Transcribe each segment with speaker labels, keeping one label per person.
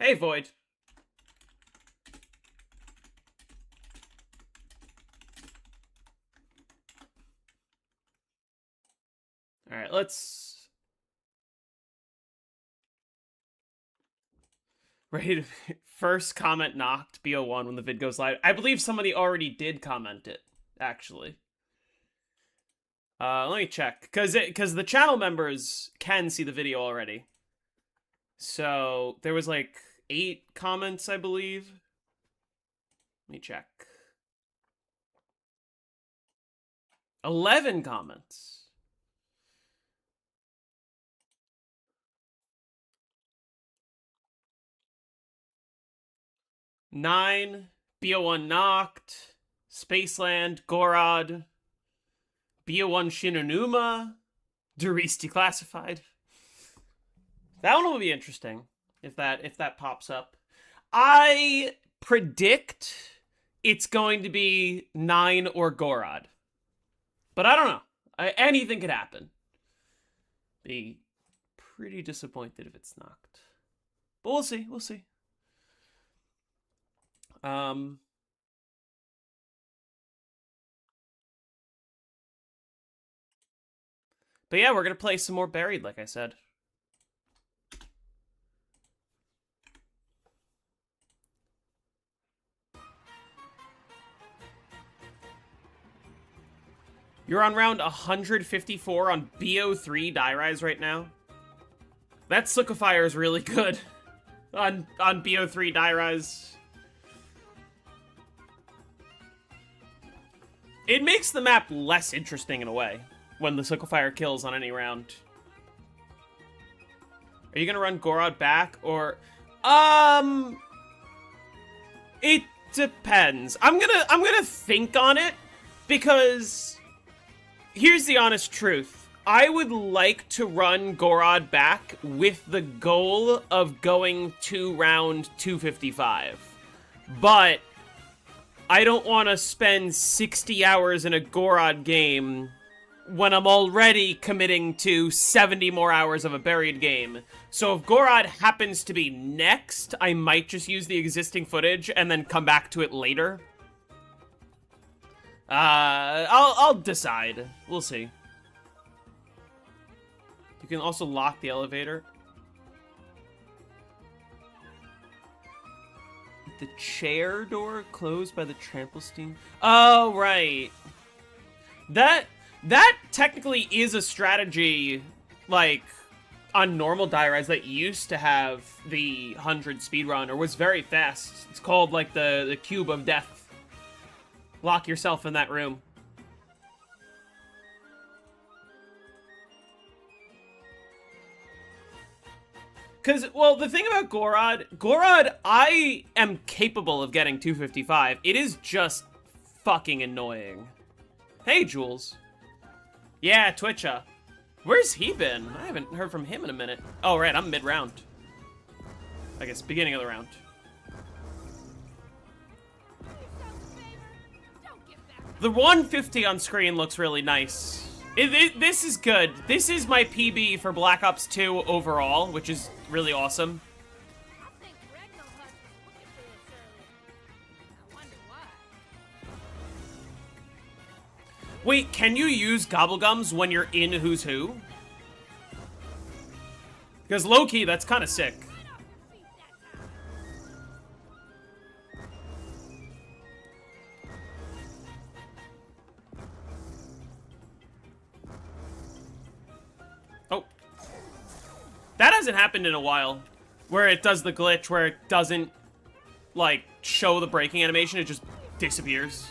Speaker 1: Hey, Void. All right, let's... Ready to... First comment knocked, BO1 when the vid goes live. I believe somebody already did comment it, actually. Let me check, because the channel members can see the video already. So, there was like 8 comments, I believe. Let me check. 11 comments. Nine, BO1 knocked, Spaceland, Gorod, BO1 Shinonuma, Darius declassified. That one will be interesting if that pops up. I predict it's going to be 9 or Gorod. But I don't know. Anything could happen. Be pretty disappointed if it's knocked. But we'll see. We'll see. But yeah, we're going to play some more Buried, like I said. You're on round 154 on BO3 Die Rise right now. That Sukkafire is really good on BO3 Die Rise. It makes the map less interesting in a way when the Sukkafire kills on any round. Are you gonna run Gorod back or it depends. I'm gonna think on it because here's the honest truth. I would like to run Gorod back with the goal of going to round 255. But I don't want to spend 60 hours in a Gorod game when I'm already committing to 70 more hours of a Buried game. So if Gorod happens to be next, I might just use the existing footage and then come back to it later. I'll decide. We'll see. You can also lock the elevator. The chair door closed by the trample steam. Oh, right. That technically is a strategy, like, on normal Die Rise that used to have the 100 speedrun, or was very fast. It's called, like, the Cube of Death. Lock yourself in that room. Because, well, the thing about Gorod, I am capable of getting 255. It is just fucking annoying. Hey, Jules. Yeah, Twitcha. Where's he been? I haven't heard from him in a minute. Oh, right, I'm mid-round. I guess beginning of the round. The 150 on screen looks really nice. This is good. This is my PB for Black Ops 2 overall, which is really awesome. Wait, can you use Gobblegums when you're in Who's Who? Because low-key, that's kind of sick. Oh. That hasn't happened in a while. Where it does the glitch where it doesn't, like, show the braking animation, it just disappears.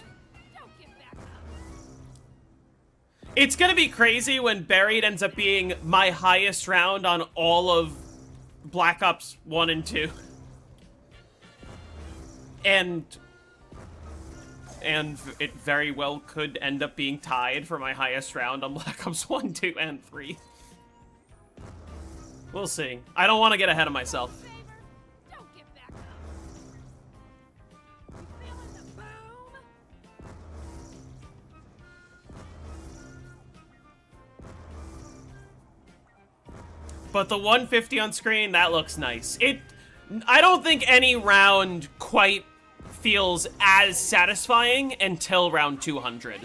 Speaker 1: It's gonna be crazy when Buried ends up being my highest round on all of Black Ops 1 and 2. And it very well could end up being tied for my highest round on Black Ops 1, 2, and 3. We'll see. I don't want to get ahead of myself. But the 150 on screen, that looks nice. I don't think any round quite feels as satisfying until round 200.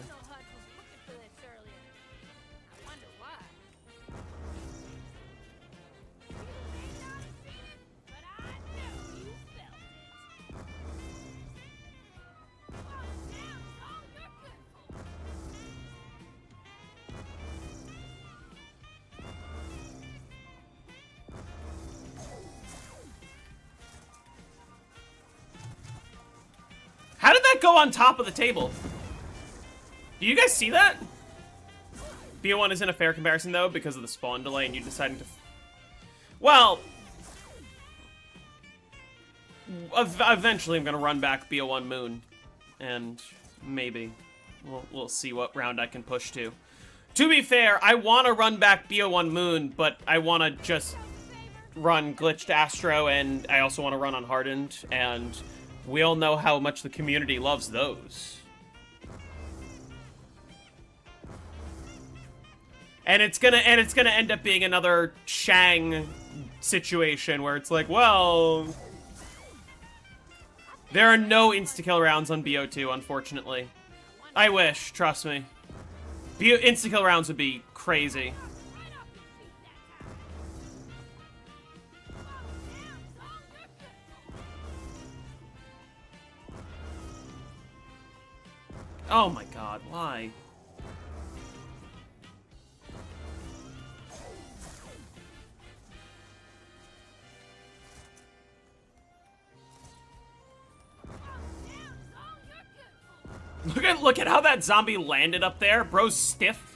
Speaker 1: How did that go on top of the table? Do you guys see that? BO1 isn't a fair comparison, though, because of the spawn delay and you deciding to... Well... Eventually I'm going to run back BO1 Moon. And maybe we'll see what round I can push to. To be fair, I want to run back BO1 Moon, but I want to just run Glitched Astro, and I also want to run Unhardened, and... we all know how much the community loves those. And it's gonna end up being another Shang situation where it's like, well, there are no insta-kill rounds on BO2, unfortunately. I wish, trust me. Insta-kill rounds would be crazy. Oh my god, why? Look at how that zombie landed up there. Bro's stiff.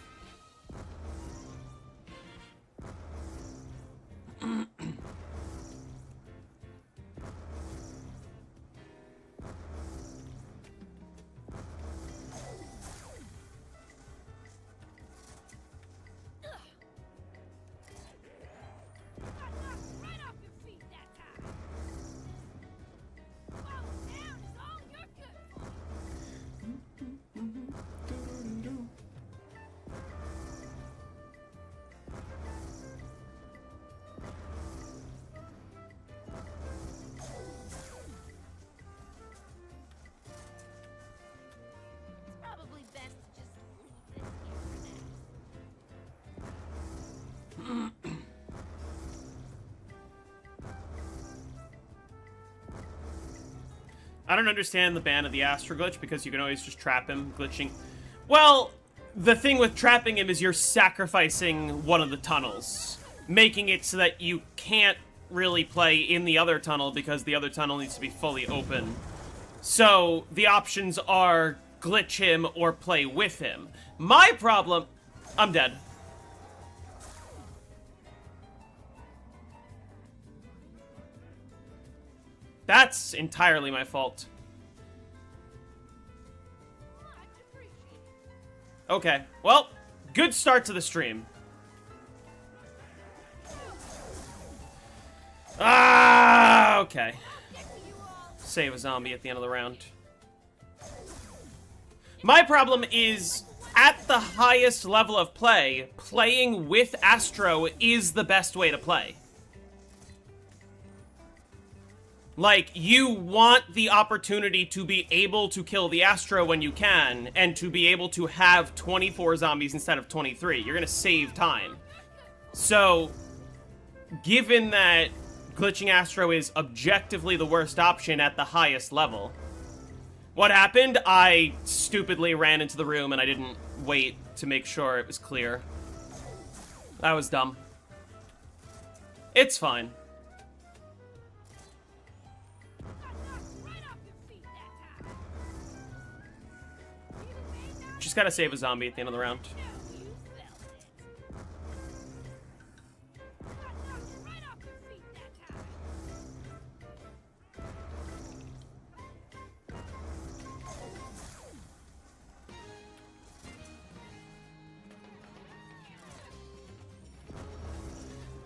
Speaker 1: I don't understand the ban of the Astro glitch because you can always just trap him glitching. Well, the thing with trapping him is you're sacrificing one of the tunnels, making it so that you can't really play in the other tunnel because the other tunnel needs to be fully open. So the options are glitch him or play with him. My problem... I'm dead. That's entirely my fault. Okay, well, good start to the stream. Ah, okay. Save a zombie at the end of the round. My problem is, at the highest level of play, playing with Astro is the best way to play. Like, you want the opportunity to be able to kill the Astro when you can, and to be able to have 24 zombies instead of 23. You're gonna save time. So, given that glitching Astro is objectively the worst option at the highest level, what happened? I stupidly ran into the room and I didn't wait to make sure it was clear. That was dumb. It's fine. Just gotta save a zombie at the end of the round.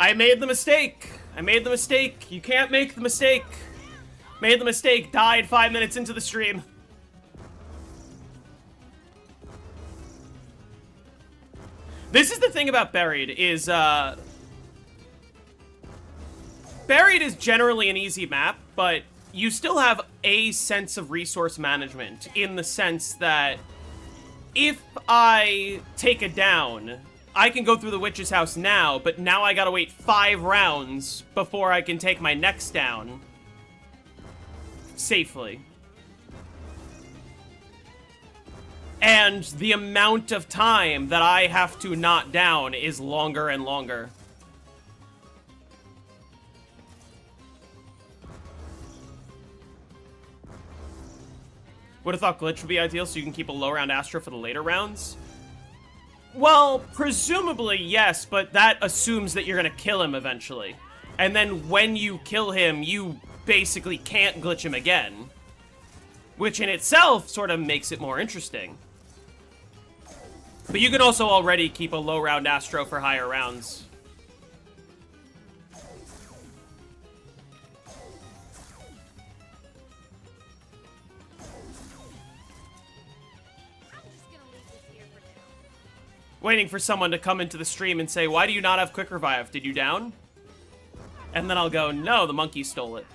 Speaker 1: I made the mistake. I made the mistake. You can't make the mistake. Made the mistake. Died 5 minutes into the stream. This is the thing about Buried, is, Buried is generally an easy map, but you still have a sense of resource management, in the sense that if I take a down, I can go through the witch's house now, but now I gotta wait 5 rounds before I can take my next down safely. And the amount of time that I have to knock down is longer and longer. Would have thought Glitch would be ideal so you can keep a low round Astro for the later rounds. Well, presumably yes, but that assumes that you're gonna kill him eventually. And then when you kill him, you basically can't glitch him again. Which in itself sort of makes it more interesting. But you can also already keep a low round Astro for higher rounds. Waiting for someone to come into the stream and say, why do you not have Quick Revive? Did you down? And then I'll go, no, the monkey stole it.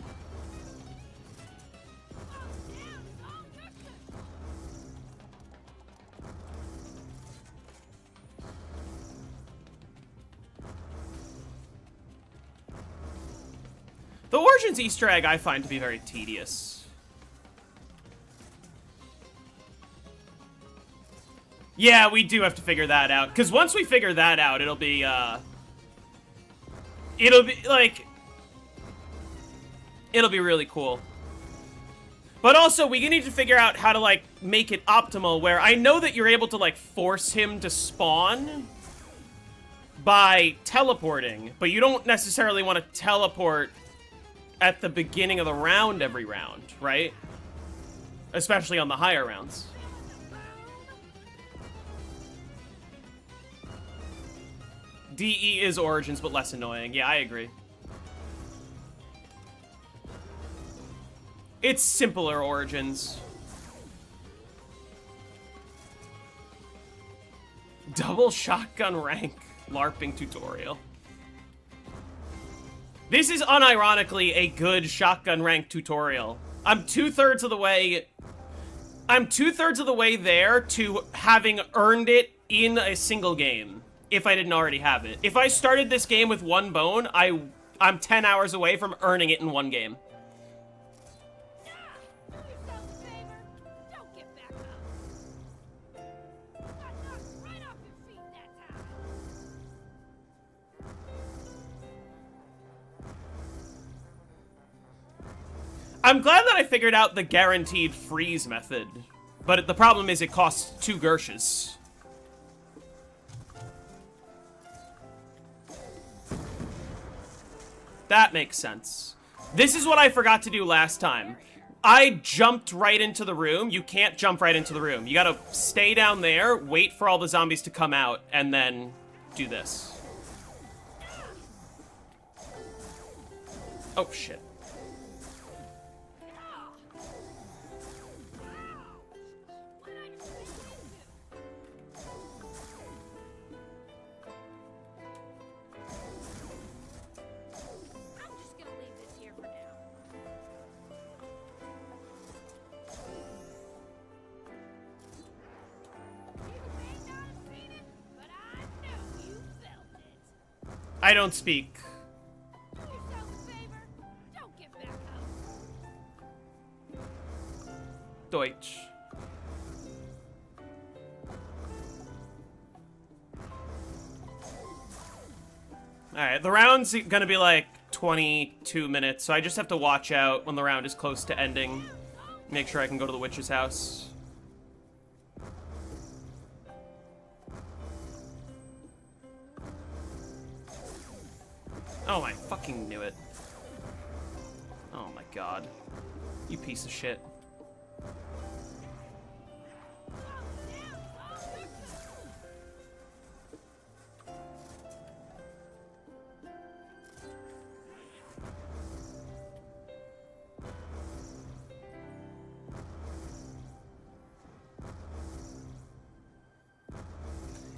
Speaker 1: The Origins Easter egg I find to be very tedious. Yeah, we do have to figure that out. Because once we figure that out, it'll be, like... It'll be really cool. But also, we need to figure out how to, like, make it optimal, where I know that you're able to, like, force him to spawn by teleporting, but you don't necessarily want to teleport at the beginning of the round every round, right? Especially on the higher rounds. DE is Origins, but less annoying. Yeah, I agree. It's simpler Origins. Double shotgun rank LARPing tutorial. This is unironically a good shotgun rank tutorial. I'm two-thirds of the way there to having earned it in a single game, if I didn't already have it. If I started this game with one bone, I'm 10 hours away from earning it in one game. I'm glad that I figured out the guaranteed freeze method, but the problem is it costs 2 Gershes. That makes sense. This is what I forgot to do last time. I jumped right into the room. You can't jump right into the room. You gotta stay down there, wait for all the zombies to come out, and then do this. Oh, shit. I don't speak. Deutsch. Alright, the round's gonna be like 22 minutes, so I just have to watch out when the round is close to ending. Make sure I can go to the witch's house. Oh, I fucking knew it. Oh my god. You piece of shit.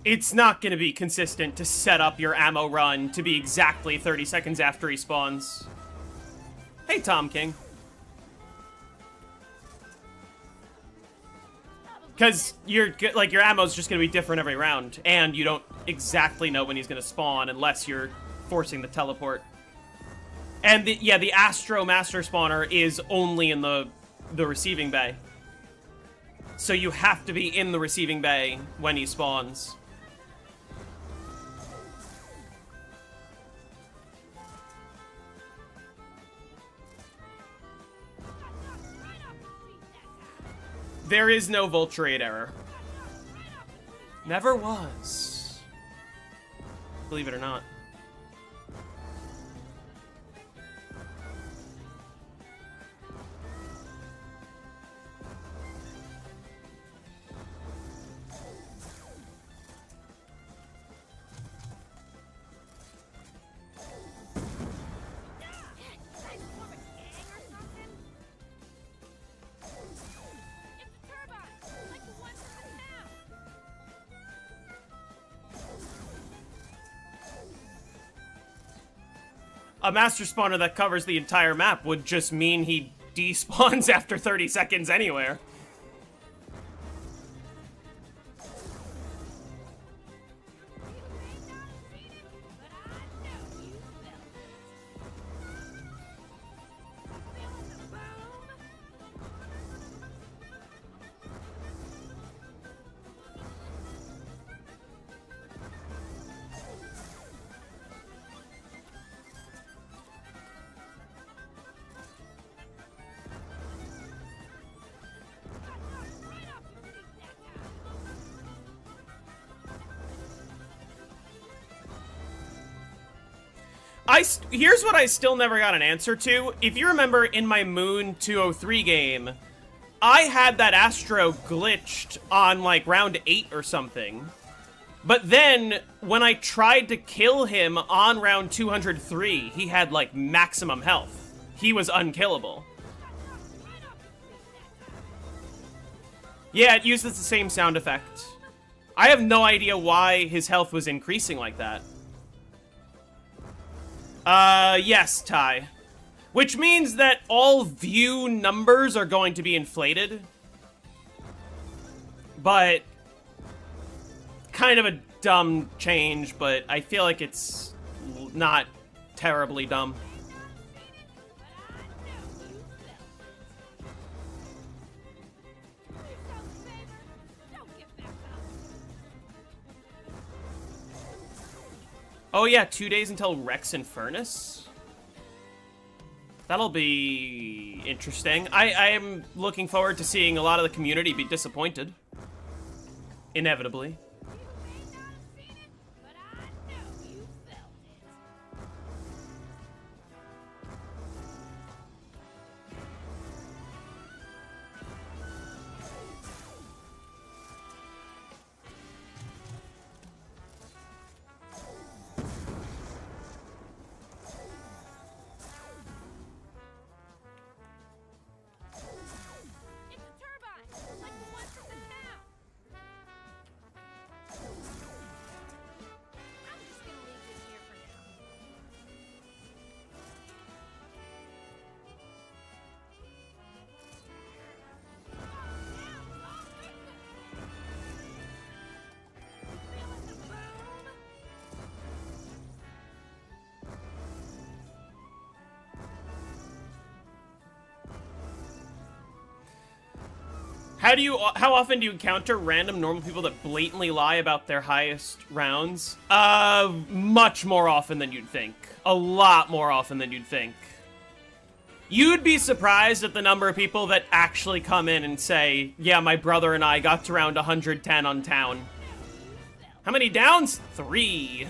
Speaker 1: it's not going to be consistent to set up your ammo run to be exactly 30 seconds after he spawns. Hey, Tom King. Because your ammo's just going to be different every round, and you don't exactly know when he's going to spawn unless you're forcing the teleport. And the Astro Master Spawner is only in the receiving bay. So you have to be in the receiving bay when he spawns. There is no Vulturate error. Never was. Believe it or not. A Master Spawner that covers the entire map would just mean he despawns after 30 seconds anywhere. Here's what I still never got an answer to. If you remember in my Moon 203 game, I had that Astro glitched on like round 8 or something. But then when I tried to kill him on round 203, he had like maximum health. He was unkillable. Yeah, it uses the same sound effect. I have no idea why his health was increasing like that. Yes, Ty. Which means that all view numbers are going to be inflated. But kind of a dumb change, but I feel like it's not terribly dumb. Oh yeah, 2 days until Rex and Furnace? That'll be interesting. I am looking forward to seeing a lot of the community be disappointed. Inevitably. How often do you encounter random normal people that blatantly lie about their highest rounds? Much more often than you'd think. A lot more often than you'd think. You'd be surprised at the number of people that actually come in and say, yeah, my brother and I got to round 110 on town. How many downs? 3.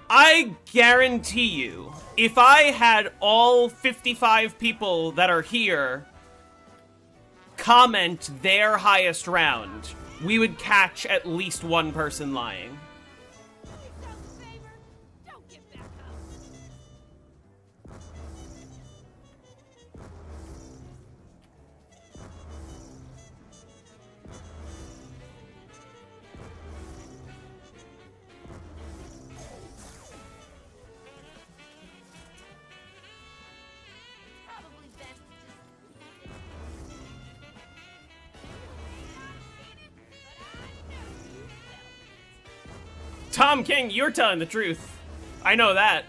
Speaker 1: I guarantee you, if I had all 55 people that are here comment their highest round, we would catch at least one person lying. Tom King, you're telling the truth. I know that.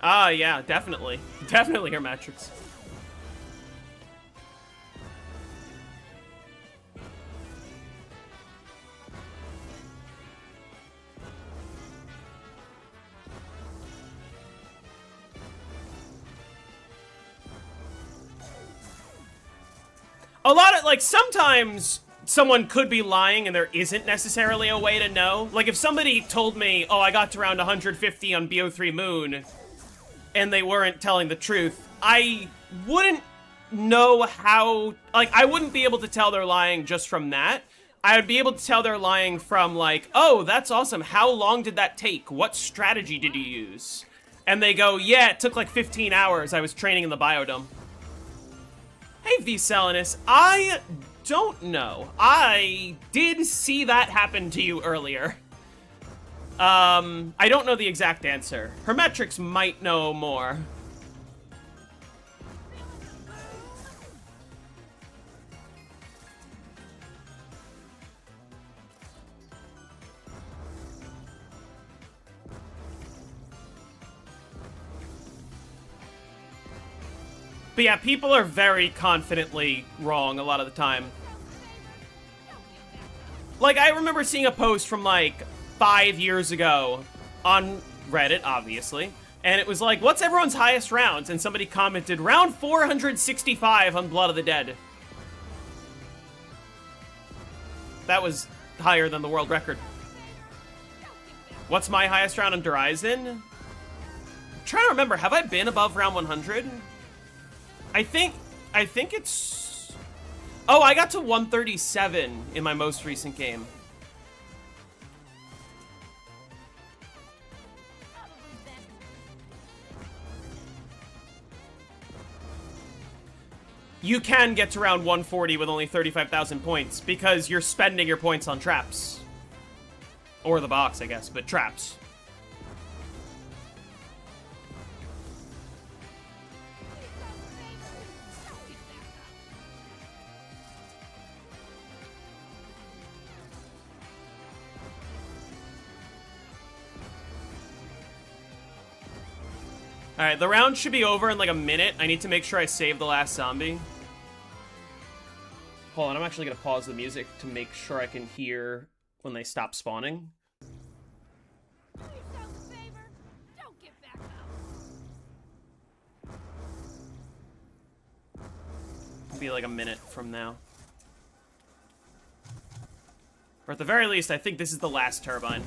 Speaker 1: Ah, yeah, definitely. Definitely her metrics. A lot of, like, sometimes someone could be lying and there isn't necessarily a way to know. Like, if somebody told me, oh, I got to round 150 on BO3 Moon, and they weren't telling the truth, I wouldn't know how, like, I wouldn't be able to tell they're lying just from that. I would be able to tell they're lying from, like, oh, that's awesome. How long did that take? What strategy did you use? And they go, yeah, it took like 15 hours. I was training in the biodome. Hey, V-Selinus, I don't know. I did see that happen to you earlier. I don't know the exact answer. Hermetrics might know more. But yeah, people are very confidently wrong a lot of the time. Like, I remember seeing a post from, like, 5 years ago on Reddit, obviously, and it was like, what's everyone's highest rounds? And somebody commented, round 465 on Blood of the Dead. That was higher than the world record. What's my highest round on Horizon? I'm trying to remember, have I been above round 100? I think it's... Oh, I got to 137 in my most recent game. You can get to round 140 with only 35,000 points because you're spending your points on traps. Or the box, I guess, but traps. Alright, the round should be over in like a minute. I need to make sure I save the last zombie. Hold on, I'm actually gonna pause the music to make sure I can hear when they stop spawning. It'll be like a minute from now. Or at the very least, I think this is the last turbine.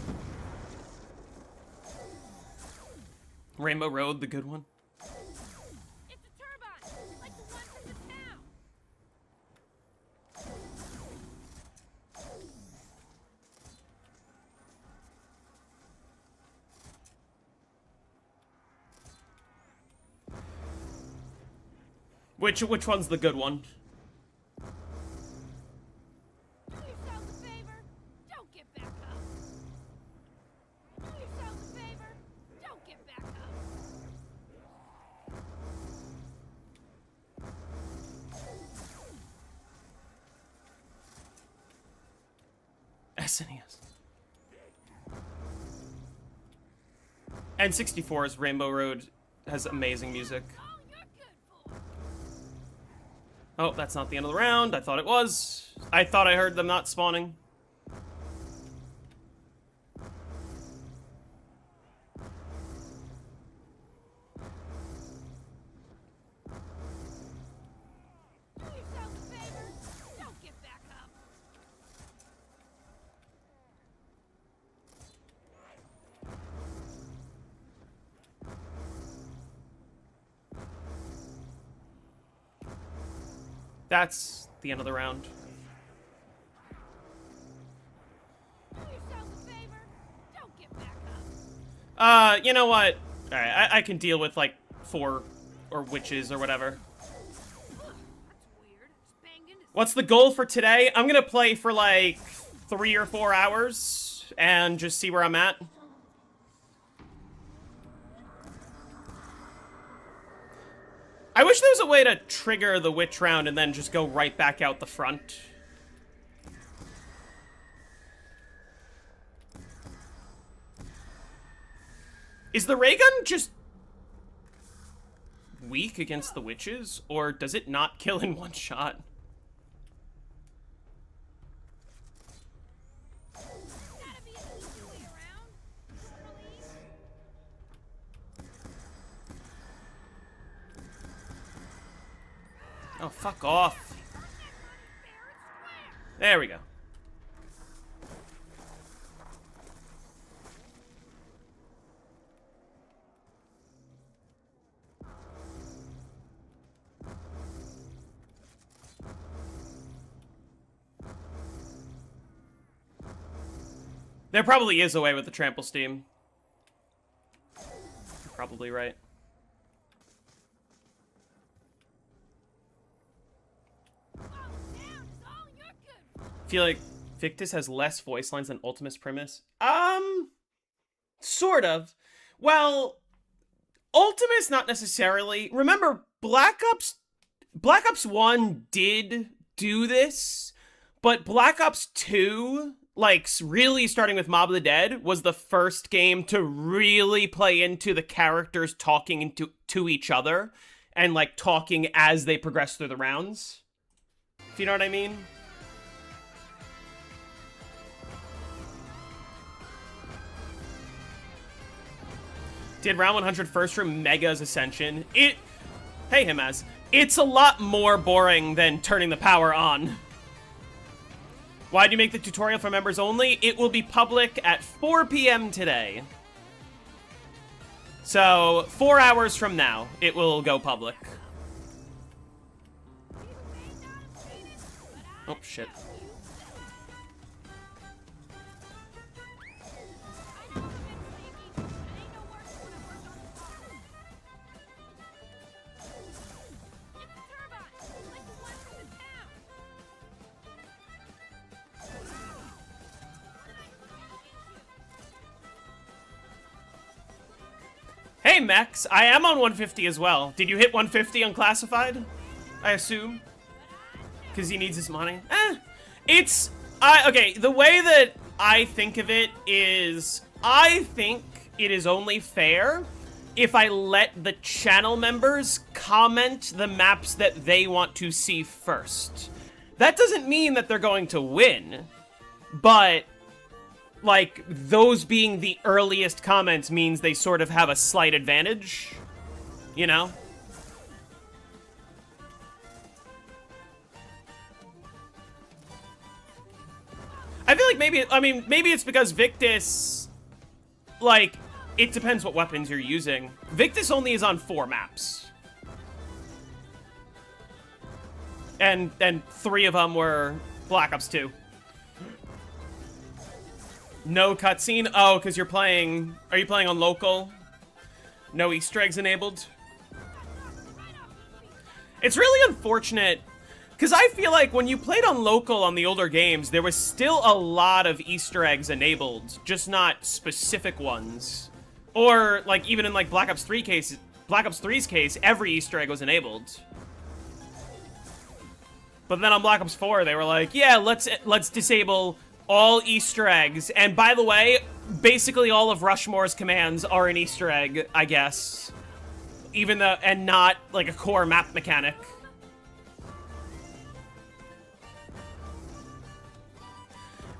Speaker 1: Rainbow Road, the good one.
Speaker 2: It's a turbine, like the one from the town.
Speaker 1: Which one's the good one?
Speaker 2: Do yourself a favor, don't get back up. Do yourself a favor, don't get back up.
Speaker 1: SNES. N64's Rainbow Road has amazing music.
Speaker 2: All you're good for.
Speaker 1: Oh, that's not the end of the round. I thought it was. I thought I heard them not spawning.
Speaker 2: Do yourself a favor, don't get back up.
Speaker 1: That's the end of the round.
Speaker 2: Do yourself a favor, don't get back up.
Speaker 1: You know what? Alright, I can deal with, like, 4 or witches or whatever.
Speaker 2: That's weird. Just banged into
Speaker 1: What's the goal for today? I'm gonna play for, like, 3 or 4 hours and just see where I'm at. I wish there was a way to trigger the witch round and then just go right back out the front. Is the ray gun just weak against the witches, or does it not kill in one shot?
Speaker 2: Gotta be an easy way around. Please.
Speaker 1: Oh, fuck off. There we go. There probably is a way with the trample steam. You're probably right. Feel like Victus has less voice lines than Ultimus Primus? Sort of. Well, Ultimus not necessarily. Remember, Black Ops 1 did do this, but Black Ops 2, like, really starting with Mob of the Dead, was the first game to really play into the characters talking to each other and, like, talking as they progress through the rounds. If you know what I mean? Did round 100 first room Mega's Ascension? Hey, Himaz. It's a lot more boring than turning the power on. Why do you make the tutorial for members only? It will be public at 4 p.m. today. So, 4 hours from now, it will go public. Oh, shit. Hey, Max, I am on 150 as well. Did you hit 150 unclassified? I assume? Because he needs his money? Okay, the way that I think of it is, I think it is only fair if I let the channel members comment the maps that they want to see first. That doesn't mean that they're going to win, but like, those being the earliest comments means they sort of have a slight advantage, you know? I feel like maybe it's because Victus, like, it depends what weapons you're using. Victus only is on 4 maps. And 3 of them were Black Ops 2. No cutscene? Oh, because you're playing... Are you playing on local? No Easter eggs enabled? It's really unfortunate, because I feel like when you played on local on the older games, there was still a lot of Easter eggs enabled, just not specific ones. Or, like, even in, like, Black Ops 3's case, every Easter egg was enabled. But then on Black Ops 4, they were like, yeah, let's disable all Easter eggs. And by the way, basically all of Rushmore's commands are an Easter egg, I guess. Even though, and not like a core map mechanic.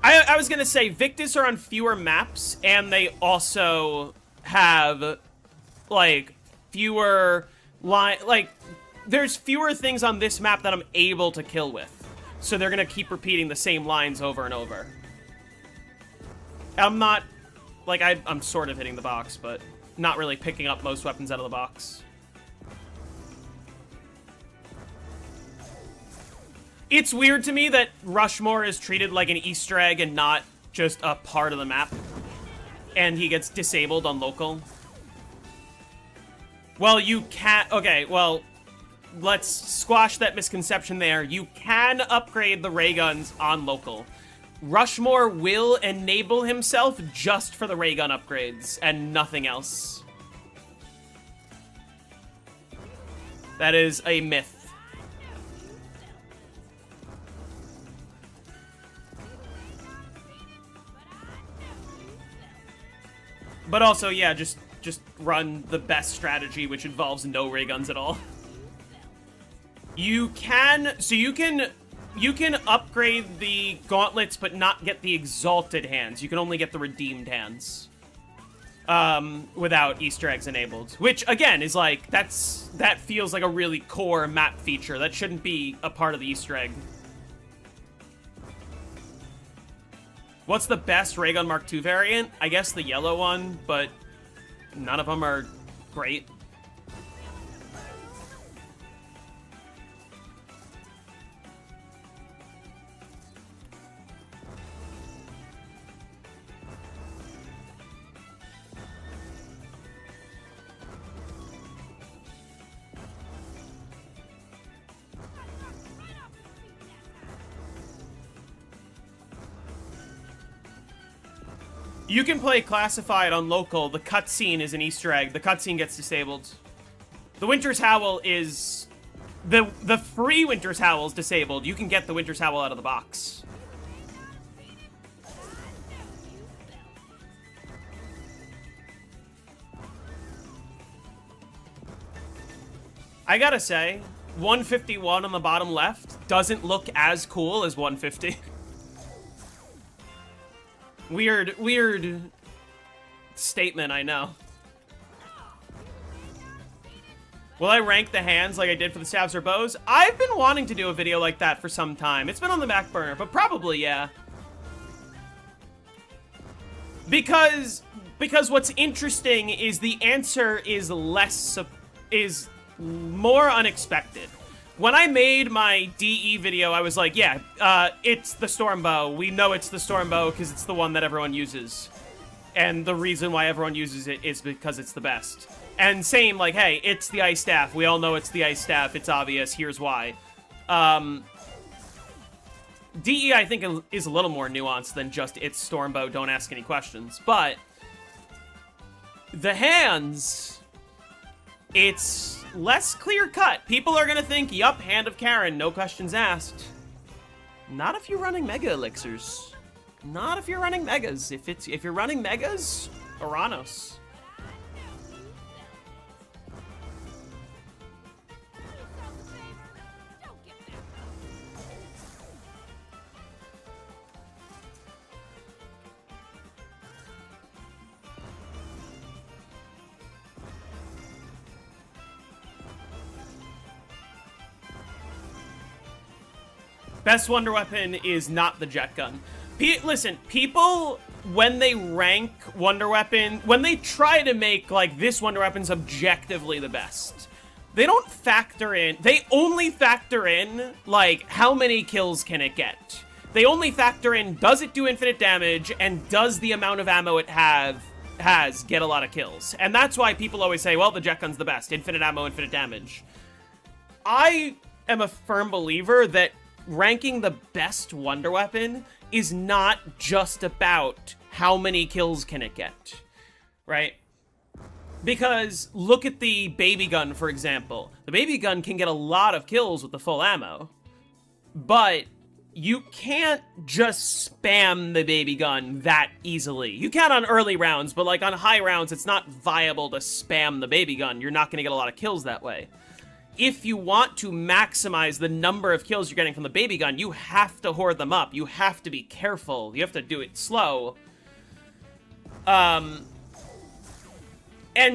Speaker 1: I was gonna say, Victus are on fewer maps, and they also have, like, fewer there's fewer things on this map that I'm able to kill with. So they're gonna keep repeating the same lines over and over. I'm not, like, I'm sort of hitting the box, but not really picking up most weapons out of the box. It's weird to me that Rushmore is treated like an Easter egg and not just a part of the map. And he gets disabled on local. Well, you can't... Okay, well, let's squash that misconception there. You can upgrade the ray guns on local. Rushmore will enable himself just for the ray gun upgrades and nothing else. That is a myth. But also, yeah, just run the best strategy, which involves no ray guns at all. You can upgrade the gauntlets, but not get the exalted hands. You can only get the redeemed hands. Without Easter eggs enabled. Which, again, is like, that feels like a really core map feature. That shouldn't be a part of the Easter egg. What's the best Raygun Mark II variant? I guess the yellow one, but none of them are great. You can play Classified on local. The cutscene is an Easter egg. The cutscene gets disabled. The Winter's Howl is... The free Winter's Howl is disabled. You can get the Winter's Howl out of the box. I gotta say, 151 on the bottom left doesn't look as cool as 150. Weird statement, I know. Will I rank the hands like I did for the staves or bows? I've been wanting to do a video like that for some time. It's been on the back burner, but probably, yeah. Because what's interesting is the answer is more unexpected. When I made my DE video, I was like, yeah, it's the Stormbow. We know it's the Stormbow because it's the one that everyone uses. And the reason why everyone uses it is because it's the best. And same, like, hey, it's the Ice Staff. We all know it's the Ice Staff. It's obvious. Here's why. DE, I think, is a little more nuanced than just it's Stormbow, don't ask any questions. But the hands, it's less clear-cut. People are gonna think, yup, Hand of Karen, no questions asked. Not if you're running Mega Elixirs. Not if you're running Megas. If you're running Megas, Oranos. Best Wonder Weapon is not the Jet Gun. Listen, people, when they rank Wonder Weapon, when they try to make, like, this Wonder Weapon's objectively the best, they don't factor in, they only factor in, like, how many kills can it get? They only factor in, does it do infinite damage, and does the amount of ammo it has get a lot of kills? And that's why people always say, well, the Jet Gun's the best. Infinite ammo, infinite damage. I am a firm believer that ranking the best Wonder Weapon is not just about how many kills can it get, right? Because look at the Baby Gun, for example. The Baby Gun can get a lot of kills with the full ammo, but you can't just spam the Baby Gun that easily. You can on early rounds, but like on high rounds, it's not viable to spam the Baby Gun. You're not going to get a lot of kills that way. If you want to maximize the number of kills you're getting from the Baby Gun, you have to hoard them up. You have to be careful. You have to do it slow. And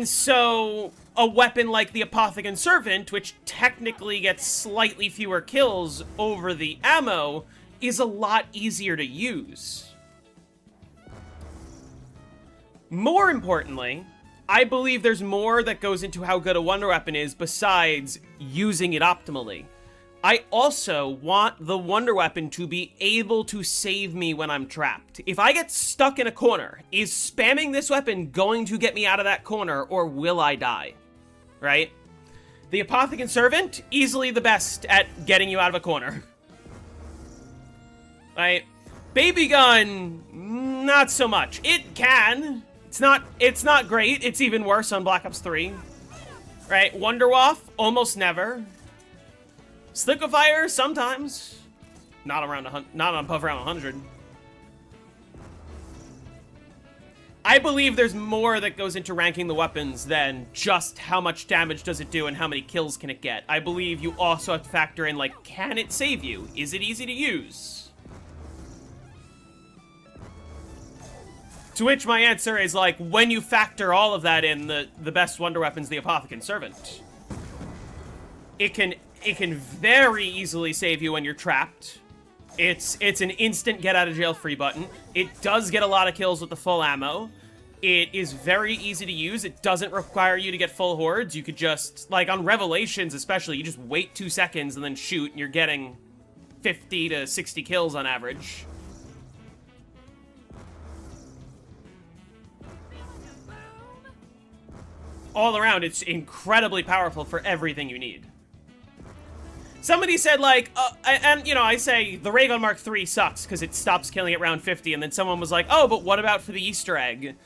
Speaker 1: so a weapon like the Apothicon Servant, which technically gets slightly fewer kills over the ammo, is a lot easier to use. More importantly, I believe there's more that goes into how good a Wonder Weapon is besides using it optimally. I also want the Wonder Weapon to be able to save me when I'm trapped. If I get stuck in a corner, is spamming this weapon going to get me out of that corner, or will I die? Right? The Apothicon Servant, easily the best at getting you out of a corner. Right? Baby Gun, not so much. It can. It's not great. It's even worse on Black Ops 3. Right? Wonder Waff, almost never. Sliquifier, sometimes. Not above around 100. I believe there's more that goes into ranking the weapons than just how much damage does it do and how many kills can it get. I believe you also have to factor in, like, can it save you? Is it easy to use? To which my answer is, like, when you factor all of that in, the best wonder weapon's the Apothicon Servant. It can very easily save you when you're trapped. It's an instant get out of jail free button. It does get a lot of kills with the full ammo. It is very easy to use. It doesn't require you to get full hordes. You could just, like on Revelations especially, you just wait 2 seconds and then shoot and you're getting 50 to 60 kills on average. All around, it's incredibly powerful for everything you need. Somebody said, like, and, you know, I say the Raygun Mark III sucks because it stops killing at round 50, and then someone was like, oh, but what about for the Easter egg?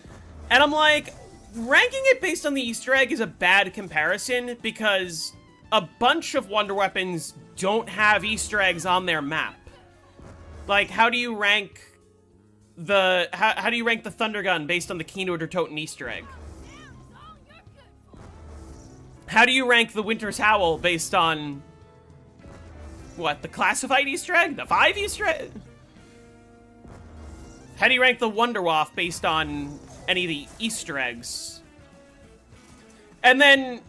Speaker 1: And I'm like, ranking it based on the Easter egg is a bad comparison because a bunch of wonder weapons don't have Easter eggs on their map. Like, how do you rank the, how do you rank the Thunder Gun based on the Keynote or Toten Easter egg? How do you rank the Winter's Howl based on... what, the classified Easter egg? The 5 Easter egg? How do you rank the Wonder Waff based on any of the Easter eggs? And then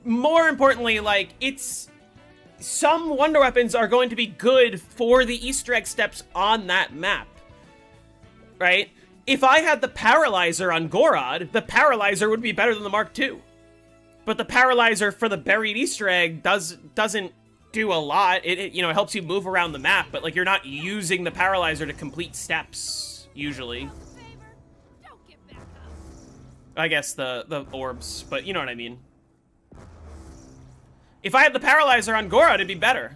Speaker 1: more importantly, like, it's... some wonder weapons are going to be good for the Easter egg steps on that map. Right? If I had the Paralyzer on Gorod, the Paralyzer would be better than the Mark II. But the Paralyzer for the buried Easter egg doesn't do a lot. It you know, it helps you move around the map, but like you're not using the Paralyzer to complete steps usually. I guess the orbs, but you know what I mean. If I had the Paralyzer on Gorod, it'd be better.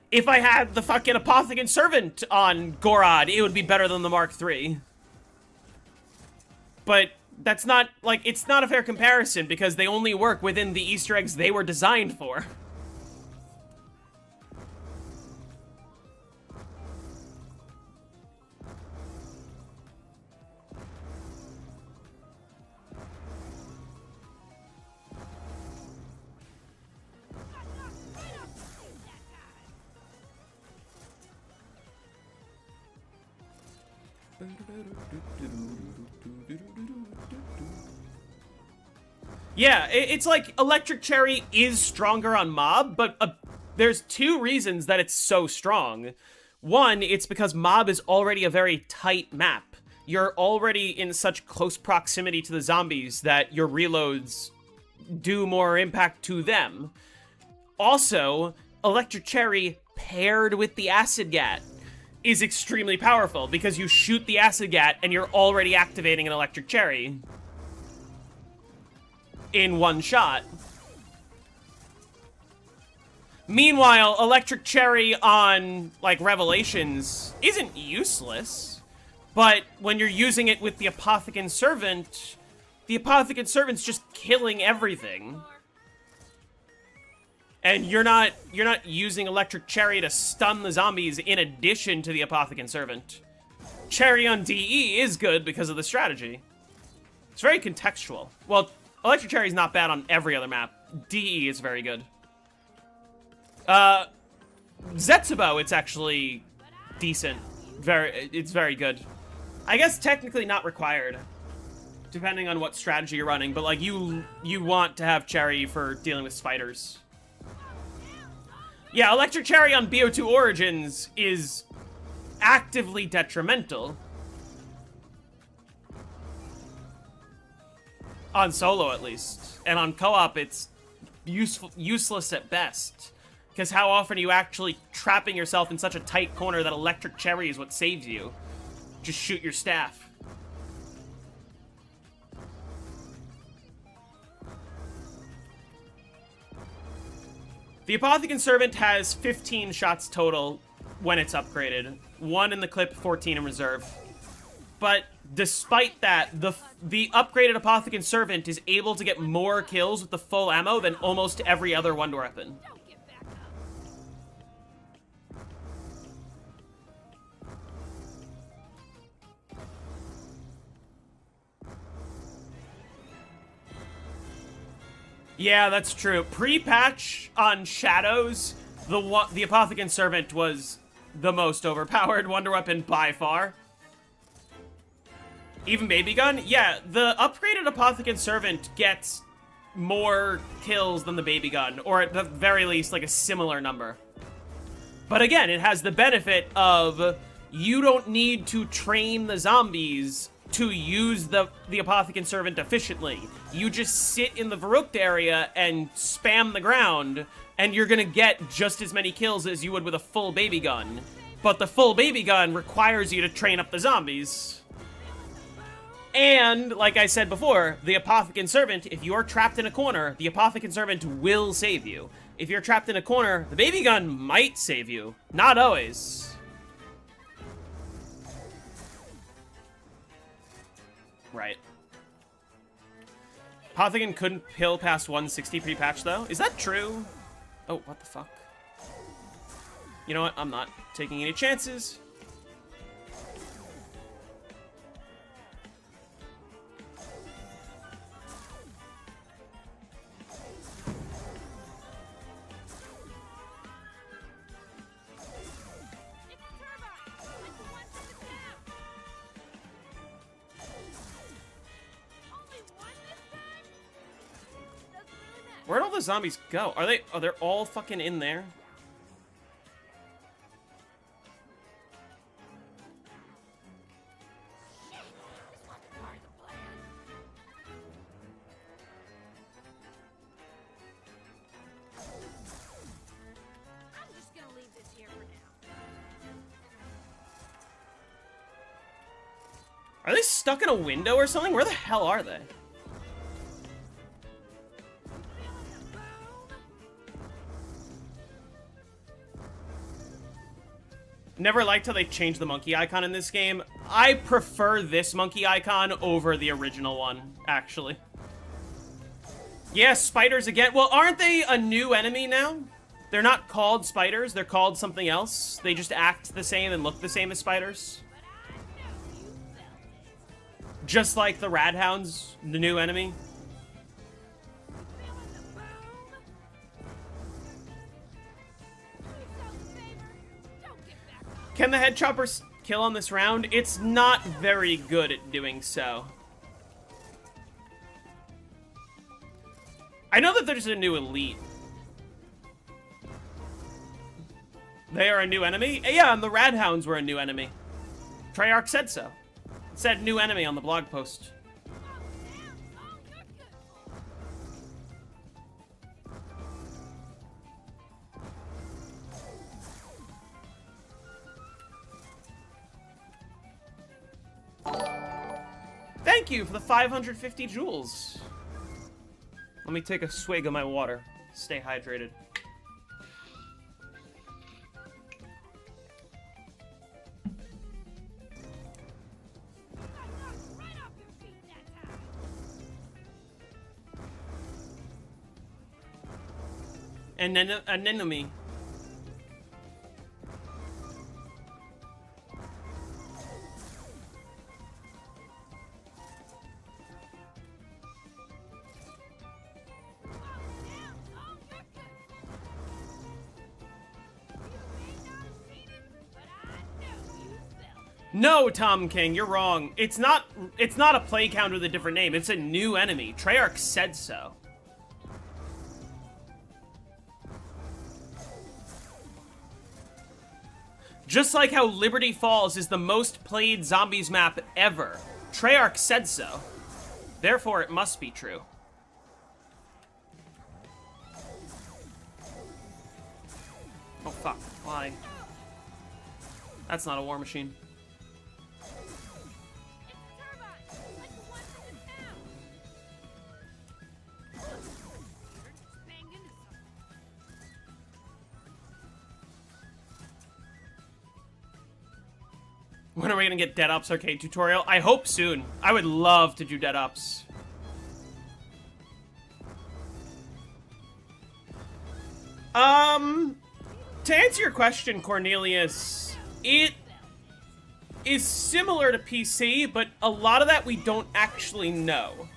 Speaker 1: If I had the fucking Apothicon Servant on Gorod, it would be better than the Mark III. But that's not, like, it's not a fair comparison because they only work within the Easter eggs they were designed for. Yeah, it's like Electric Cherry is stronger on Mob, but there's 2 reasons that it's so strong. One, it's because Mob is already a very tight map. You're already in such close proximity to the zombies that your reloads do more impact to them. Also, Electric Cherry paired with the Acid Gat is extremely powerful because you shoot the Acid Gat and you're already activating an Electric Cherry in one shot. Meanwhile, Electric Cherry on, like, Revelations isn't useless, but when you're using it with the Apothicon Servant's just killing everything. And you're not using Electric Cherry to stun the zombies in addition to the Apothicon Servant. Cherry on DE is good because of the strategy. It's very contextual. Well, Electric Cherry is not bad on every other map. DE is very good. Zetsubo, it's actually decent. It's very good. I guess technically not required, depending on what strategy you're running, but like you want to have Cherry for dealing with spiders. Yeah, Electric Cherry on BO2 Origins is actively detrimental. On solo, at least. And on co-op, it's useless at best. Because how often are you actually trapping yourself in such a tight corner that Electric Cherry is what saves you? Just shoot your staff. The Apothicon Servant has 15 shots total when it's upgraded. 1 in the clip, 14 in reserve. but despite that, the upgraded Apothicon Servant is able to get more kills with the full ammo than almost every other Wonder Weapon.
Speaker 2: Don't get back up.
Speaker 1: Yeah, that's true. Pre-patch on Shadows, the Apothicon Servant was the most overpowered Wonder Weapon by far. Even Baby Gun? Yeah, the upgraded Apothicon Servant gets more kills than the Baby Gun, or at the very least, like a similar number. But again, it has the benefit of you don't need to train the zombies to use the Apothicon Servant efficiently. You just sit in the Verrückt area and spam the ground, and you're gonna get just as many kills as you would with a full Baby Gun. But the full Baby Gun requires you to train up the zombies. And, like I said before, the Apothicon Servant, if you're trapped in a corner, the Apothicon Servant will save you. If you're trapped in a corner, the Baby Gun might save you. Not always. Right. Apothicon couldn't pill past 160 pre-patch, though. Is that true? Oh, what the fuck? You know what? I'm not taking any chances. Where'd all the zombies go? Are they? Oh, they're all fucking in there.
Speaker 2: I'm just gonna leave this here for now.
Speaker 1: Are they stuck in a window or something? Where the hell are they? Never liked how they changed the monkey icon in this game. I prefer this monkey icon over the original one, actually. Yeah, spiders again. Well, aren't they a new enemy now? They're not called spiders, they're called something else. They just act the same and look the same as spiders. Just like the Radhounds, the new enemy. Can the head chopper kill on this round? It's not very good at doing so. I know that there's a new elite. They are a new enemy? Yeah, and the Radhounds were a new enemy. Treyarch said so. It said new enemy on the blog post. Thank you for the 550 joules. Let me take a swig of my water. Stay hydrated. And then an enemy. No, Tom King, you're wrong. It's not a play count with a different name. It's a new enemy. Treyarch said so. Just like how Liberty Falls is the most played zombies map ever. Treyarch said so. Therefore, it must be true. Oh, fuck. Why? That's not a war machine. When are we gonna get Dead Ops Arcade tutorial? I hope soon. I would love to do Dead Ops. To answer your question, Cornelius, it is similar to PC, but a lot of that we don't actually know.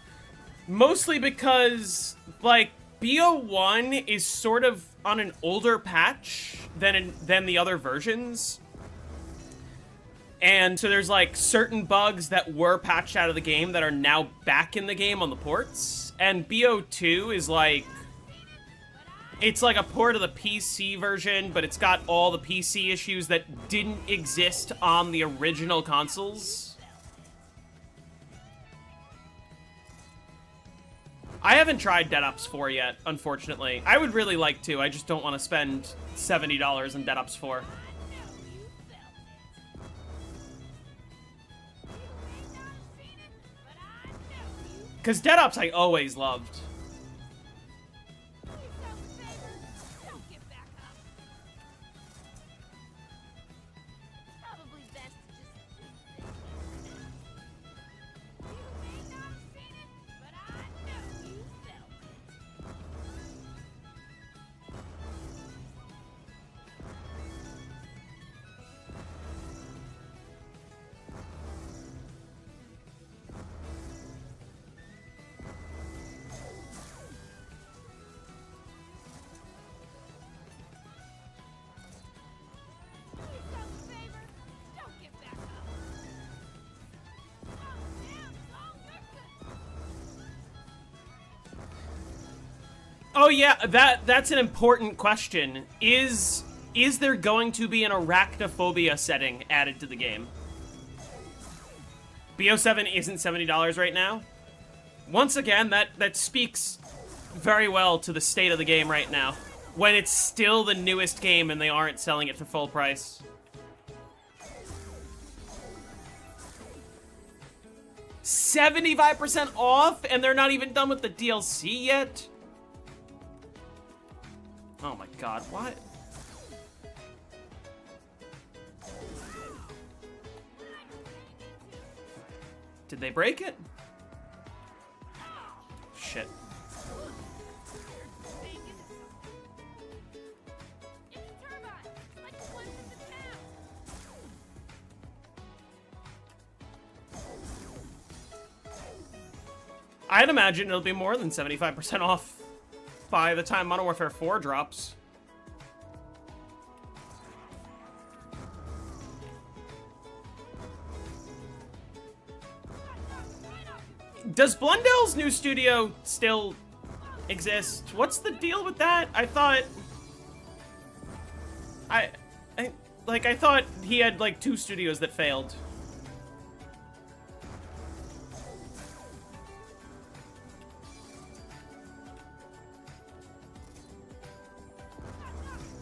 Speaker 1: Mostly because, like, BO1 is sort of on an older patch than the other versions. And so there's, like, certain bugs that were patched out of the game that are now back in the game on the ports. And BO2 is, like, it's like a port of the PC version, but it's got all the PC issues that didn't exist on the original consoles. I haven't tried Dead Ops 4 yet, unfortunately. I would really like to, I just don't want to spend $70 in Dead Ops 4. Because Dead Ops I always loved.
Speaker 2: Don't get back up. Probably best to just you may not have seen it, but I know you felt it. Yourself a favor. Don't get back up. Fall down, all your good.
Speaker 1: Oh yeah, that's an important question. Is there going to be an arachnophobia setting added to the game? BO7 isn't $70 right now. Once again, that speaks very well to the state of the game right now, when it's still the newest game and they aren't selling it for full price. $75% off, and they're not even done with the DLC yet? Oh my god, what? Did they break it? Shit.
Speaker 2: It's a turbine, like the ones in the town.
Speaker 1: I'd imagine it'll be more than 75% off by the time Modern Warfare 4 drops. Does Blundell's new studio still exist? What's the deal with that? I thought he had like 2 studios that failed.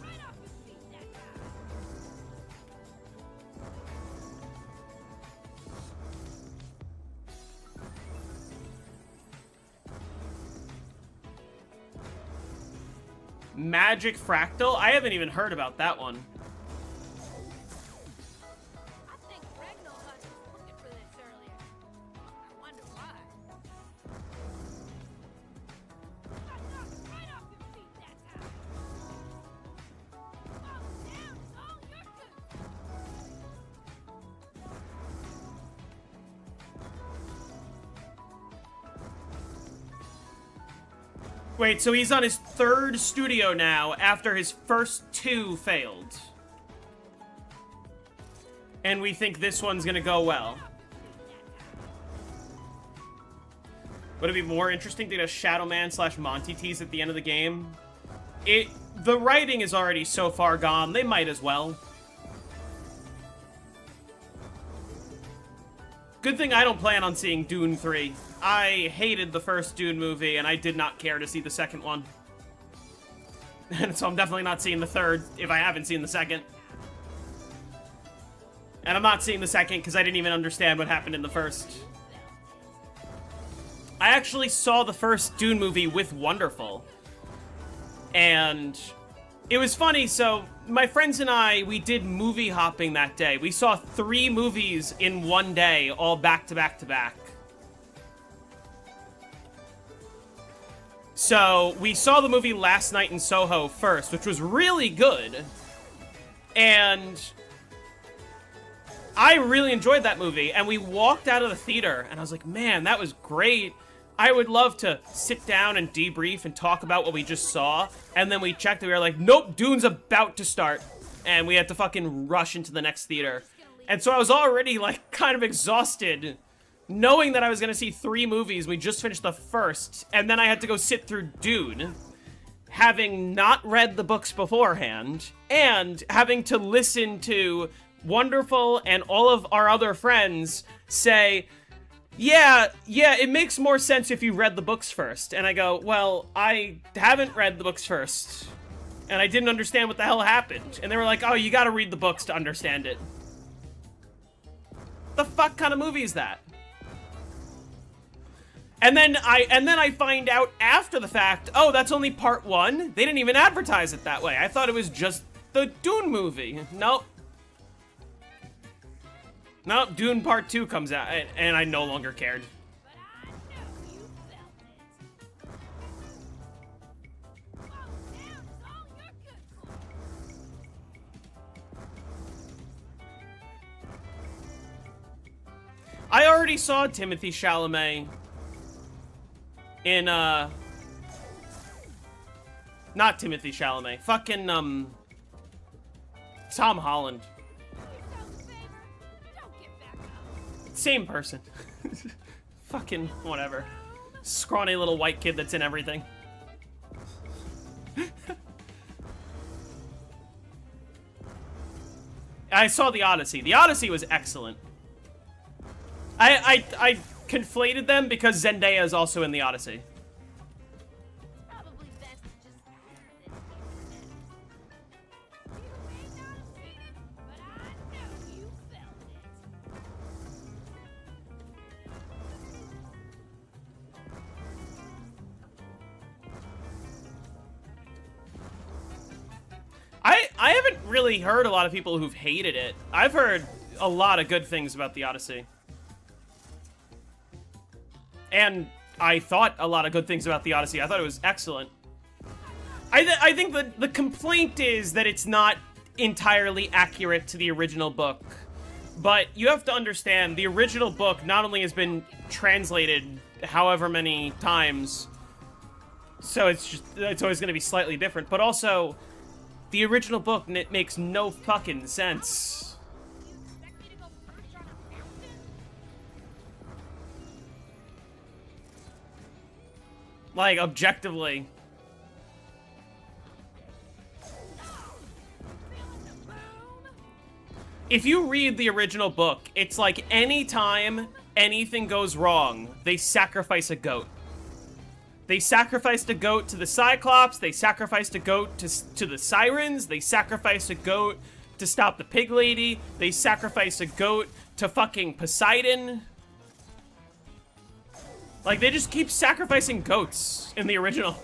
Speaker 2: Right off your feet, that guy.
Speaker 1: Magic Fractal? I haven't even heard about that one.
Speaker 2: I think Ragnar was looking for this earlier. I wonder why. Right off your feet, that guy. Fall down, all your good.
Speaker 1: Wait, so he's on his 3rd studio now after his first 2 failed. And we think this one's gonna go well. Would it be more interesting to get a Shadow Man / Monty tease at the end of the game? The writing is already so far gone, they might as well. Good thing I don't plan on seeing Dune 3. I hated the first Dune movie, and I did not care to see the second one. And so I'm definitely not seeing the third, if I haven't seen the second. And I'm not seeing the second because I didn't even understand what happened in the first. I actually saw the first Dune movie with Wonderful. And It was funny, so my friends and I, we did movie hopping that day. We saw 3 movies in one day, all back to back to back. So, we saw the movie Last Night in Soho first, which was really good. And I really enjoyed that movie, and we walked out of the theater, and I was like, man, that was great. I would love to sit down and debrief and talk about what we just saw. And then we checked and we were like, nope, Dune's about to start. And we had to fucking rush into the next theater. And so I was already, like, kind of exhausted, knowing that I was gonna see 3 movies. We just finished the first, and then I had to go sit through Dune, having not read the books beforehand, and having to listen to Wonderful and all of our other friends say, yeah, it makes more sense if you read the books first. And I go, well, I haven't read the books first, and I didn't understand what the hell happened. And they were like, oh, you gotta read the books to understand it. The fuck kind of movie is that? And then I find out after the fact, oh, that's only part 1? They didn't even advertise it that way. I thought it was just the Dune movie. Nope. Nope, Dune Part 2 comes out, and I no longer cared.
Speaker 2: But I know you felt it. Falling down is all you're good for.
Speaker 1: I already saw Timothy Chalamet in, not Timothy Chalamet, fucking, Tom Holland. Same person. Fucking whatever. Scrawny little white kid that's in everything. I saw The Odyssey. The Odyssey was excellent. I conflated them because Zendaya is also in The Odyssey.
Speaker 2: Probably best to just this. You may not have seen it, but I know you felt it.
Speaker 1: I haven't really heard a lot of people who've hated it. I've heard a lot of good things about The Odyssey. And I thought a lot of good things about The Odyssey. I thought it was excellent. I think that the complaint is that it's not entirely accurate to the original book. But you have to understand, the original book not only has been translated however many times, so it's always going to be slightly different, but also the original book makes no fucking sense.
Speaker 2: You expect me to go perch on a mountain?
Speaker 1: Like, objectively.
Speaker 2: Feeling the boom?
Speaker 1: If you read the original book, it's like anytime anything goes wrong, they sacrifice a goat. They sacrificed a goat to the Cyclops, they sacrificed a goat to the Sirens, they sacrificed a goat to stop the Pig Lady, they sacrificed a goat to fucking Poseidon. Like, they just keep sacrificing goats in the original.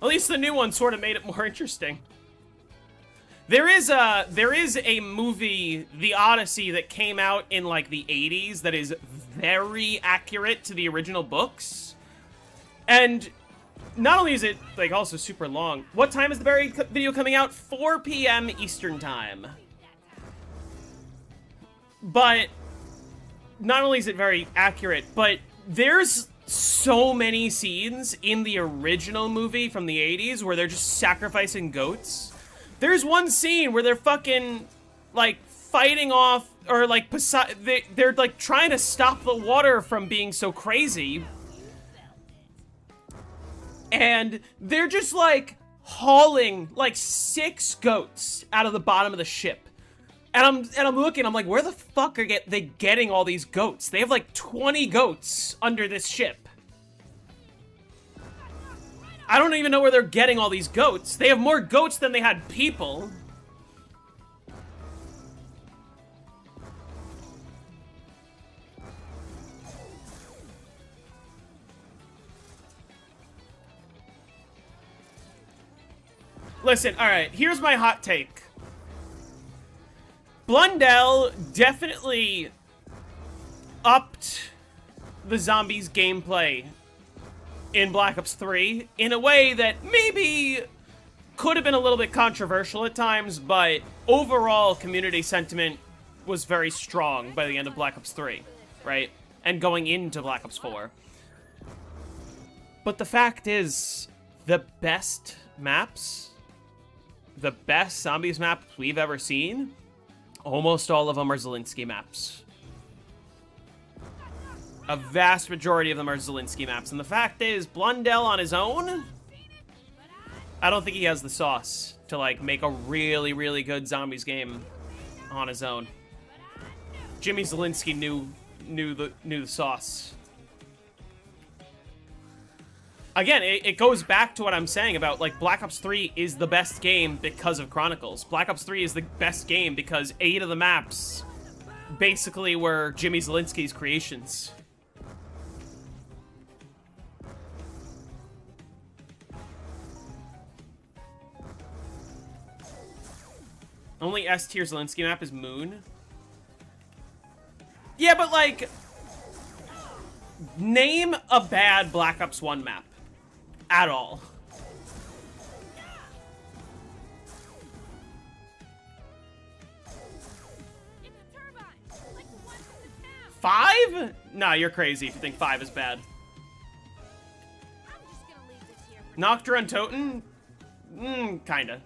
Speaker 1: At least the new one sort of made it more interesting. There is a movie, The Odyssey, that came out in like the 80s that is very accurate to the original books. And not only is it like also super long. What time is the Barry video coming out? 4 p.m. Eastern time. But not only is it very accurate, but there's so many scenes in the original movie from the 80s where they're just sacrificing goats. There's one scene where they're fucking, like, fighting off, or, like, they're, like, trying to stop the water from being so crazy. And they're just, like, hauling, like, 6 goats out of the bottom of the ship. And I'm looking, I'm like, where the fuck are they getting all these goats? They have, like, 20 goats under this ship. I don't even know where they're getting all these goats. They have more goats than they had people. Listen, alright, here's my hot take. Blundell definitely upped the zombies gameplay in Black Ops 3 in a way that maybe could have been a little bit controversial at times, but overall community sentiment was very strong by the end of Black Ops 3, right? And going into Black Ops 4. But the fact is, the best maps, the best zombies maps we've ever seen, almost all of them are Zelensky maps. A vast majority of them are Zelensky maps. And the fact is, Blundell on his own, I don't think he has the sauce to, like, make a really, really good zombies game on his own. Jimmy Zelensky knew the sauce. Again, it goes back to what I'm saying about, like, Black Ops 3 is the best game because of Chronicles. Black Ops 3 is the best game because 8 of the maps basically were Jimmy Zelensky's creations. Only S-tier Zelensky map is Moon. Yeah, but, like, name a bad Black Ops 1 map. At all.
Speaker 2: It's a turbine, like the ones in the town.
Speaker 1: 5? Nah, you're crazy if you think 5 is bad.
Speaker 2: I'm just gonna leave this here for
Speaker 1: Nocturne Toten? Kinda.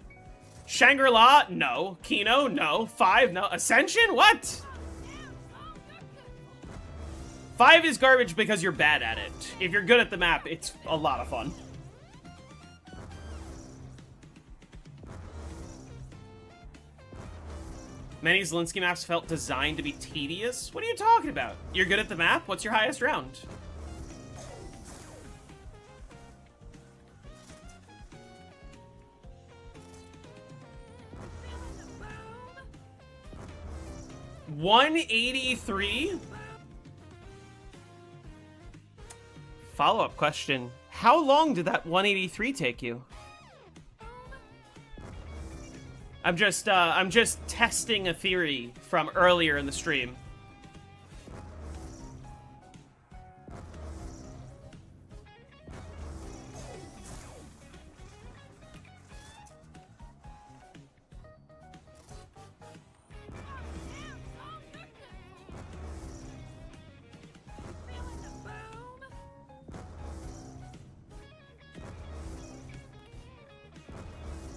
Speaker 1: Shangri-La? No. Kino? No. 5? No. Ascension? What? 5 is garbage because you're bad at it. If you're good at the map, it's a lot of fun. Many Zelensky maps felt designed to be tedious? What are you talking about? You're good at the map? What's your highest round?
Speaker 2: boom.
Speaker 1: 183? Follow-up question. How long did that 183 take you? I'm just testing a theory from earlier in the stream.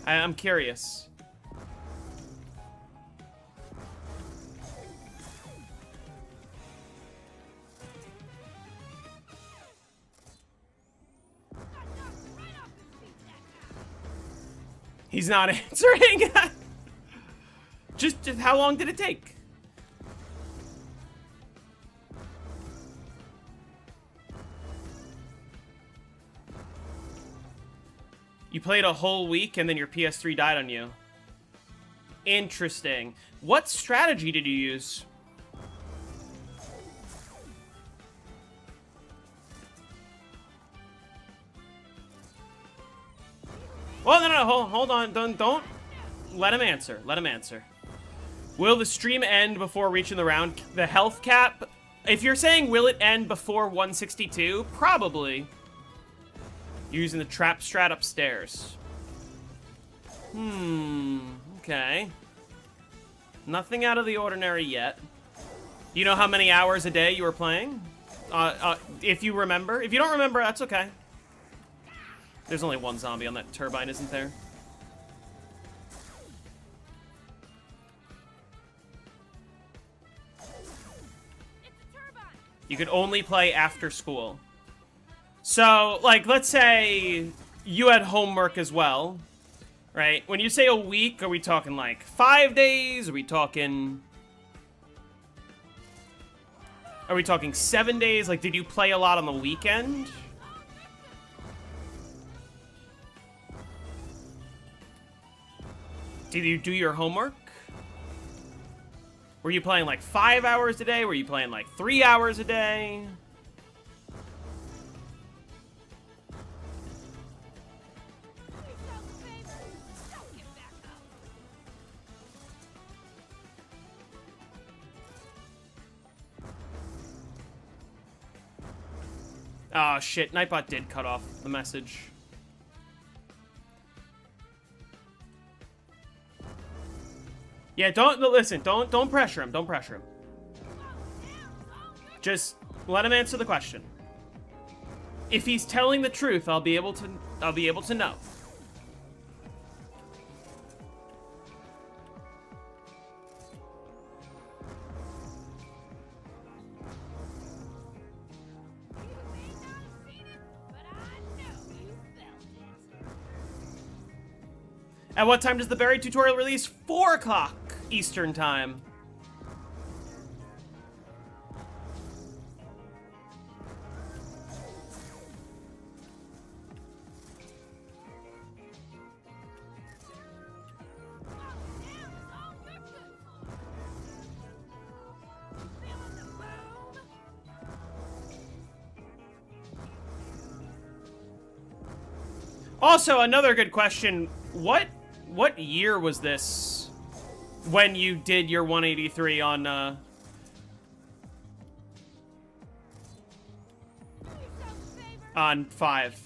Speaker 1: I'm curious. He's not answering. just how long did it take? You played a whole week and then your PS3 died on you. Interesting. What strategy did you use? Well, no, hold on. Don't let him answer. Let him answer. Will the stream end before reaching the health cap? If you're saying will it end before 162, probably. Using the trap strat upstairs. Okay. Nothing out of the ordinary yet. You know how many hours a day you were playing? If you remember. If you don't remember, that's okay. There's only one zombie on that turbine, isn't there?
Speaker 2: It's a turbine.
Speaker 1: You could only play after school. So, like, let's say you had homework as well, right? When you say a week, are we talking like 5 days? Are we talking 7 days? Like, did you play a lot on the weekend? Did you do your homework? Were you playing like 5 hours a day? Were you playing like 3 hours a day? Oh, shit. Nightbot did cut off the message. Yeah, don't pressure him. Don't pressure him. Just let him answer the question. If he's telling the truth, I'll be able to know. At what time does the buried tutorial release? 4 o'clock Eastern time. Also, another good question. What year was this when you did your 183 on 5?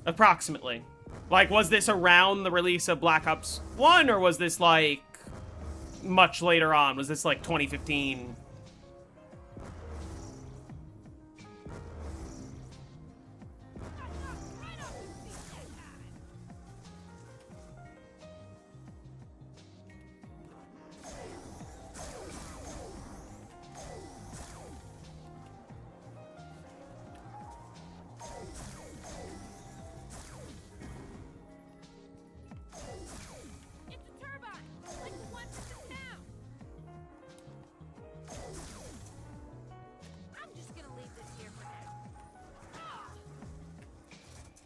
Speaker 1: Approximately. Like, was this around the release of Black Ops 1, or was this, like, much later on? Was this, like, 2015?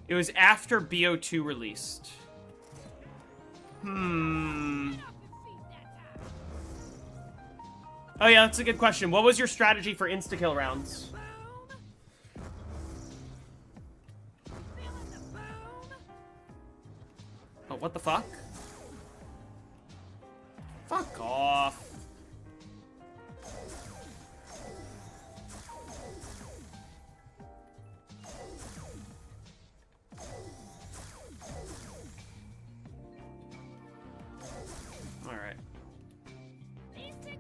Speaker 1: It was after BO2 released. Oh yeah, that's a good question. What was your strategy for insta-kill rounds? Oh, what the fuck? Fuck off. Alright.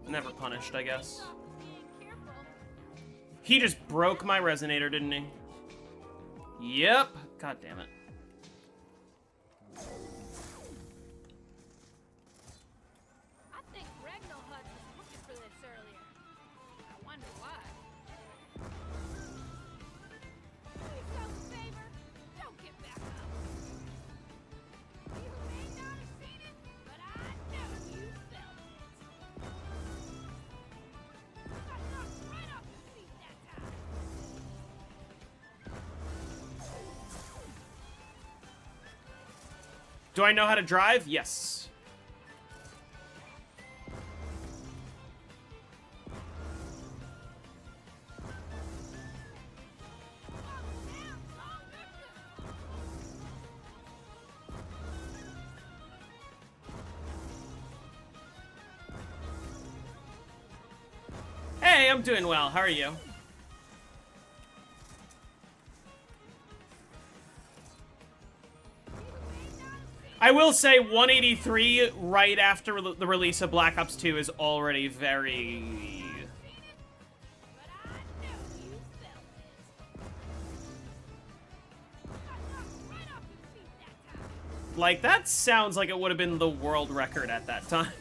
Speaker 1: Never punished, I guess. He just broke my resonator, didn't he? Yep. God damn it.
Speaker 2: I think Ragnarhut was looking for this earlier. I wonder why. Do yourself a favor. Don't get back up. You may not have seen it, but I know you felt it. You got knocked right off your feet that time.
Speaker 1: Do I know how to drive? Yes. Hey, I'm doing well. How are you? I will say 183 right after the release of Black Ops 2 is already very...
Speaker 2: But I know you felt it. You got knocked right off your feet that time.
Speaker 1: Like, that sounds like it would have been the world record at that time.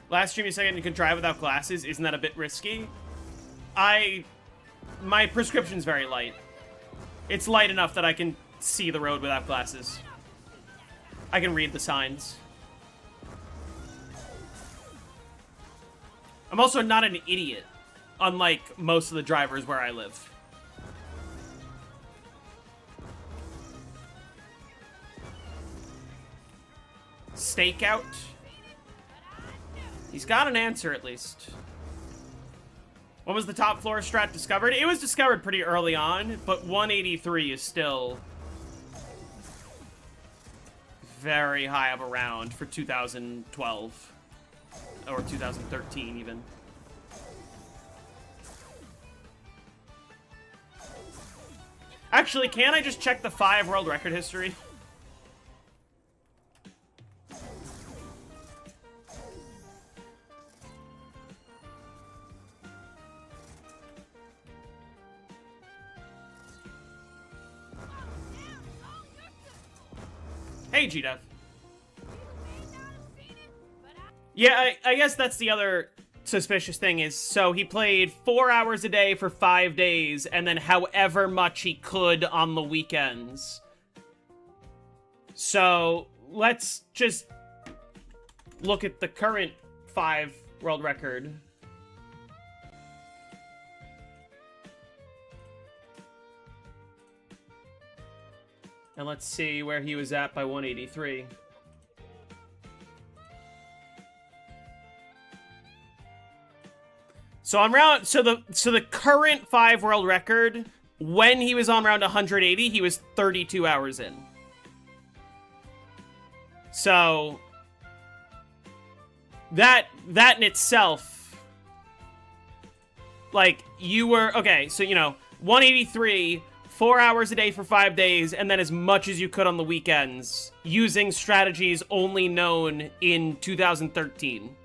Speaker 1: Last stream you said you could drive without glasses. Isn't that a bit risky? My prescription's very light. It's light enough that I can see the road without glasses. I can read the signs. I'm also not an idiot, unlike most of the drivers where I live. Stakeout. He's got an answer, at least. When was the top floor strat discovered? It was discovered pretty early on, but 183 is still... very high of a round for 2012. Or 2013, even. Actually, can I just check the 5 world record history? Hey, GDev. Yeah, I guess that's the other suspicious thing is, so he played 4 hours a day for 5 days, and then however much he could on the weekends. So, let's just look at the current 5 world record. And let's see where he was at by 183. So on round, so the current 5 world record, when he was on round 180, he was 32 hours in. So that in itself, like, you were, okay, so, you know, 183, 4 hours a day for 5 days, and then as much as you could on the weekends, using strategies only known in 2013.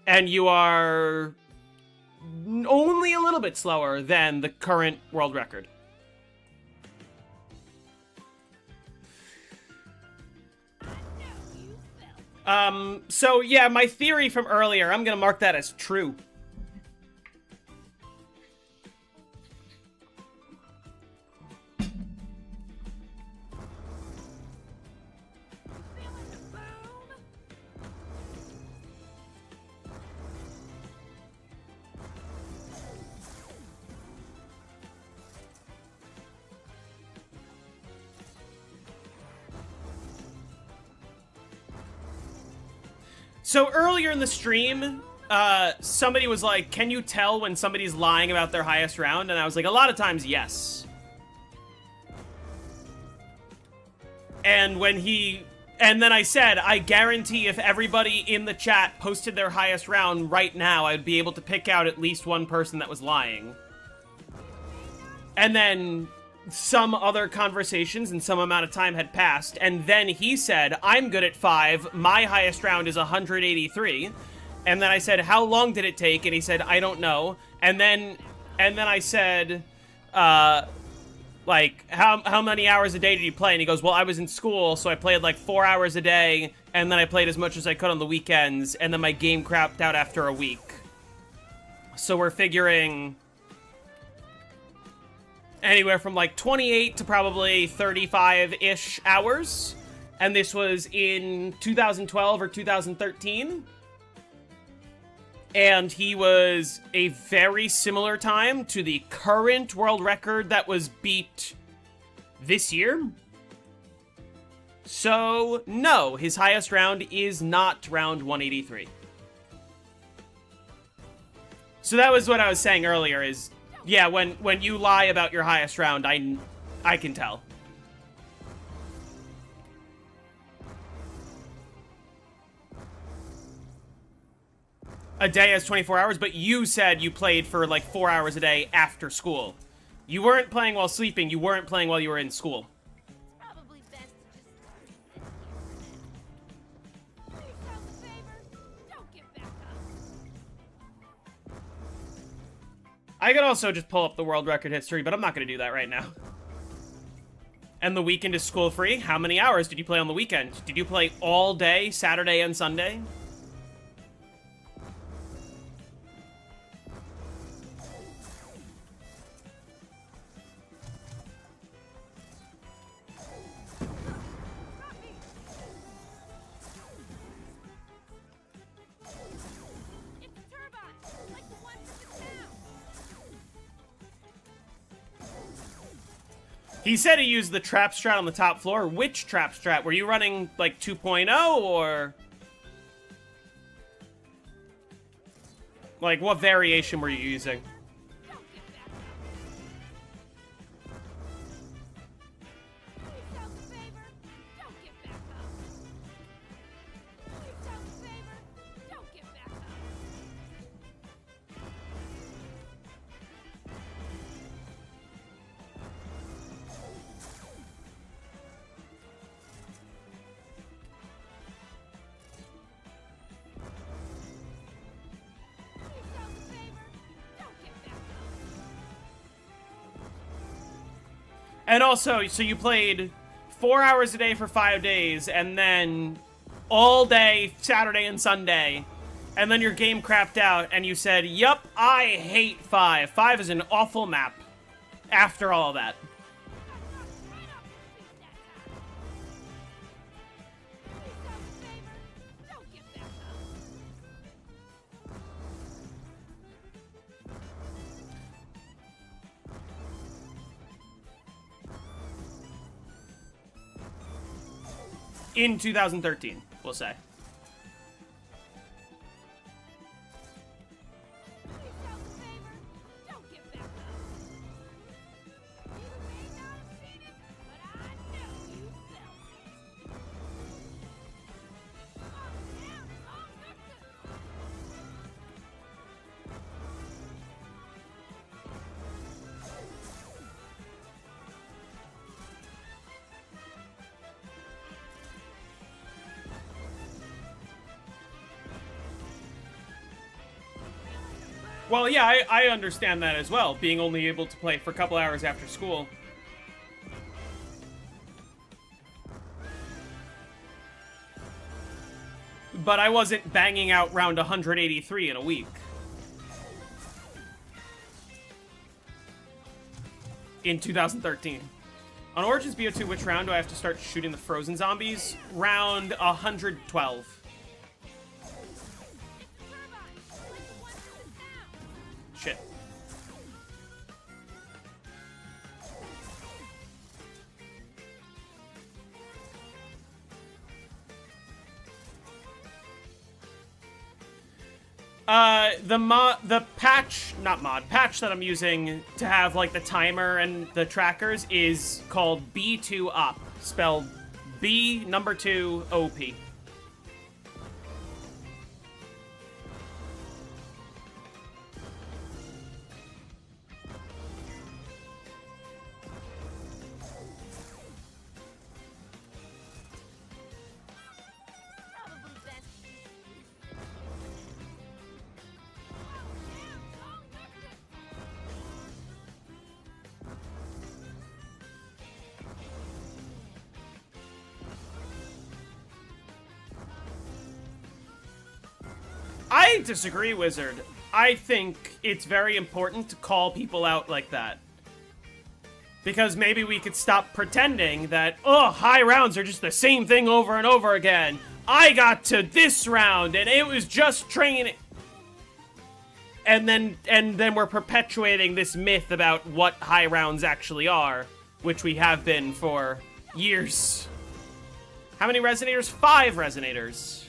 Speaker 1: And you are only a little bit slower than the current world record. So yeah, my theory from earlier, I'm gonna mark that as true. So earlier in the stream, somebody was like, can you tell when somebody's lying about their highest round? And I was like, a lot of times, yes. And then I said, I guarantee if everybody in the chat posted their highest round right now, I'd be able to pick out at least one person that was lying. And then some other conversations and some amount of time had passed, and then he said, I'm good at 5, my highest round is 183, and then I said, how long did it take? And he said, I don't know, and then I said, like, how many hours a day did you play? And he goes, well, I was in school, so I played like 4 hours a day, and then I played as much as I could on the weekends, and then my game crapped out after a week. So we're figuring anywhere from like 28 to probably 35-ish hours. And this was in 2012 or 2013. And he was a very similar time to the current world record that was beat this year. So, no, his highest round is not round 183. So that was what I was saying earlier is, yeah, when you lie about your highest round, I can tell. A day has 24 hours, but you said you played for like 4 hours a day after school. You weren't playing while sleeping, you weren't playing while you were in school.
Speaker 2: It's probably best to just do yourself a favor. Don't get back up.
Speaker 1: I could also just pull up the world record history, but I'm not going to do that right now. And the weekend is school free. How many hours did you play on the weekend? Did you play all day, Saturday and Sunday?
Speaker 2: It's a turbine, like the one from the town.
Speaker 1: He said he used the trap strat on the top floor. Which trap strat? Were you running like 2.0 or? Like, what variation were you using?
Speaker 2: Don't get back
Speaker 1: And also, so you played 4 hours a day for 5 days, and then all day, Saturday and Sunday, and then your game crapped out, and you said, yup, I hate 5. 5 is an awful map. After all that. In 2013, we'll say. Well, yeah, I understand that as well, being only able to play for a couple hours after school. But I wasn't banging out round 183 in a week. In 2013. On Origins BO2, which round do I have to start shooting the frozen zombies? Round 112. Shit. The patch that I'm using to have like the timer and the trackers is called B2 Op, spelled B number 2 OP. I disagree, Wizard. I think it's very important to call people out like that. Because maybe we could stop pretending that, oh, high rounds are just the same thing over and over again. I got to this round and it was just training. And then we're perpetuating this myth about what high rounds actually are, which we have been for years. How many Resonators? 5 Resonators.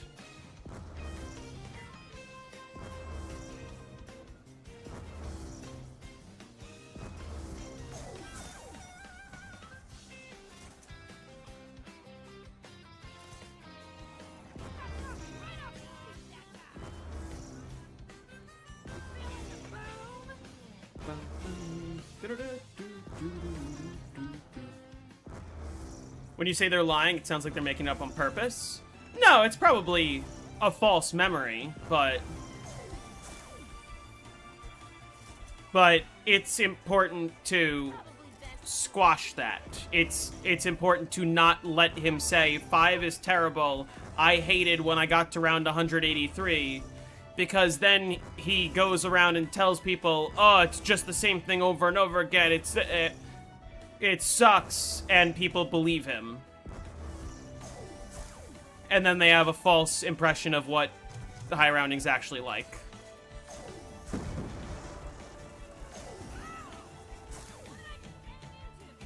Speaker 1: When you say they're lying, it sounds like they're making it up on purpose. No, it's probably a false memory, but it's important to squash that. It's important to not let him say 5 is terrible. I hated when I got to round 183. Because then he goes around and tells people, oh, it's just the same thing over and over again. It sucks, and people believe him. And then they have a false impression of what the high rounding's actually like.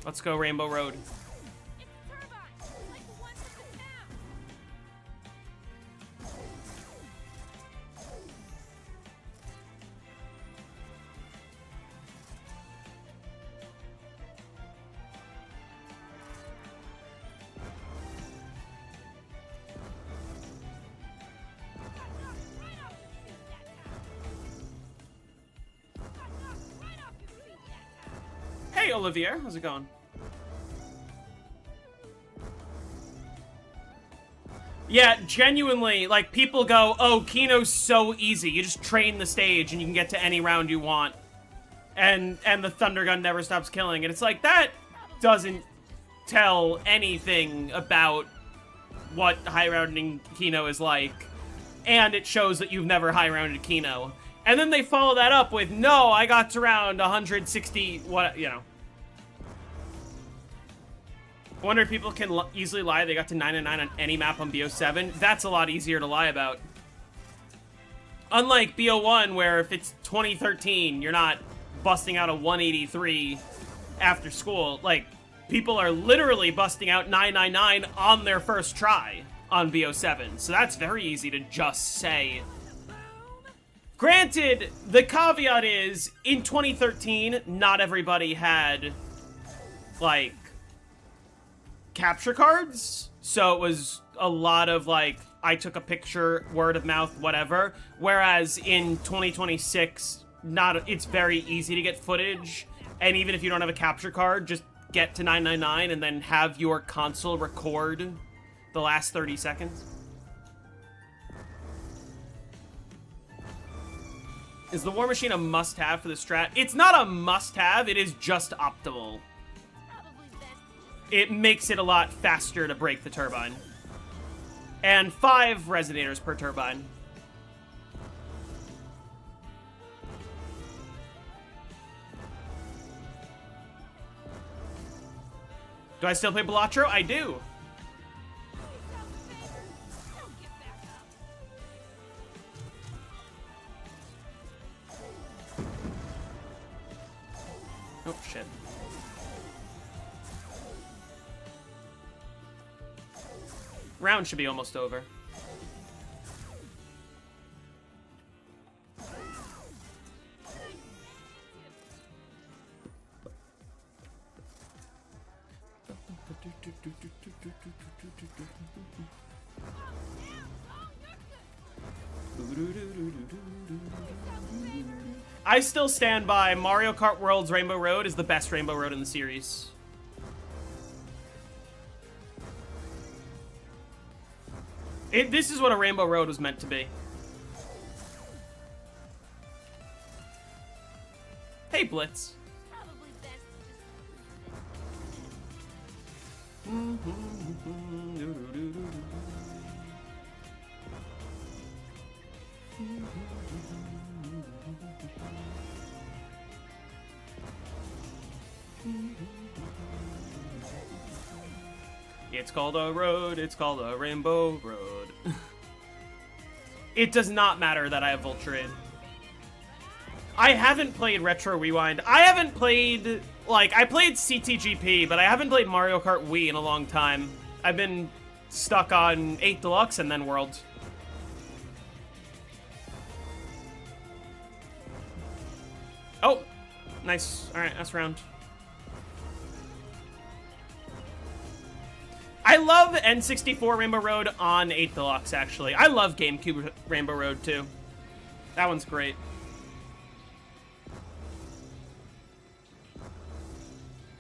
Speaker 1: Let's go Rainbow Road. Hey, Olivier, how's it going? Yeah, genuinely, like, people go, oh, Kino's so easy. You just train the stage and you can get to any round you want. And the Thunder Gun never stops killing. And it's like, that doesn't tell anything about what high-rounding Kino is like, and it shows that you've never high-rounded Kino. And then they follow that up with, no, I got to round 160, what, you know. I wonder if people can easily lie they got to 9 and 9 on any map on BO7. That's a lot easier to lie about. Unlike BO1, where if it's 2013, you're not busting out a 183 after school. Like, people are literally busting out 999 on their first try on BO7. So that's very easy to just say. Granted, the caveat is, in 2013, not everybody had, like, capture cards. So it was a lot of, like, I took a picture, word of mouth, whatever. Whereas in 2026, it's very easy to get footage. And even if you don't have a capture card, just get to 999 and then have your console record the last 30 seconds. Is the War Machine a must-have for the strat? It's not a must-have, it is just optimal. It makes it a lot faster to break the turbine. And 5 resonators per turbine. Do I still play Balatro? I do. Oh, shit. Round should be almost over. I still stand by Mario Kart World's Rainbow Road is the best Rainbow Road in the series. This is what a Rainbow Road was meant to be. Hey, Blitz. It's called a road, it's called a Rainbow Road. It does not matter that I have Voltron. I haven't played Retro Rewind. I haven't played, like, I played CTGP, but I haven't played Mario Kart Wii in a long time. I've been stuck on 8 Deluxe and then World. Oh, nice. All right, that's round. I love N64 Rainbow Road on 8 Deluxe, actually. I love GameCube Rainbow Road, too. That one's great.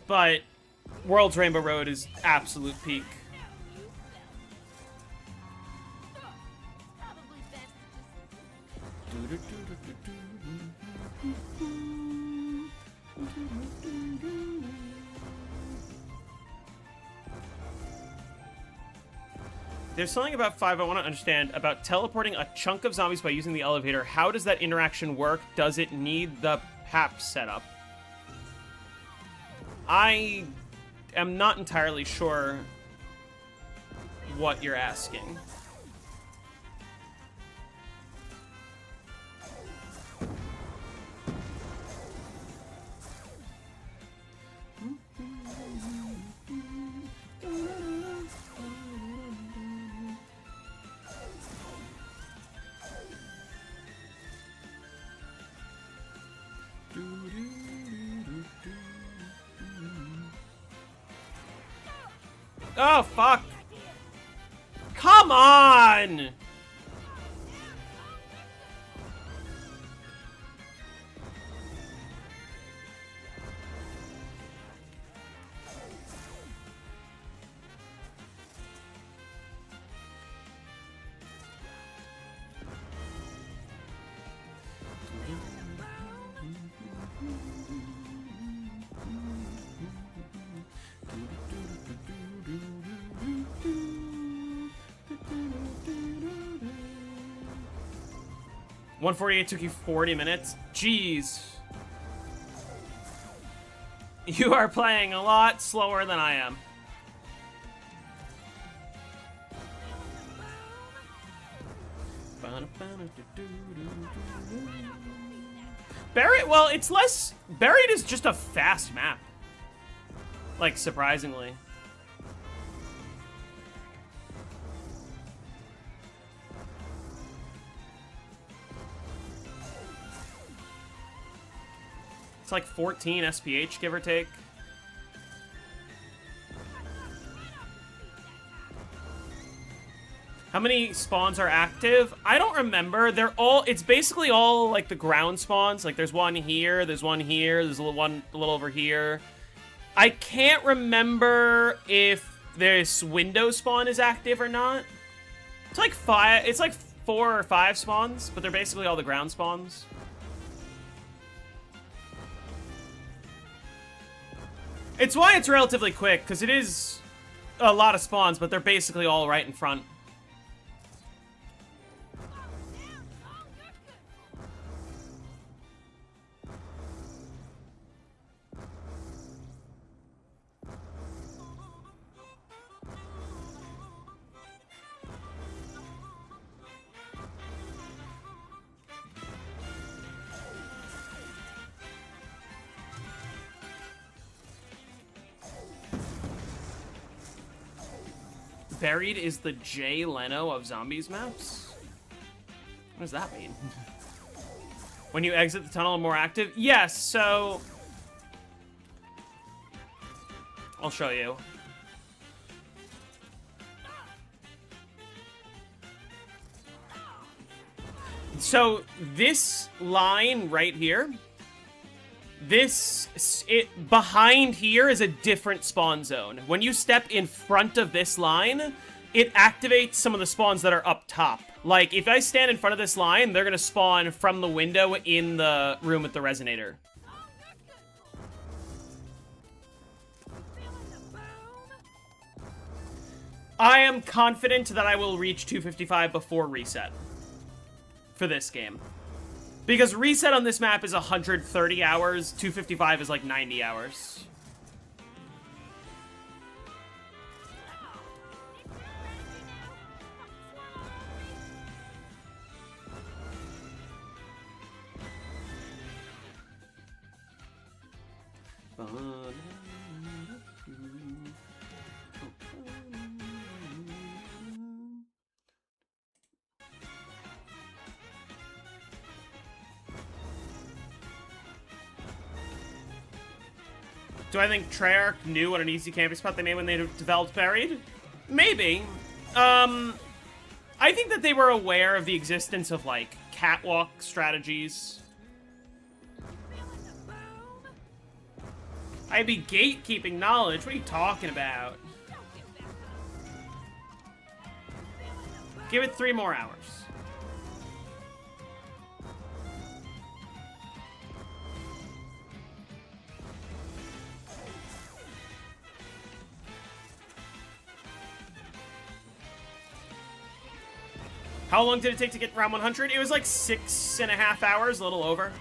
Speaker 1: But World's Rainbow Road is absolute peak. There's something about 5 I want to understand about teleporting a chunk of zombies by using the elevator. How does that interaction work? Does it need the PAP setup? I am not entirely sure what you're asking. Oh, fuck. Come on! 148 took you 40 minutes? Jeez. You are playing a lot slower than I am. Buried, well, it's less... Buried is just a fast map. Like, surprisingly. It's like 14 SPH, give or take. How many spawns are active? I don't remember. They're all, it's basically all like the ground spawns. Like there's one here, there's one here, there's a little over here. I can't remember if this window spawn is active or not. It's like 4 or 5 spawns, but they're basically all the ground spawns. It's why it's relatively quick, because it is a lot of spawns, but they're basically all right in front. Buried is the Jay Leno of zombies maps? What does that mean? When you exit the tunnel and more active? Yes, so... I'll show you. So, this line right here... behind here is a different spawn zone. When you step in front of this line, it activates some of the spawns that are up top. Like, if I stand in front of this line, they're gonna spawn from the window in the room with the resonator. I am confident that I will reach 255 before reset for this game. Because reset on this map is 130 hours, 255 is like 90 hours. Do I think Treyarch knew what an easy camping spot they made when they developed Buried? Maybe. I think that they were aware of the existence of, like, catwalk strategies. I'd be gatekeeping knowledge. What are you talking about? Give it 3 more hours. How long did it take to get round 100? It was like 6.5 hours, a little over.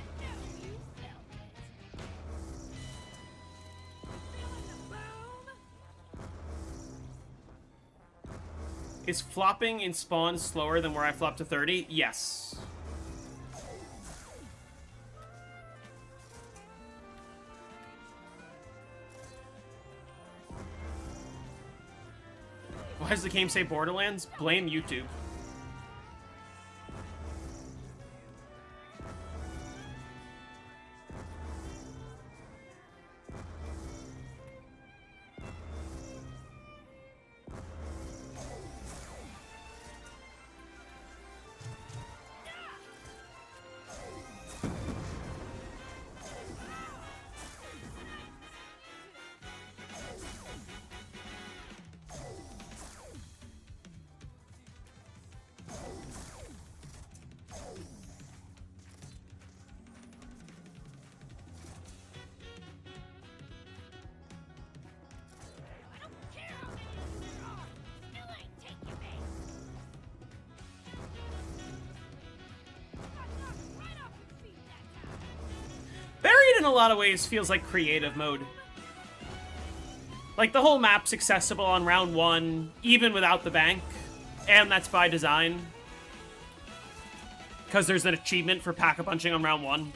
Speaker 1: Is flopping in spawn slower than where I flopped to 30? Yes. Why does the game say Borderlands? Blame YouTube. in a lot of ways feels like creative mode. Like, the whole map's accessible on round 1, even without the bank. And that's by design. Because there's an achievement for pack-a-punching on round 1.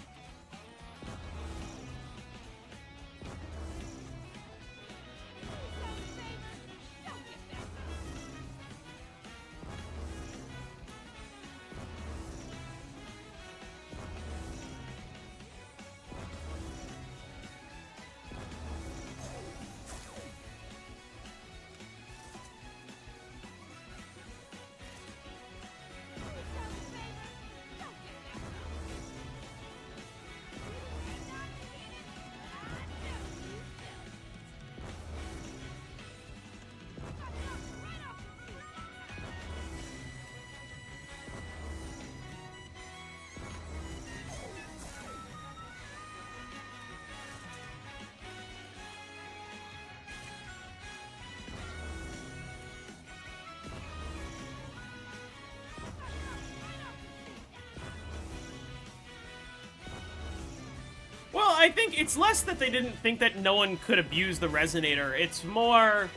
Speaker 1: Well, I think it's less that they didn't think that no one could abuse the Resonator. It's more...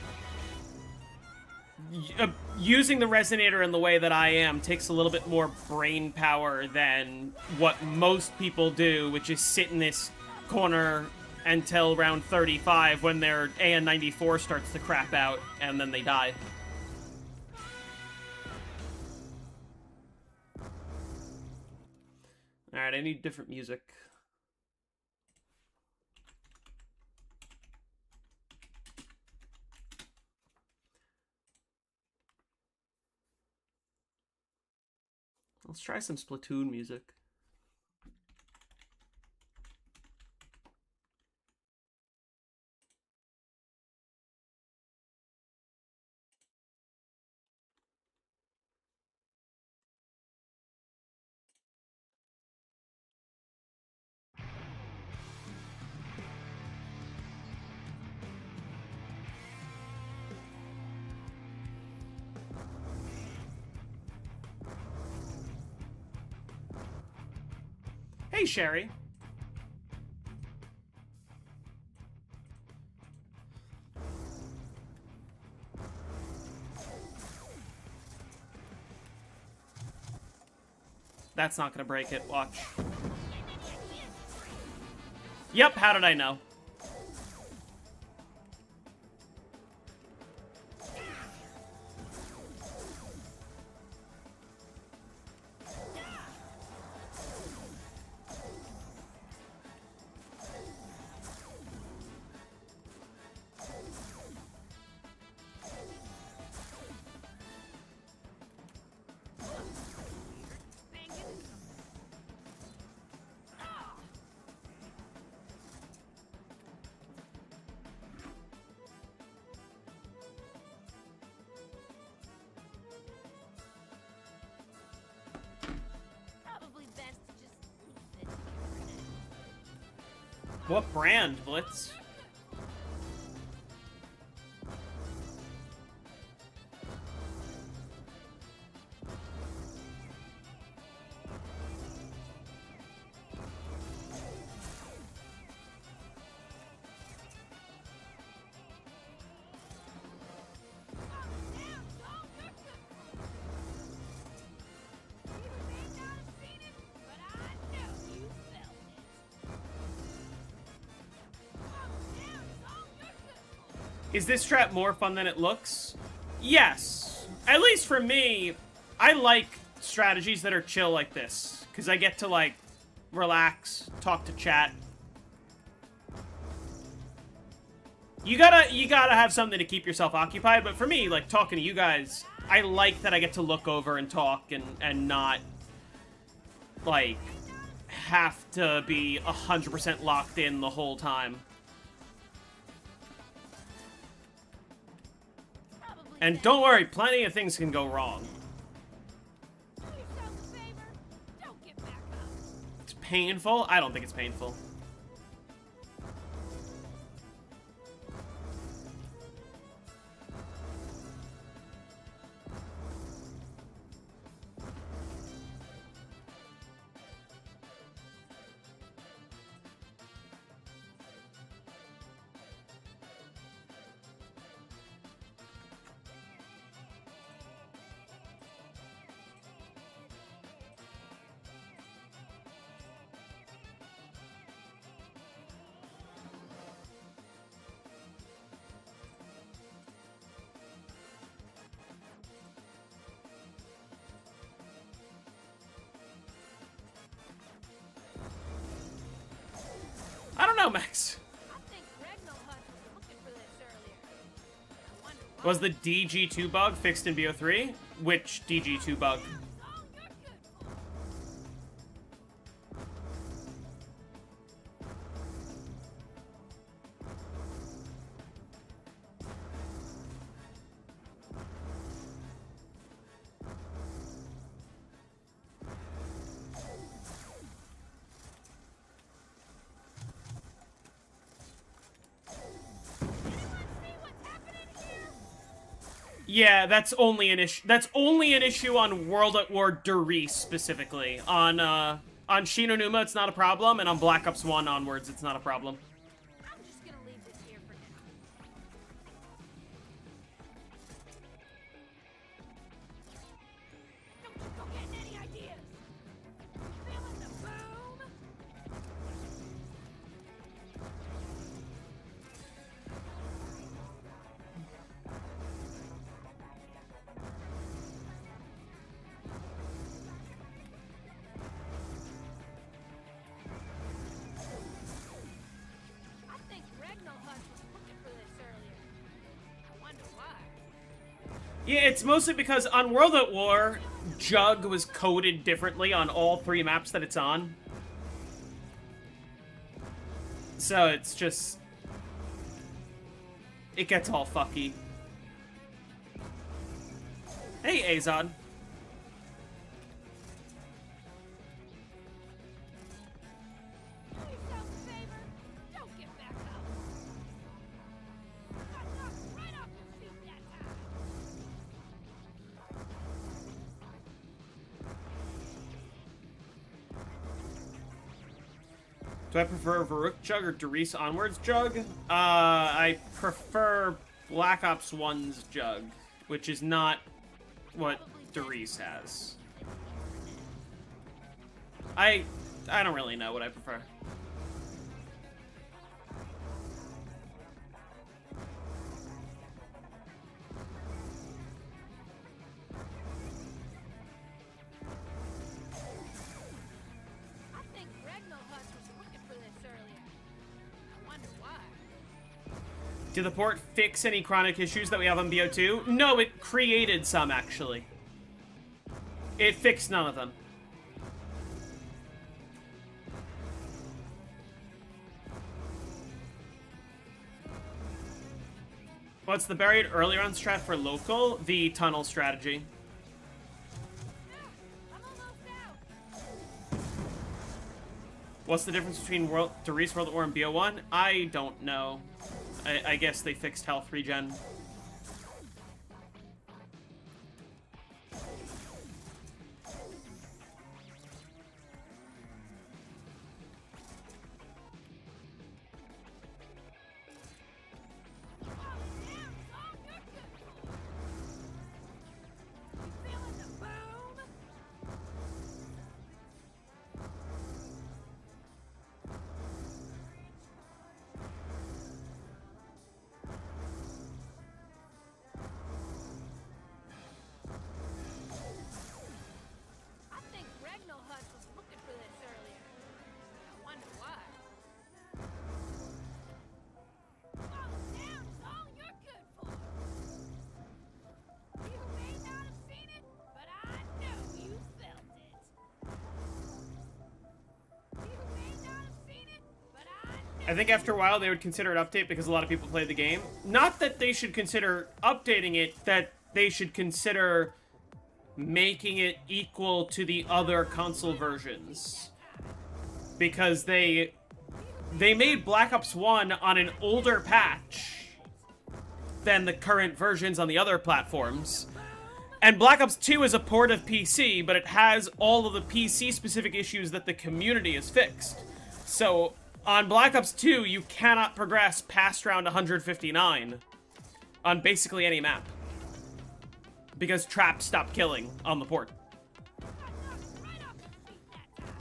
Speaker 1: using the Resonator in the way that I am takes a little bit more brain power than what most people do, which is sit in this corner until round 35 when their AN94 starts to crap out, and then they die. Alright, I need different music. Let's try some Splatoon music. Hey, Sherry. That's not gonna break it. Watch. Yep, how did I know? What brand, Blitz? Is this strat more fun than it looks? Yes. At least for me, I like strategies that are chill like this. Because I get to, like, relax, talk to chat. You gotta have something to keep yourself occupied, but for me, like, talking to you guys, I like that I get to look over and talk and not, like, have to be 100% locked in the whole time. And don't worry, plenty of things can go wrong. It's painful? I don't think it's painful. know, Max.
Speaker 2: I think Regnal Hunt was looking for this earlier. I wonder why.
Speaker 1: Was the DG2 bug fixed in BO3? Which DG2 bug?
Speaker 2: All you're good for.
Speaker 1: Yeah, that's only an issue. That's only an issue on World at War Derice specifically. On Shinonuma, it's not a problem, and on Black Ops 1 onwards, it's not a problem.
Speaker 2: I'm just gonna leave this here for now. Don't you go getting any ideas? Feeling the boom? I think Regnal Hunt was looking for this earlier. I wonder why.
Speaker 1: Yeah, it's mostly because on World at War, Jug was coded differently on all 3 maps that it's on. So it's just... it gets all fucky. Hey, Azod.
Speaker 2: Do yourself a favor. Don't get back up. Got knocked right off your feet that time.
Speaker 1: Do I prefer Varuk Jug or Derice onwards Jug? I prefer Black Ops 1's Jug, which is not what Derice has. I don't really know what I prefer.
Speaker 2: I think Regnal Hunt was looking for this earlier. I wonder why.
Speaker 1: Did the port fix any chronic issues that we have on BO2? No, it created some, actually. It fixed none of them. What's the buried earlier on strat for local? The tunnel strategy.
Speaker 2: I'm almost out.
Speaker 1: What's the difference between Derice World at War and BO1? I don't know. I guess they fixed health regen.
Speaker 2: Feeling the boom? I think Regnal Hunt was looking for this earlier. I wonder why. Falling down is all you're good for. You may not have seen it, but I know you felt it. You may not have seen it, but I know.
Speaker 1: I think after a while they would consider it update because a lot of people played the game. Not that they should consider updating it, that they should consider making it equal to the other console versions. Because they made Black Ops 1 on an older patch than the current versions on the other platforms. And Black Ops 2 is a port of PC, but it has all of the PC-specific issues that the community has fixed. So, on Black Ops 2, you cannot progress past round 159 on basically any map. Because Trap stopped killing on the port.
Speaker 2: Right off your feet that time.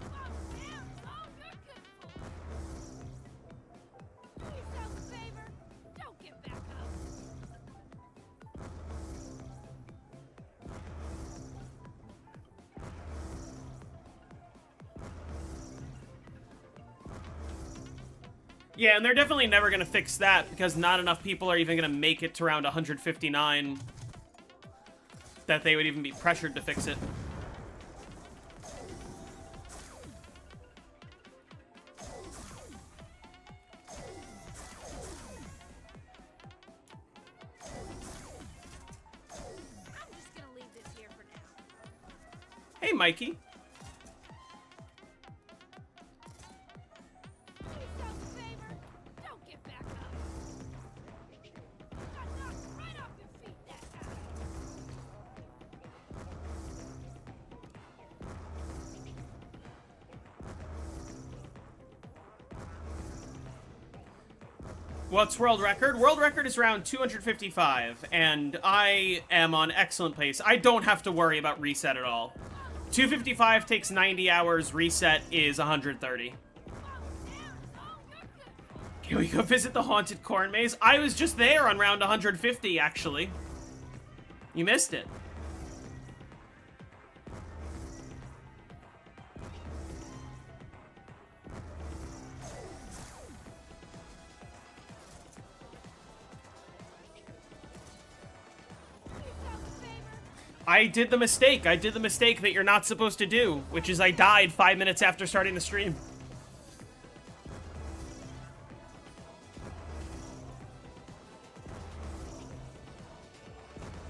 Speaker 2: Falling
Speaker 1: Yeah, and they're definitely never going to fix that because not enough people are even going to make it to round 159 that they would even be pressured to fix it.
Speaker 2: I'm just gonna leave this here for now.
Speaker 1: Hey, Mikey.
Speaker 2: Do yourself a favor. Don't get back up. Got knocked right off your feet that time.
Speaker 1: What's world record? World record is around 255, and I am on excellent pace. I don't have to worry about reset at all. 255 takes 90 hours, reset is 130. Can we go visit the haunted corn maze? I was just there on round 150, actually. You missed it. I did the mistake. I did the mistake that you're not supposed to do, which is I died 5 minutes after starting the stream.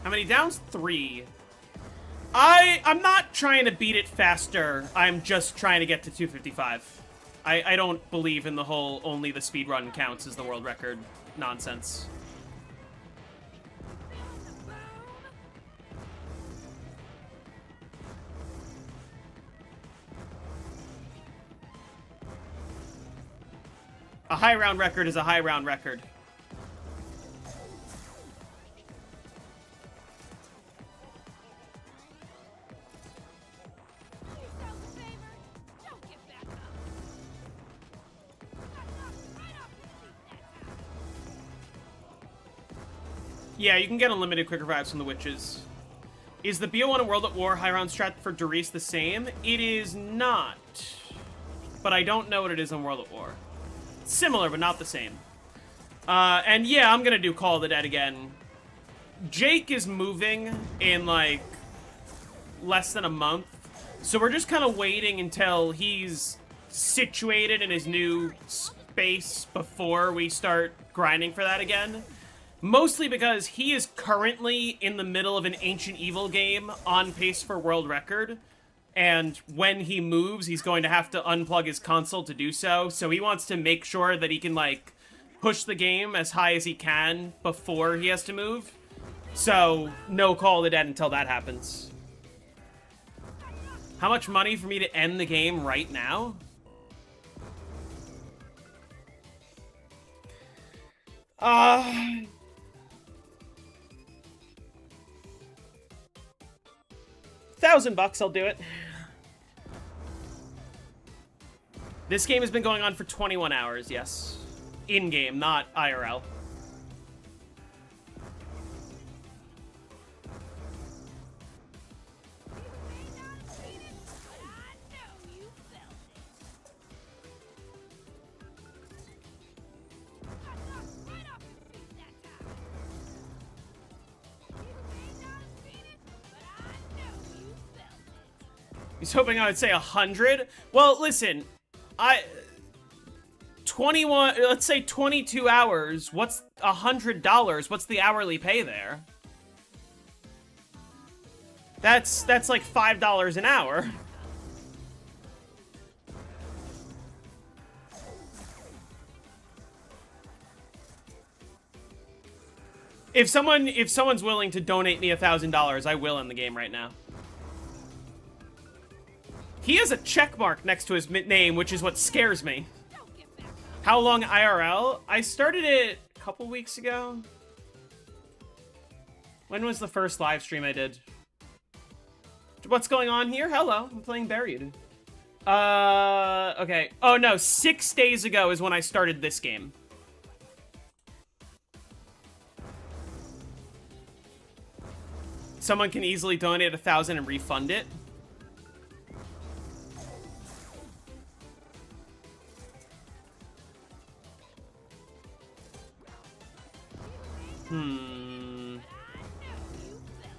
Speaker 1: How many downs? 3. I'm not trying to beat it faster. I'm just trying to get to 255. I don't believe in the whole only the speedrun counts as the world record nonsense. A high round record is a high round record.
Speaker 2: Do yourself a favor. Don't get back up. Got knocked right off your feet that time.
Speaker 1: Yeah, you can get unlimited quick revives from the witches. Is the BO1 and World at War high round strat for Darius the same? It is not. But I don't know what it is in World at War. Similar, but not the same. And yeah, I'm gonna do Call of the Dead again. Jake is moving in, like, less than a month. So we're just kind of waiting until he's situated in his new space before we start grinding for that again. Mostly because he is currently in the middle of an Ancient Evil game on pace for world record. And when he moves, he's going to have to unplug his console to do so. So he wants to make sure that he can, like, push the game as high as he can before he has to move. So, no Call of the Dead until that happens. How much money for me to end the game right now? $1,000, I'll do it. This game has been going on for 21 hours, yes. In-game, not IRL. He's hoping I would say 100. Well, listen, 21, let's say 22 hours. What's $100? What's the hourly pay there? That's like $5 an hour. If someone's willing to donate me $1,000, I will end the game right now. He has a check mark next to his name, which is what scares me. How long IRL? I started it a couple weeks ago. When was the first live stream I did? What's going on here? Hello, I'm playing Buried. Okay. Oh no, 6 days ago is when I started this game. Someone can easily donate 1,000 and refund it.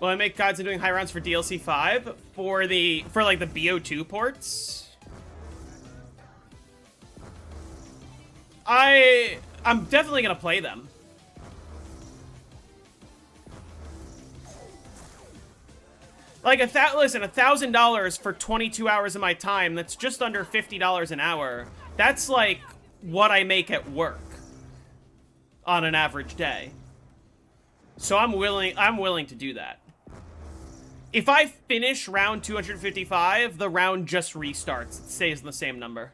Speaker 1: Will I make guides on doing high rounds for DLC 5 for like the BO2 ports? I'm definitely gonna play them. Like listen, $1,000 for 22 hours of my time, that's just under $50 an hour. That's like what I make at work on an average day. So I'm willing to do that. If I finish round 255, the round just restarts. It stays in the same number.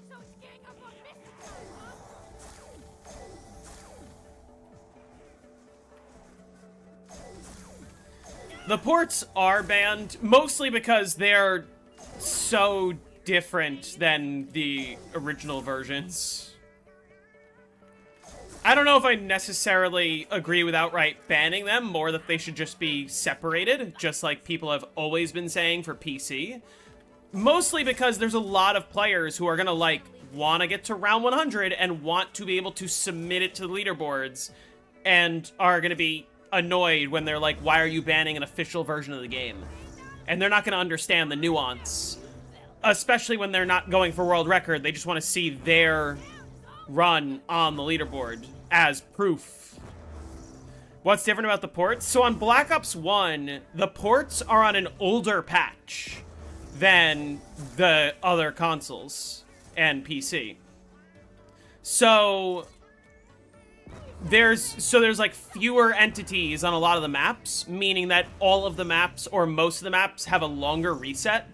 Speaker 2: So it's gang up on Mystico, huh?
Speaker 1: The ports are banned, mostly because they're so different than the original versions. I don't know if I necessarily agree with outright banning them, more that they should just be separated, just like people have always been saying for PC. Mostly because there's a lot of players who are gonna, like, want to get to round 100 and want to be able to submit it to the leaderboards, and are gonna be annoyed when they're like, why are you banning an official version of the game? And they're not gonna understand the nuance. Especially when they're not going for world record, they just want to see their run on the leaderboard as proof. What's different about the ports? So on Black Ops 1, the ports are on an older patch than the other consoles and PC. So there's like fewer entities on a lot of the maps, meaning that all of the maps or most of the maps have a longer reset.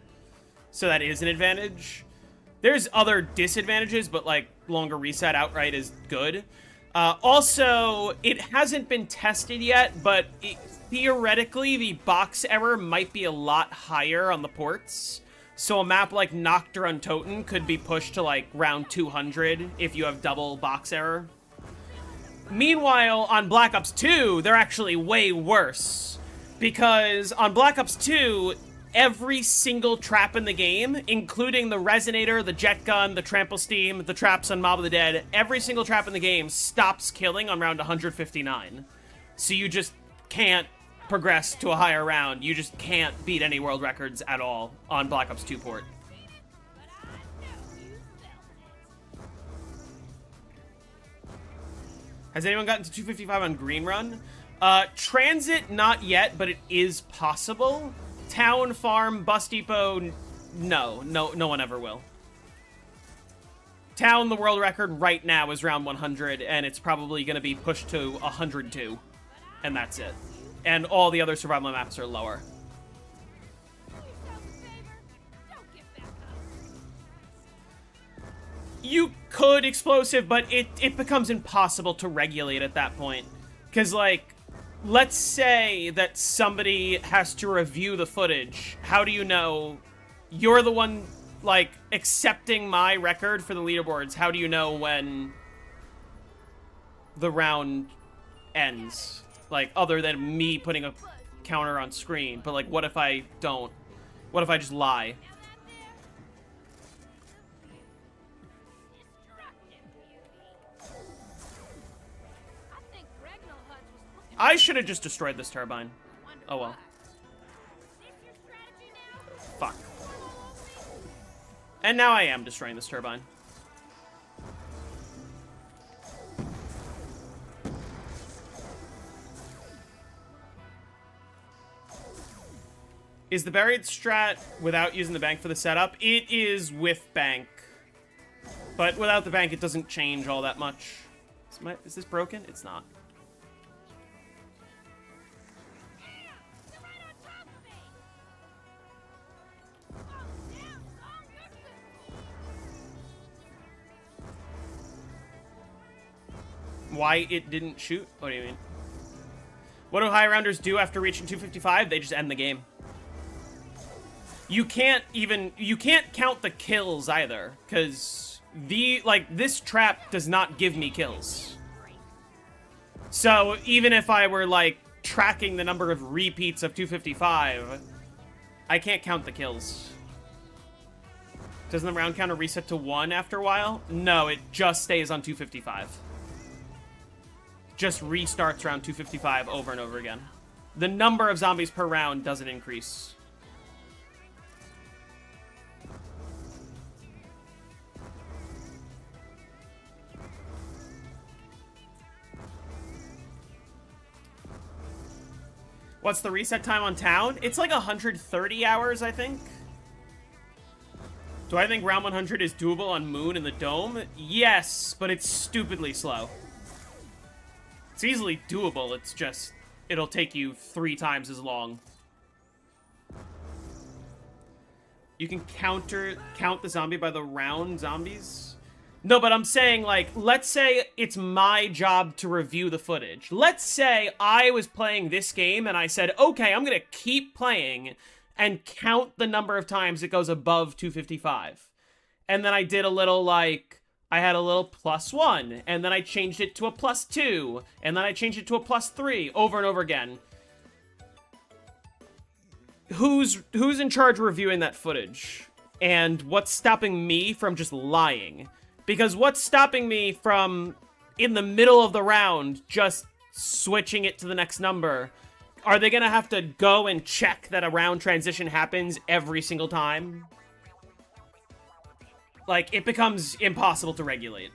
Speaker 1: So that is an advantage. There's other disadvantages, but like longer reset outright is good. Also, it hasn't been tested yet, but theoretically the box error might be a lot higher on the ports. So a map like Nocturne Untoten could be pushed to like round 200 if you have double box error. Meanwhile, on Black Ops 2, they're actually way worse. Because on Black Ops 2, every single trap in the game, including the Resonator, the Jet Gun, the Trample Steam, the traps on Mob of the Dead, every single trap in the game stops killing on round 159. So you just can't progress to a higher round. You just can't beat any world records at all on Black Ops 2 port. Has anyone gotten to 255 on Green Run? Transit, not yet, but it is possible. Town, Farm, Bus Depot, no one ever will. Town, the world record right now is round 100, and it's probably going to be pushed to 102, and that's it. And all the other survival maps are lower. You could explosive, but it becomes impossible to regulate at that point. Because, like, let's say that somebody has to review the footage. How do you know you're the one, like, accepting my record for the leaderboards? How do you know when the round ends? Like, other than me putting a counter on screen. But, like, what if I don't? What if I just lie? I should have just destroyed this turbine. Oh well. Fuck. And now I am destroying this turbine. Is the buried strat without using the bank for the setup? It is with bank. But without the bank, it doesn't change all that much. Is this broken? It's not. Why it didn't shoot? What do you mean? What do high rounders do after reaching 255? They just end the game. You can't count the kills either, because this trap does not give me kills. So even if I were like tracking the number of repeats of 255, I can't count the kills. Doesn't the round counter reset to 1 after a while? No, it just stays on 255. Just restarts around 255 over and over again. The number of zombies per round doesn't increase. What's the reset time on town? It's like 130 hours, I think. Do I think round 100 is doable on Moon in the Dome? Yes, but it's stupidly slow. It's easily doable, it's just, it'll take you 3 times as long. You can count the zombie by the round zombies? No, but I'm saying, like, let's say it's my job to review the footage. Let's say I was playing this game and I said, okay, I'm gonna keep playing and count the number of times it goes above 255. And then I did a little, like, I had a little +1, and then I changed it to a +2, and then I changed it to a +3, over and over again. Who's in charge of reviewing that footage? And what's stopping me from just lying? Because what's stopping me from, in the middle of the round, just switching it to the next number? Are they gonna have to go and check that a round transition happens every single time? Like, it becomes impossible to regulate.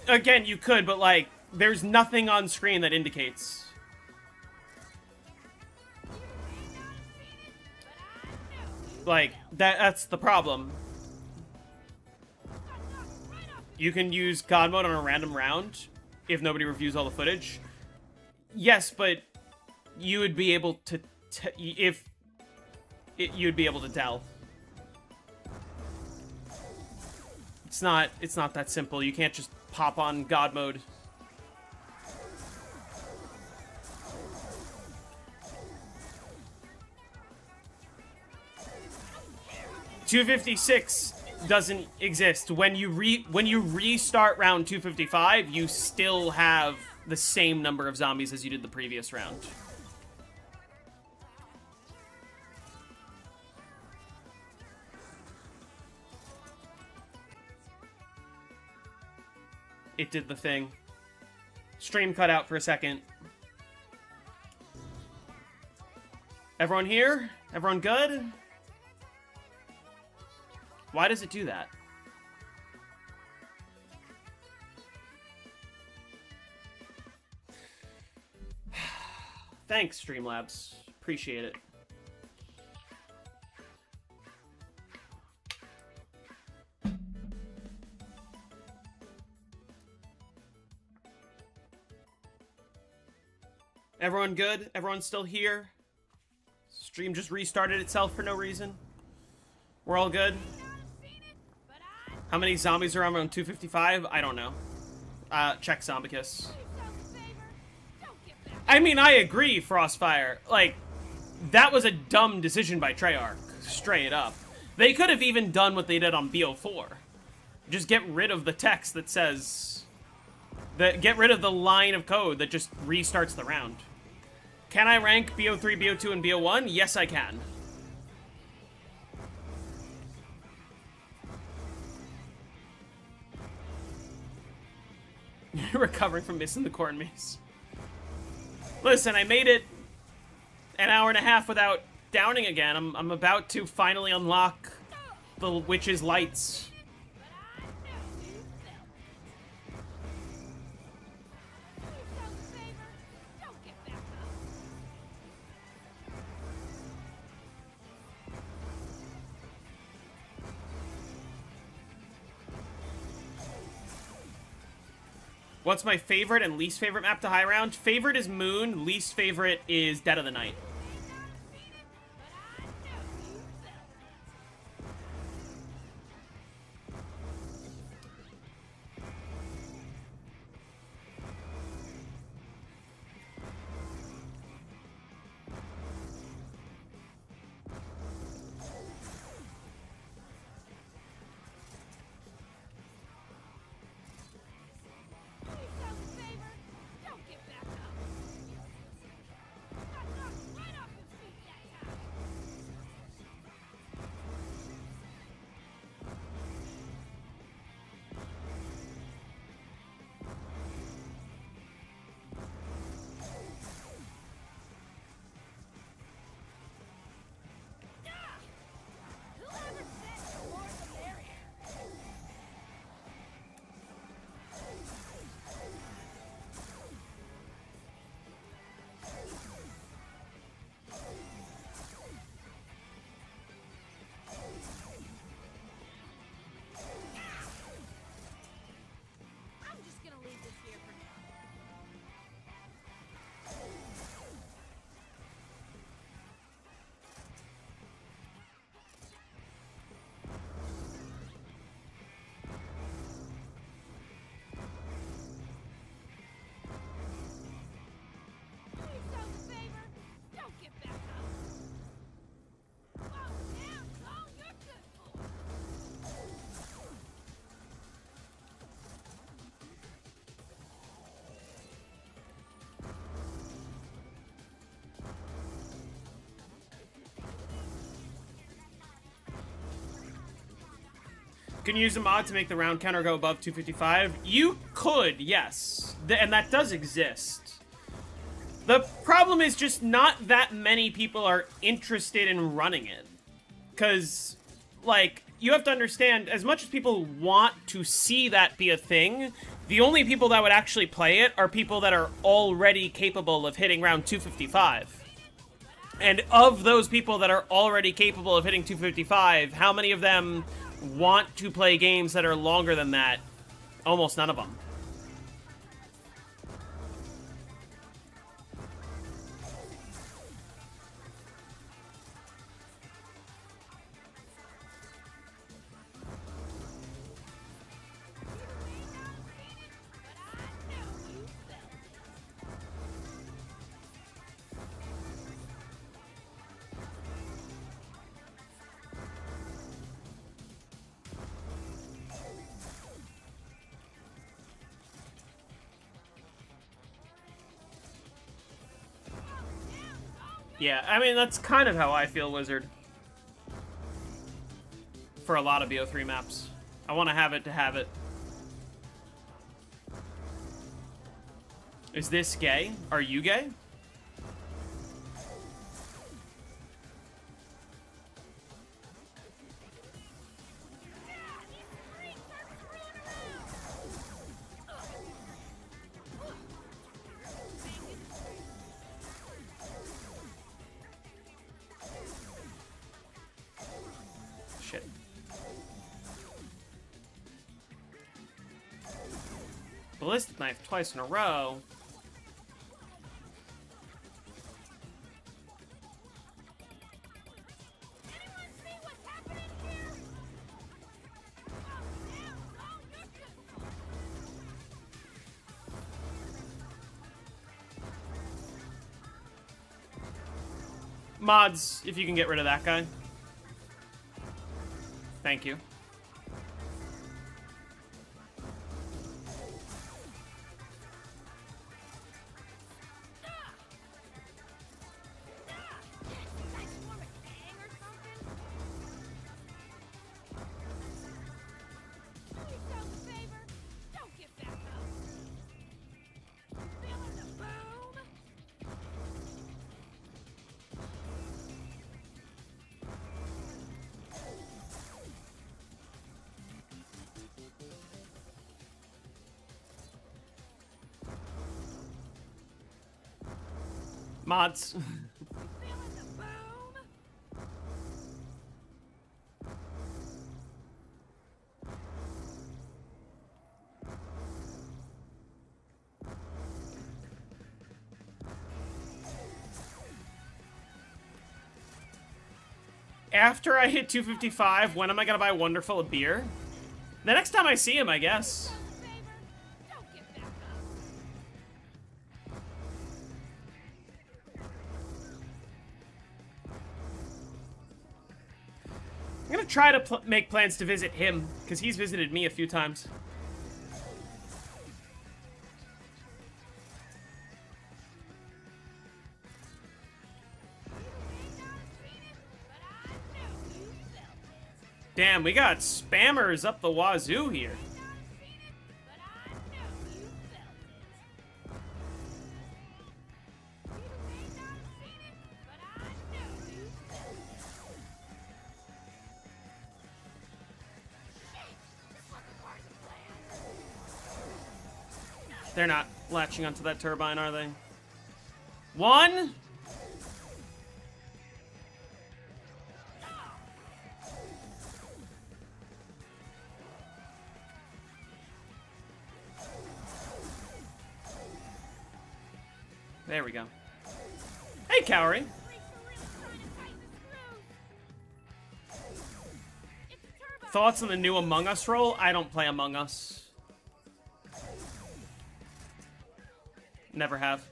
Speaker 1: Again, you could, but, like, there's nothing on screen that indicates. Like, that's the problem. You can use God mode on a random round if nobody reviews all the footage. Yes, but you would be able to you'd be able to tell. It's not that simple. You can't just pop on God mode. .256 doesn't exist. When you restart round 255, you still have the same number of zombies as you did the previous round. It did the thing. Stream cut out for a second. Everyone here? Everyone good? Why does it do that? Thanks, Streamlabs. Appreciate it. Everyone good? Everyone still here? Stream just restarted itself for no reason. We're all good? How many zombies are on 255? I don't know. Check Zombicus. I mean, I agree, Frostfire. Like, that was a dumb decision by Treyarch. Straight up. They could have even done what they did on BO4. Just get rid of the text that says... get rid of the line of code that just restarts the round. Can I rank BO3, BO2, and BO1? Yes, I can. You're recovering from missing the corn maze. Listen, I made it an hour and a half without downing again. I'm about to finally unlock the witch's lights. What's my favorite and least favorite map to high round? Favorite is Moon, least favorite is Dead of the Night. Can you use a mod to make the round counter go above 255? You could, yes. And that does exist. The problem is just not that many people are interested in running it. Because, like, you have to understand, as much as people want to see that be a thing, the only people that would actually play it are people that are already capable of hitting round 255. And of those people that are already capable of hitting 255, how many of them want to play games that are longer than that? Almost none of them. Yeah, I mean, that's kind of how I feel, Wizard. For a lot of BO3 maps. I want to have it to have it. Is this gay? Are you gay? Shit. Ballistic knife twice in a row.
Speaker 2: Anyone see what's happening here? Oh, damn. Oh, goodness.
Speaker 1: Mods, if you can get rid of that guy. Thank you. Mods. After I hit 255, when am I gonna buy Wonderful a beer? The next time I see him, I guess. I'm gonna try to make plans to visit him, because he's visited me a few times. Damn, we got spammers up the wazoo here. They're not latching onto that turbine, are they? One. There we go. Hey, Cowrie. Thoughts on the new Among Us role? I don't play Among Us. Never have.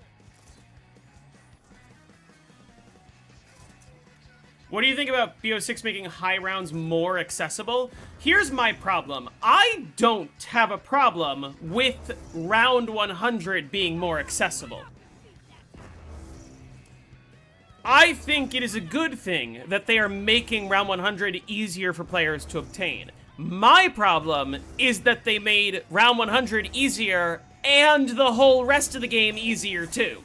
Speaker 1: What do you think about BO6 making high rounds more accessible? Here's my problem. I don't have a problem with round 100 being more accessible. I think it is a good thing that they are making round 100 easier for players to obtain. My problem is that they made round 100 easier and the whole rest of the game easier too.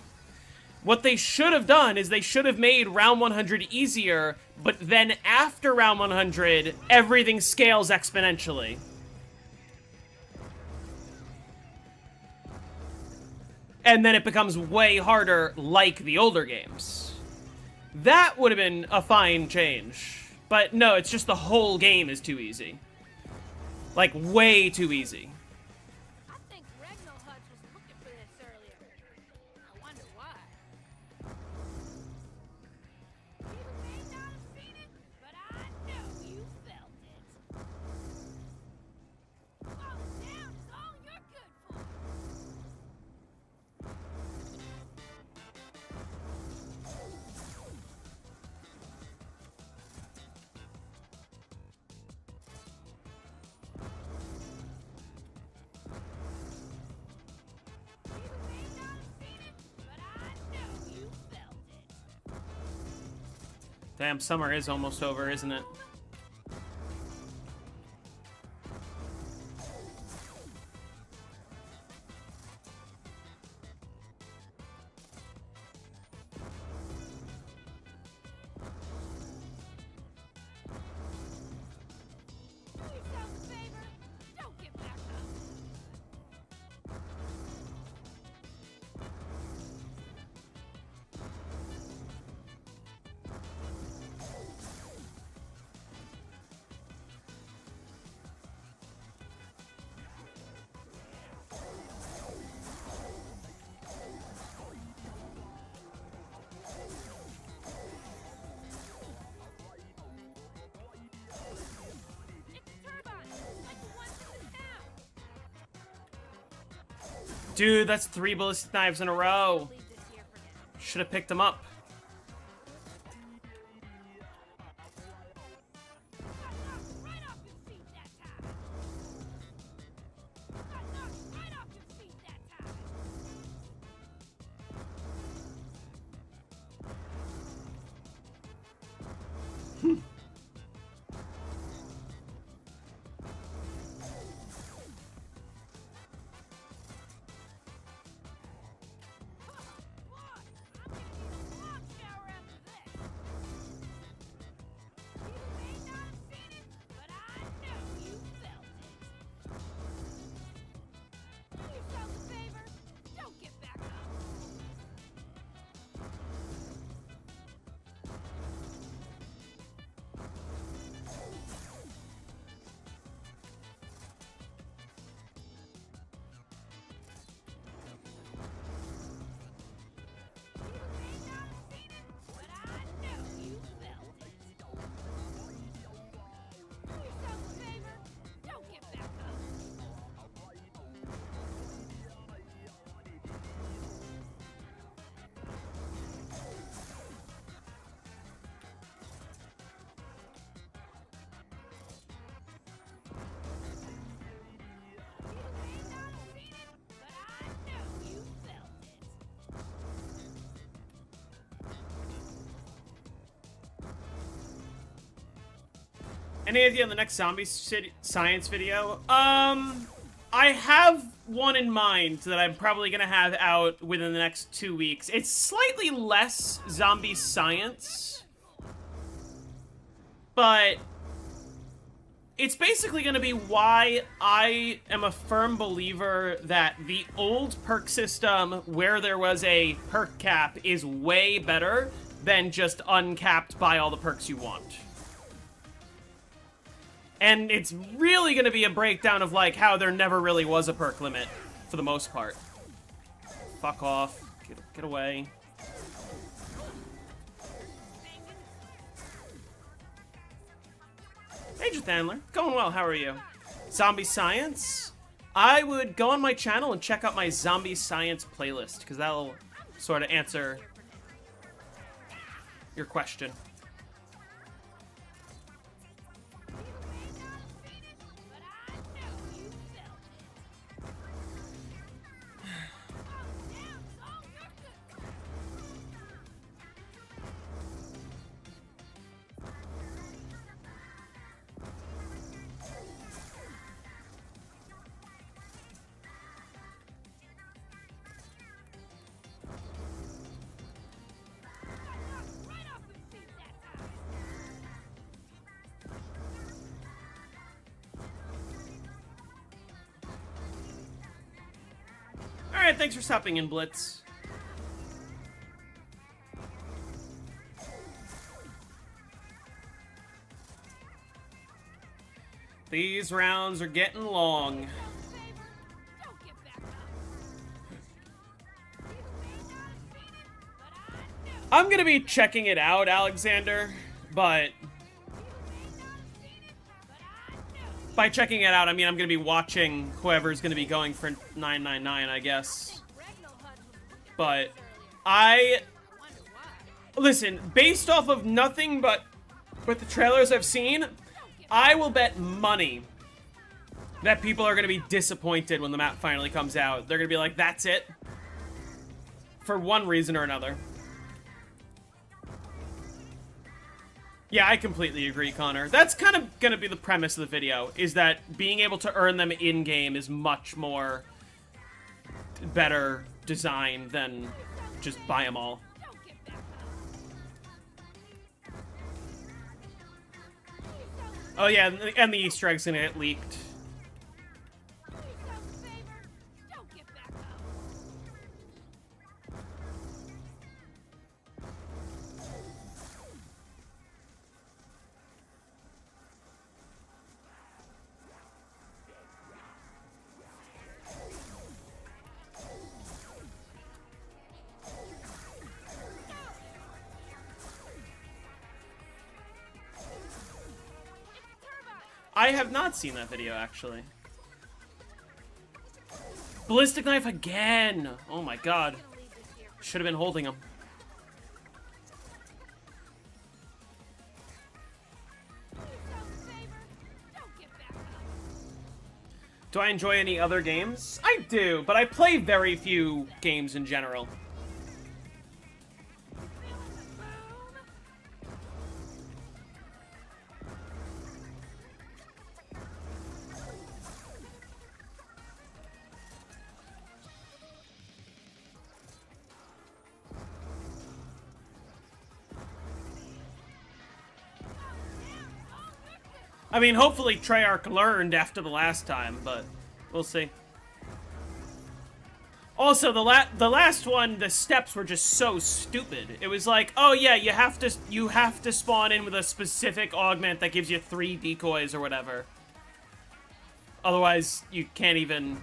Speaker 1: What they should have done is they should have made round 100 easier, but then after round 100, everything scales exponentially. And then it becomes way harder like the older games. That would have been a fine change. But no, it's just the whole game is too easy. Like, way too easy.
Speaker 2: I think Regnal Hutch was looking for this earlier. I wonder why. You may not have seen it, but I know you felt it. Falling down is all you're good for. You may not have seen it, but I know you felt it.
Speaker 1: Damn, summer is almost over, isn't it?
Speaker 2: Do yourself a favor. Don't get back up. It's turbine, like the ones in the town.
Speaker 1: Dude, that's 3 ballistic knives in a row.
Speaker 2: Leave this here for now.
Speaker 1: Should have picked them up.
Speaker 2: Got knocked right off your feet that time. Got knocked right off your feet that time. Boy, I'm gonna need a long shower after this. You may not have seen it, but I know you felt it. Do yourself a favor. Don't get back up. You may not have seen it, but I know you felt it. Do yourself a favor. Don't get back up. You may not have seen it, but I know you felt it.
Speaker 1: Any idea on the next zombie science video? I have one in mind that I'm probably gonna have out within the next 2 weeks. It's slightly less zombie science, but it's basically gonna be why I am a firm believer that the old perk system where there was a perk cap is way better than just uncapped buy all the perks you want. And it's really going to be a breakdown of, like, how there never really was a perk limit, for the most part. Fuck off. Get away. Agent Handler, going well, how are you? Zombie Science? I would go on my channel and check out my Zombie Science playlist, because that'll sort of answer your question.
Speaker 2: But I know you felt it. Falling down is all you're good for.
Speaker 1: thanks for stopping in, Blitz. These rounds are getting long.
Speaker 2: Don't get back up. You may not have seen it, but I do.
Speaker 1: I'm gonna be checking it out, Alexander, but by checking it out, I mean I'm gonna be watching whoever's gonna be going for 999, I guess. But listen, based off of nothing but the trailers I've seen, I will bet money that people are gonna be disappointed when the map finally comes out. They're gonna be like, that's it? For one reason or another. Yeah, I completely agree, Connor. That's kind of gonna be the premise of the video, is that being able to earn them in-game is much more better designed than just buy them all.
Speaker 2: Don't get back up.
Speaker 1: Oh yeah, and the Easter egg's gonna get leaked.
Speaker 2: Do yourself a favor. Don't get back up.
Speaker 1: I have not seen that video, actually. Ballistic knife again! Oh my god.
Speaker 2: I'm gonna leave this here for
Speaker 1: Should have been holding him.
Speaker 2: do yourself a favor. Don't get back up.
Speaker 1: Do I enjoy any other games? I do, but I play very few games in general.
Speaker 2: Feeling the boom?
Speaker 1: I mean, hopefully Treyarch learned after the last time, but we'll see. Also, the last one, the steps were just so stupid. It was like, oh yeah, you have to spawn in with a specific augment that gives you 3 decoys or whatever. Otherwise, you can't even...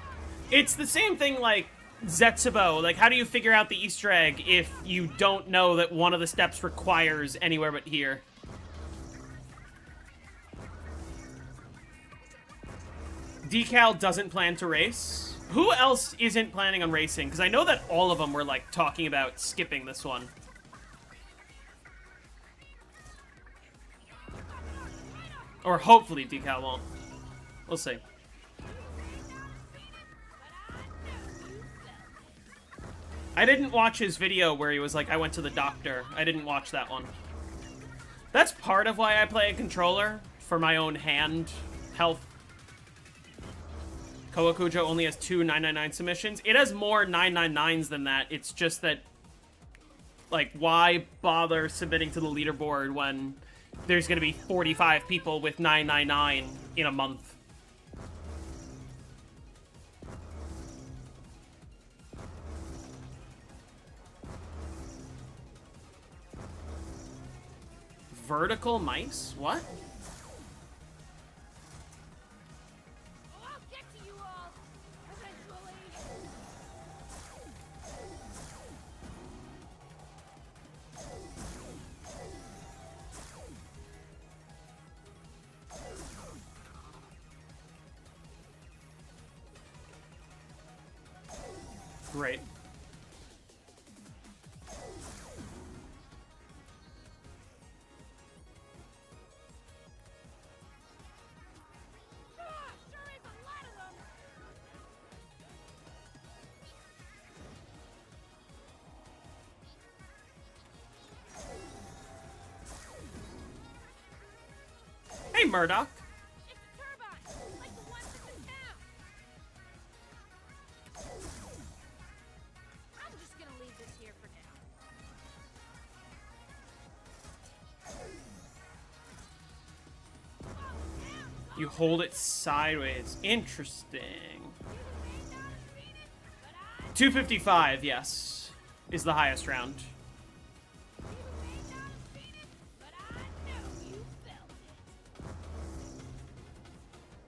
Speaker 1: It's the same thing like Zetsubo. Like, how do you figure out the Easter egg if you don't know that one of the steps requires anywhere but here? Decal doesn't plan to race. Who else isn't planning on racing? Because I know that all of them were, like, talking about skipping this one. Or hopefully Decal won't. We'll see. I didn't watch his video where he was like, I went to the doctor. I didn't watch that one. That's part of why I play a controller, for my own hand health. Kawakujo only has 2 999 submissions. It has more 999s than that. It's just that, like, why bother submitting to the leaderboard when there's going to be 45 people with 999 in a month? Vertical mice? What?
Speaker 2: Oh, I'll get to you all eventually.
Speaker 1: Great.
Speaker 2: Ah, sure is a lot of them.
Speaker 1: Hey, Murdoch.
Speaker 2: It's a turbine, like the ones in the town. I'm just gonna leave this here for now.
Speaker 1: You hold it sideways. Interesting. 255, yes, is the highest round.
Speaker 2: You may not have seen it, but I know you felt it.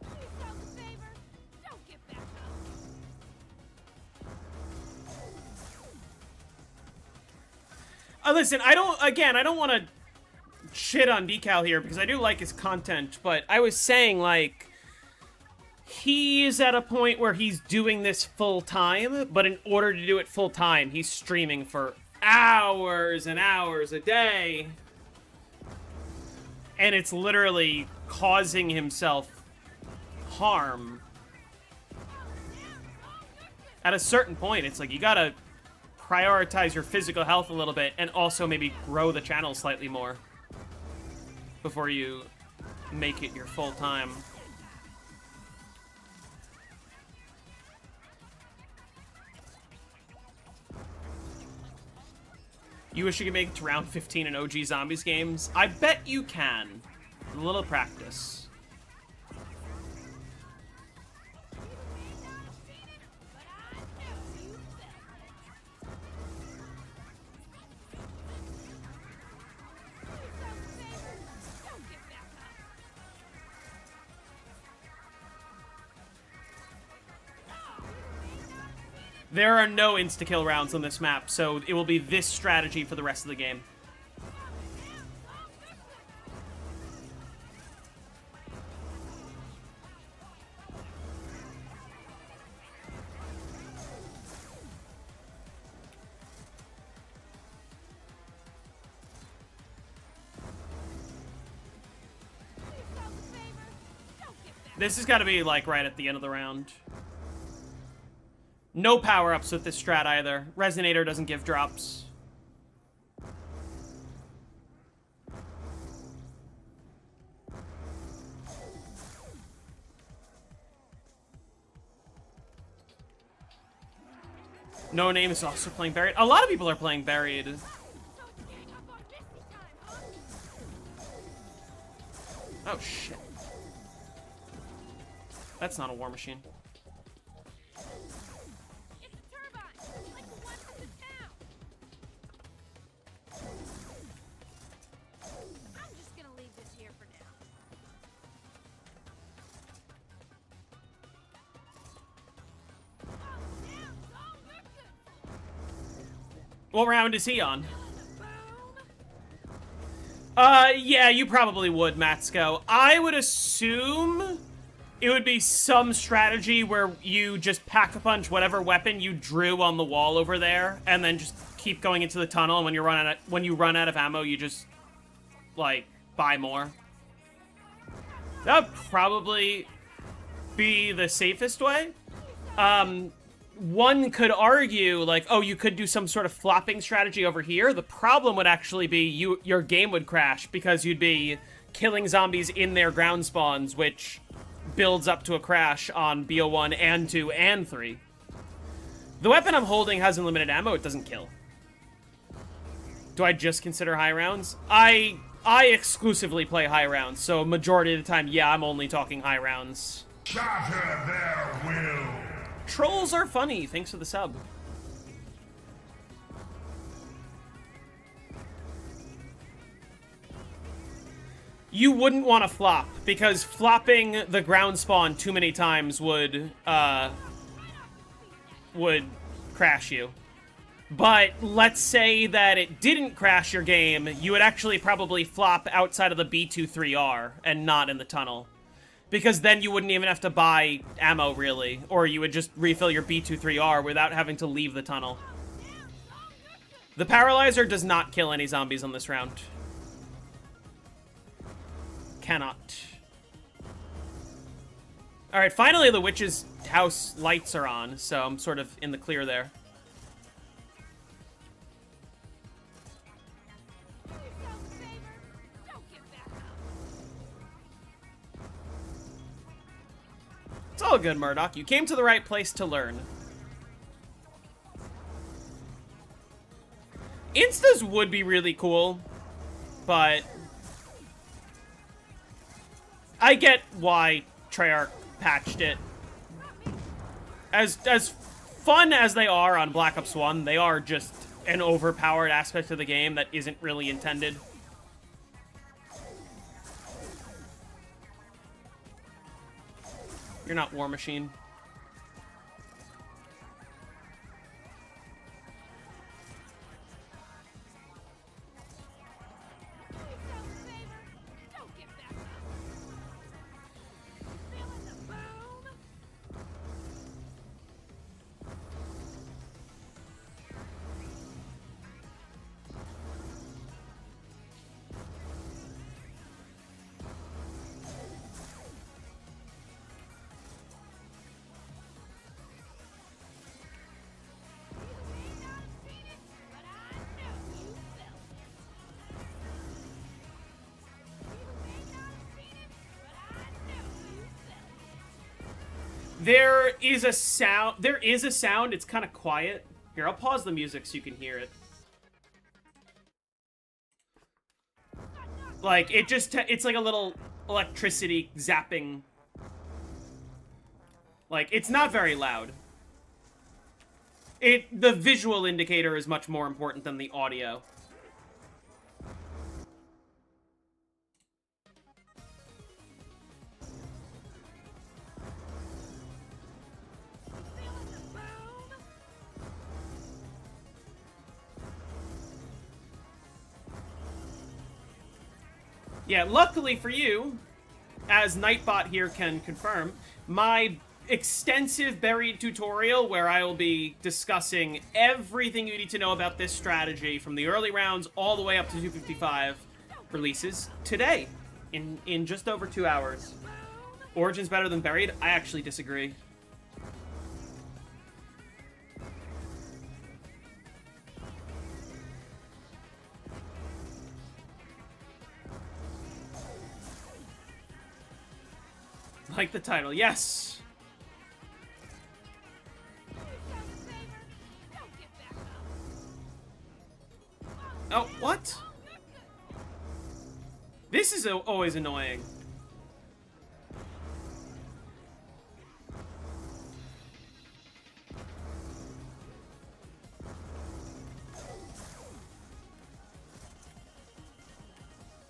Speaker 2: Do yourself a favor. Don't get back up.
Speaker 1: Listen, I don't want to shit on Decal here because I do like his content, but I was saying, like, he's at a point where he's doing this full time, but in order to do it full time, he's streaming for hours and hours a day. And it's literally causing himself harm. At a certain point, it's like you gotta prioritize your physical health a little bit and also maybe grow the channel slightly more before you make it your full time. You wish you could make it to round 15 in OG Zombies games? I bet you can. A little practice. There are no insta-kill rounds on this map, so it will be this strategy for the rest of the game. This has got to be, like, right at the end of the round. No power-ups with this strat either. Resonator doesn't give drops. No Name is also playing Buried. A lot of people are playing Buried. Oh, shit. That's not a war machine. What round is he on? Yeah, you probably would, Matsko. I would assume it would be some strategy where you just pack-a-punch whatever weapon you drew on the wall over there, and then just keep going into the tunnel, and when you run out of ammo, you just, like, buy more. That would probably be the safest way. One could argue, like, oh, you could do some sort of flopping strategy over here. The problem would actually be your game would crash because you'd be killing zombies in their ground spawns, which builds up to a crash on BO1 and 2 and 3. The weapon I'm holding has unlimited ammo. It doesn't kill. Do I just consider high rounds? I exclusively play high rounds, so majority of the time, yeah, I'm only talking high rounds.
Speaker 3: Shatter their will.
Speaker 1: Trolls are funny. Thanks for the sub. You wouldn't want to flop, because flopping the ground spawn too many times would crash you. But let's say that it didn't crash your game, you would actually probably flop outside of the B23R and not in the tunnel. Because then you wouldn't even have to buy ammo, really. Or you would just refill your B23R without having to leave the tunnel. The Paralyzer does not kill any zombies on this round. Cannot. Alright, finally the witch's house lights are on, so I'm sort of in the clear there. It's all good, Murdoch. You came to the right place to learn. Instas would be really cool, but I get why Treyarch patched it. As fun as they are on Black Ops 1, they are just an overpowered aspect of the game that isn't really intended. You're not War Machine.
Speaker 2: Don't get back up. Feeling the boom?
Speaker 1: There is a sound, it's kind of quiet. Here, I'll pause the music so you can hear it. Like, it's like a little electricity zapping. Like, it's not very loud. The visual indicator is much more important than the audio. Yeah, luckily for you, as Nightbot here can confirm, my extensive buried tutorial where I will be discussing everything you need to know about this strategy from the early rounds all the way up to 255 releases today in just over 2 hours. Origin's better than Buried? I actually disagree. Like the title, yes! Oh, what? This is always annoying.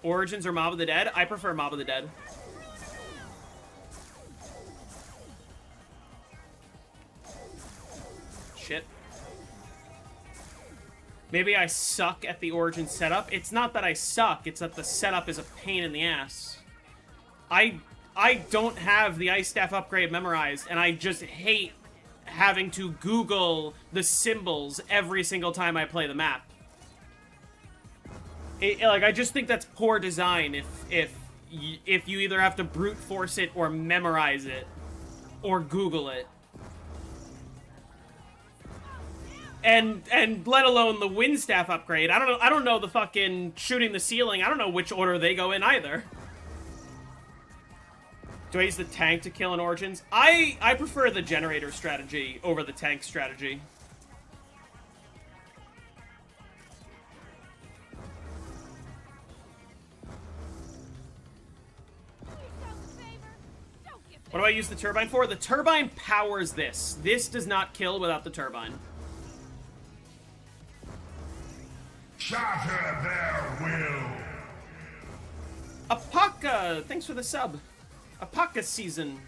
Speaker 1: Origins or Mob of the Dead? I prefer Mob of the Dead. Shit. Maybe I suck at the Origin setup. It's not that I suck, it's that the setup is a pain in the ass. I don't have the Ice Staff upgrade memorized, and I just hate having to Google the symbols every single time I play the map. Like, I just think that's poor design if you either have to brute force it or memorize it or Google it. And let alone the wind staff upgrade. I don't know the fucking shooting the ceiling. I don't know which order they go in either. Do I use the tank to kill in Origins? I prefer the generator strategy over the tank strategy. What do I use the turbine for? The turbine powers this. This does not kill without the turbine.
Speaker 3: Shatter their will!
Speaker 1: Apaka! Thanks for the sub. Apaka season.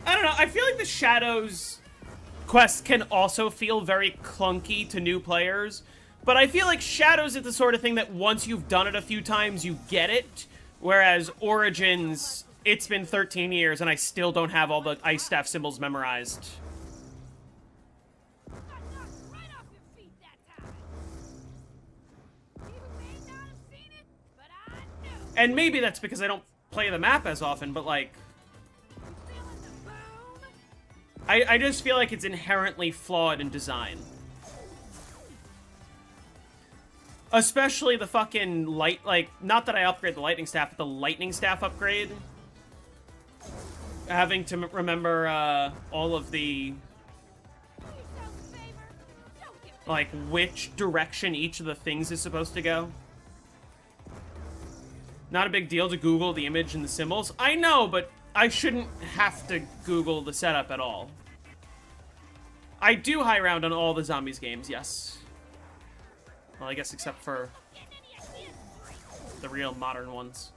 Speaker 1: I don't know, I feel like the Shadows quest can also feel very clunky to new players, but I feel like Shadows is the sort of thing that once you've done it a few times, you get it, whereas Origins, it's been 13 years and I still don't have all the Ice Staff symbols memorized. And maybe that's because I don't play the map as often, but like, I just feel like it's inherently flawed in design. Especially the fucking light, like, not that I upgrade the lightning staff, but the lightning staff upgrade. Having to remember, all of the, like, which direction each of the things is supposed to go. Not a big deal to Google the image and the symbols. I know, but I shouldn't have to Google the setup at all. I do high round on all the zombies games, yes. Well, I guess except for the real modern ones.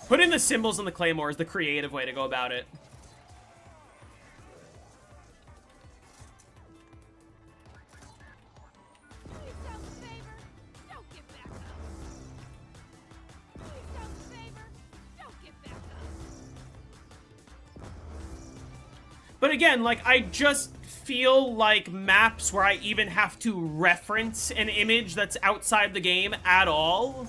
Speaker 1: Put in the symbols and the claymore is the creative way to go about it. But again, like, I just feel like maps where I even have to reference an image that's outside the game at all,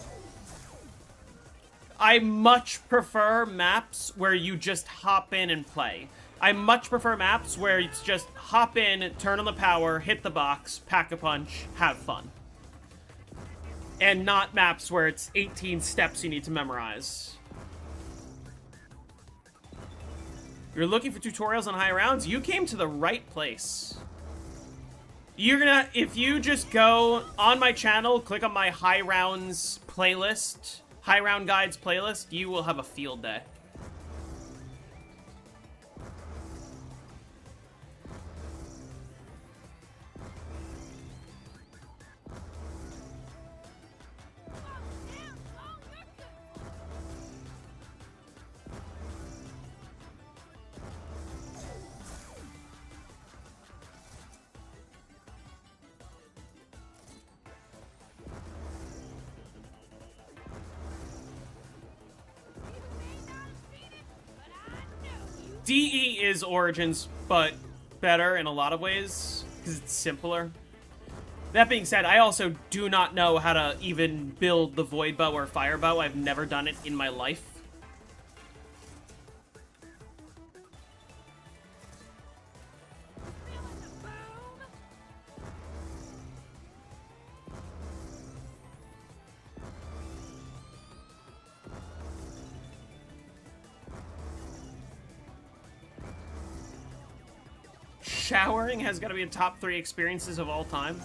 Speaker 1: I much prefer maps where you just hop in and play. I much prefer maps where it's just hop in, turn on the power, hit the box, pack a punch, have fun. And not maps where it's 18 steps you need to memorize. You're looking for tutorials on high rounds? You came to the right place. You're gonna, if you just go on my channel, click on my high rounds playlist, high round guides playlist, you will have a field day. DE is Origins, but better in a lot of ways, because it's simpler. That being said, I also do not know how to even build the Void Bow or Fire Bow. I've never done it in my life. Showering has got to be in top 3 experiences of all time.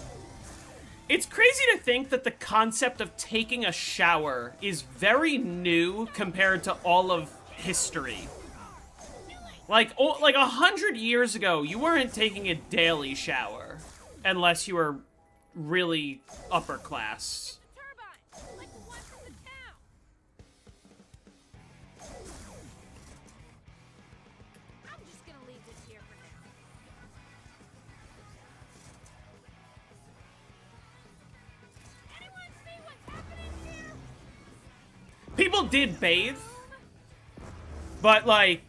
Speaker 1: It's crazy to think that the concept of taking a shower is very new compared to all of history. Like 100 years ago, you weren't taking a daily shower unless you were really upper class. People did bathe, but, like,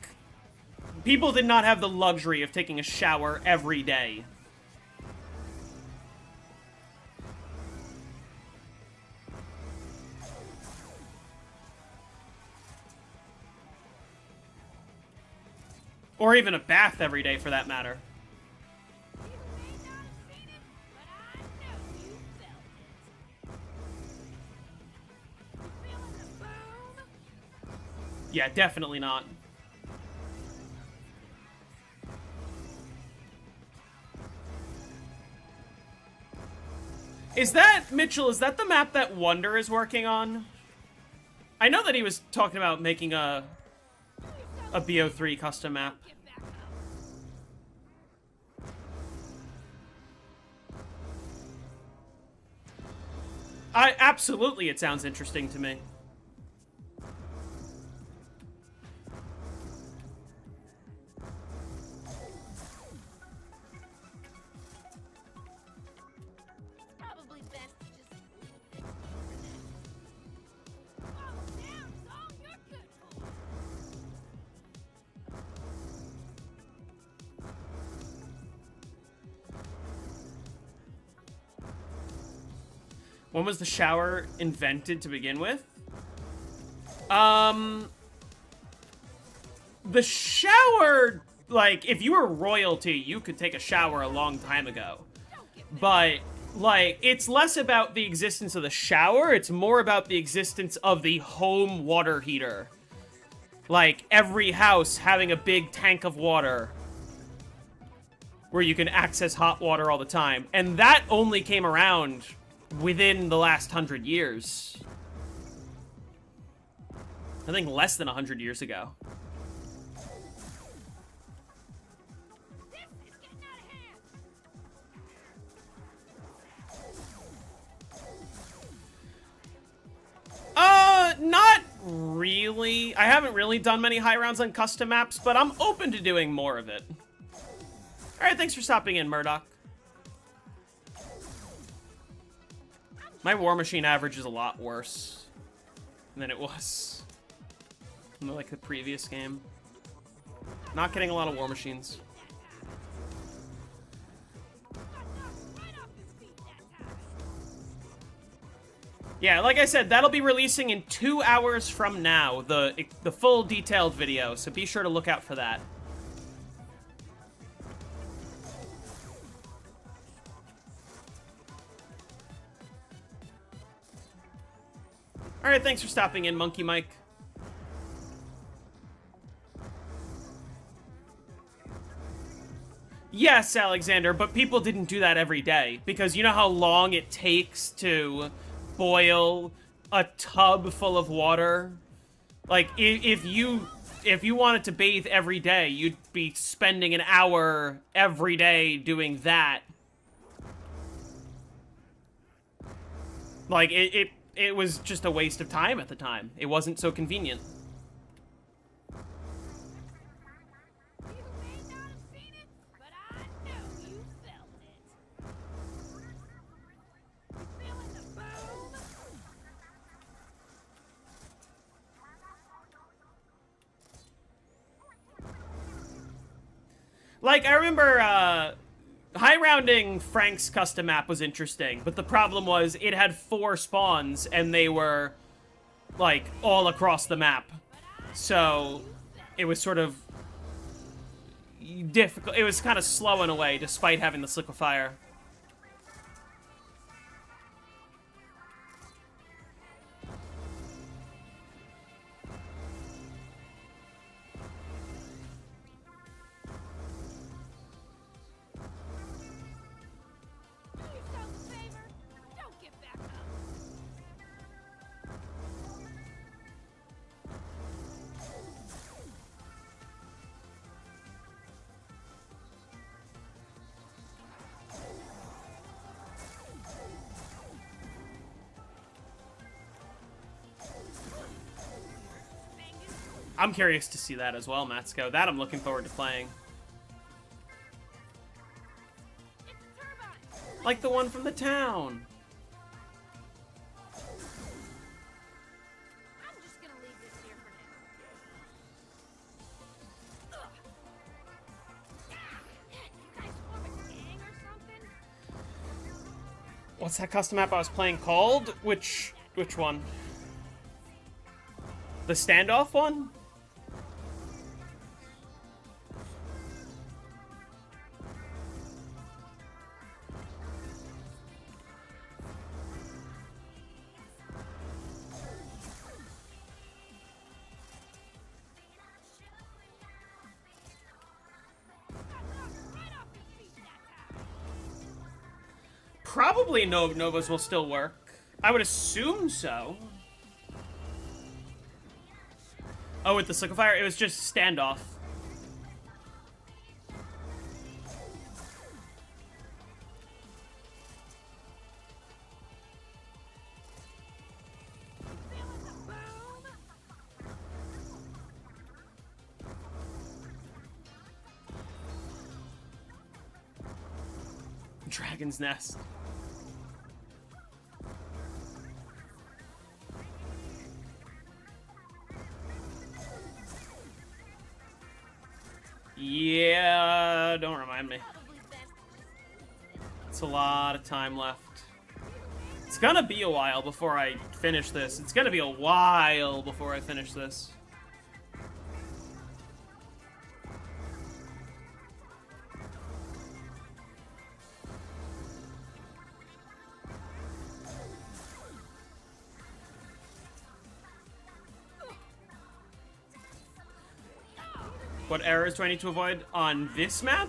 Speaker 1: people did not have the luxury of taking a shower every day. Or even a bath every day, for that matter. Yeah, definitely not. Is that, Mitchell, is that the map that Wonder is working on? I know that he was talking about making a BO3 custom map. Absolutely, it sounds interesting to me. When was the shower invented to begin with? The shower, like, if you were royalty, you could take a shower a long time ago. But, like, it's less about the existence of the shower, it's more about the existence of the home water heater. Like, every house having a big tank of water where you can access hot water all the time. And that only came around within the last 100 years. I think less than 100 years ago.
Speaker 2: This is getting out of hand.
Speaker 1: Not really. I haven't really done many high rounds on custom maps, but I'm open to doing more of it. Alright, thanks for stopping in, Murdoch. My War Machine average is a lot worse than it was in like the previous game. Not getting a lot of War Machines.
Speaker 2: Right off his feet that time.
Speaker 1: Yeah, like I said, that'll be releasing in 2 hours from now, the full detailed video, so be sure to look out for that. Alright, thanks for stopping in, Monkey Mike. Yes, Alexander, but people didn't do that every day, because you know how long it takes to boil a tub full of water? Like, if you wanted to bathe every day, you'd be spending an hour every day doing that. Like, it was just a waste of time at the time. It wasn't so convenient.
Speaker 2: You may not have seen it, but I know you felt it. You feeling the boom?
Speaker 1: Like, I remember, high rounding Frank's custom map was interesting, but the problem was it had 4 spawns, and they were, like, all across the map. So, it was sort of difficult. It was kind of slow in a way, despite having the liquefier.
Speaker 2: Do yourself a favor. Don't get back up.
Speaker 1: I'm curious to see that as well, Matsko. That I'm looking forward to playing.
Speaker 2: It's a turbine.
Speaker 1: Like the one from the town.
Speaker 2: I'm just gonna leave this here for now. Ugh. You guys form a gang or something?
Speaker 1: What's that custom map I was playing called? Which one? The standoff one?
Speaker 2: Right off his feet that time.
Speaker 1: Probably Novas will still work. I would assume so. Oh, with the liquefier? It was just standoff.
Speaker 2: Feeling the boom?
Speaker 1: Dragon's Nest. Yeah, don't remind me.
Speaker 2: Probably best
Speaker 1: It's a lot of time left. It's gonna be a while before I finish this. It's gonna be a while before I finish this. What errors do I need to avoid on this map?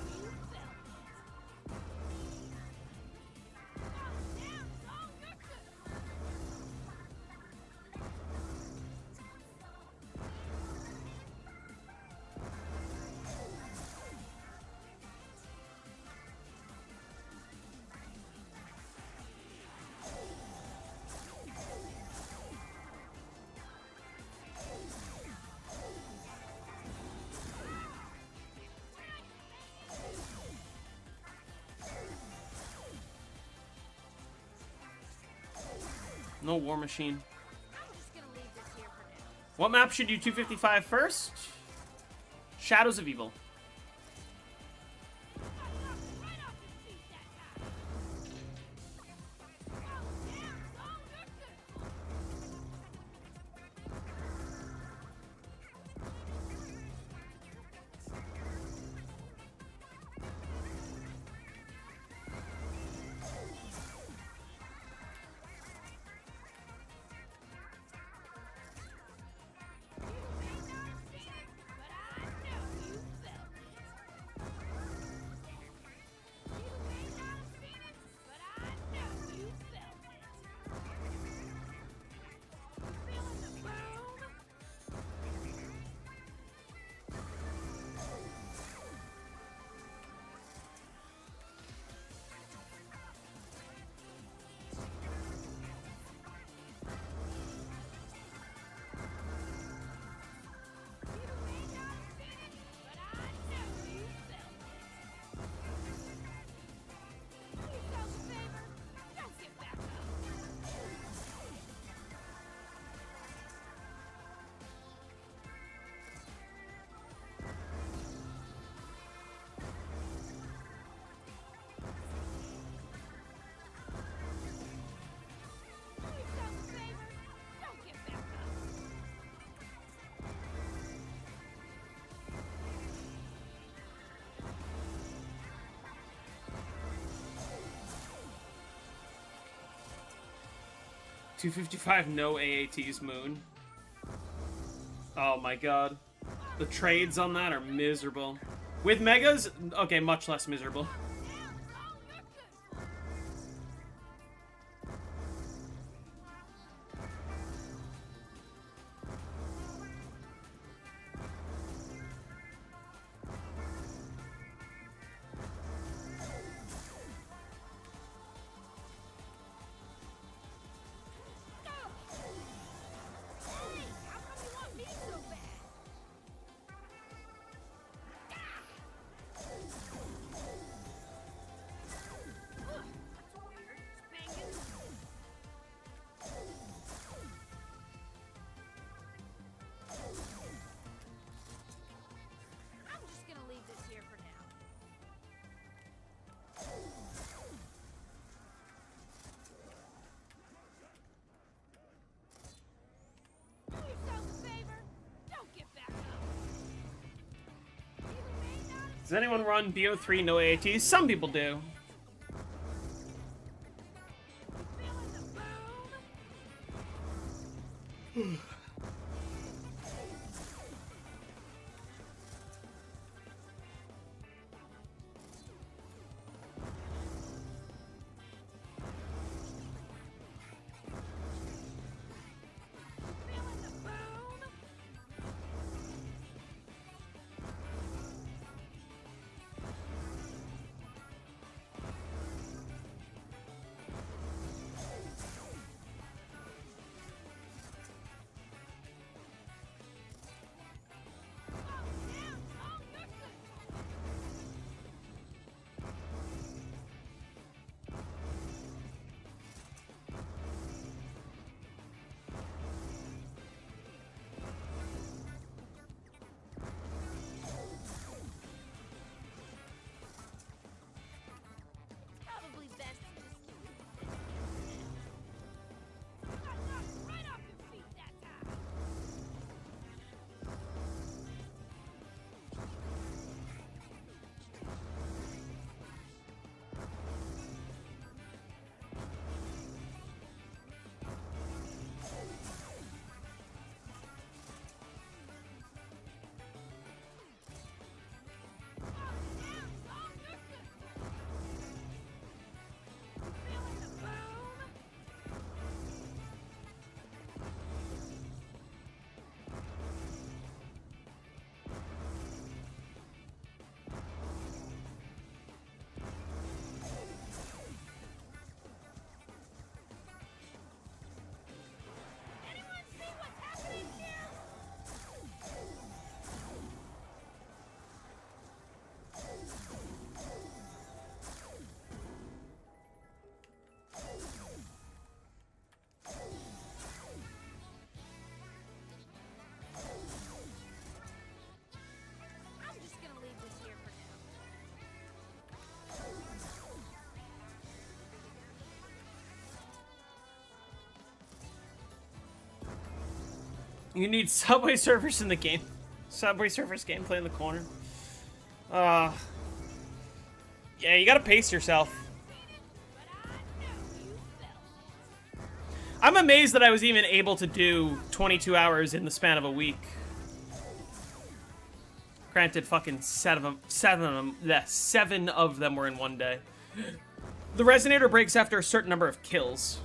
Speaker 1: No War Machine.
Speaker 2: I'm just gonna leave this here for now.
Speaker 1: What map should you 255 first? Shadows of Evil.
Speaker 2: Right off his feet that time. Oh, damn, so good.
Speaker 1: $255 no AATs, Moon. Oh my god. The trades on that are miserable. With Megas, okay, much less miserable.
Speaker 2: I'm just gonna leave this here for now. Do yourself a favor. Don't get back up. You may not
Speaker 1: Does anyone run BO3 no AATs? Some people do.
Speaker 2: feeling the boom. Feeling the boom.
Speaker 1: You need Subway Surfers in the game. Subway Surfers gameplay in the corner. Yeah, you gotta pace yourself. I'm amazed that I was even able to do 22 hours in the span of a week. Granted, fucking seven of them were in one day. The resonator breaks after a certain number of kills.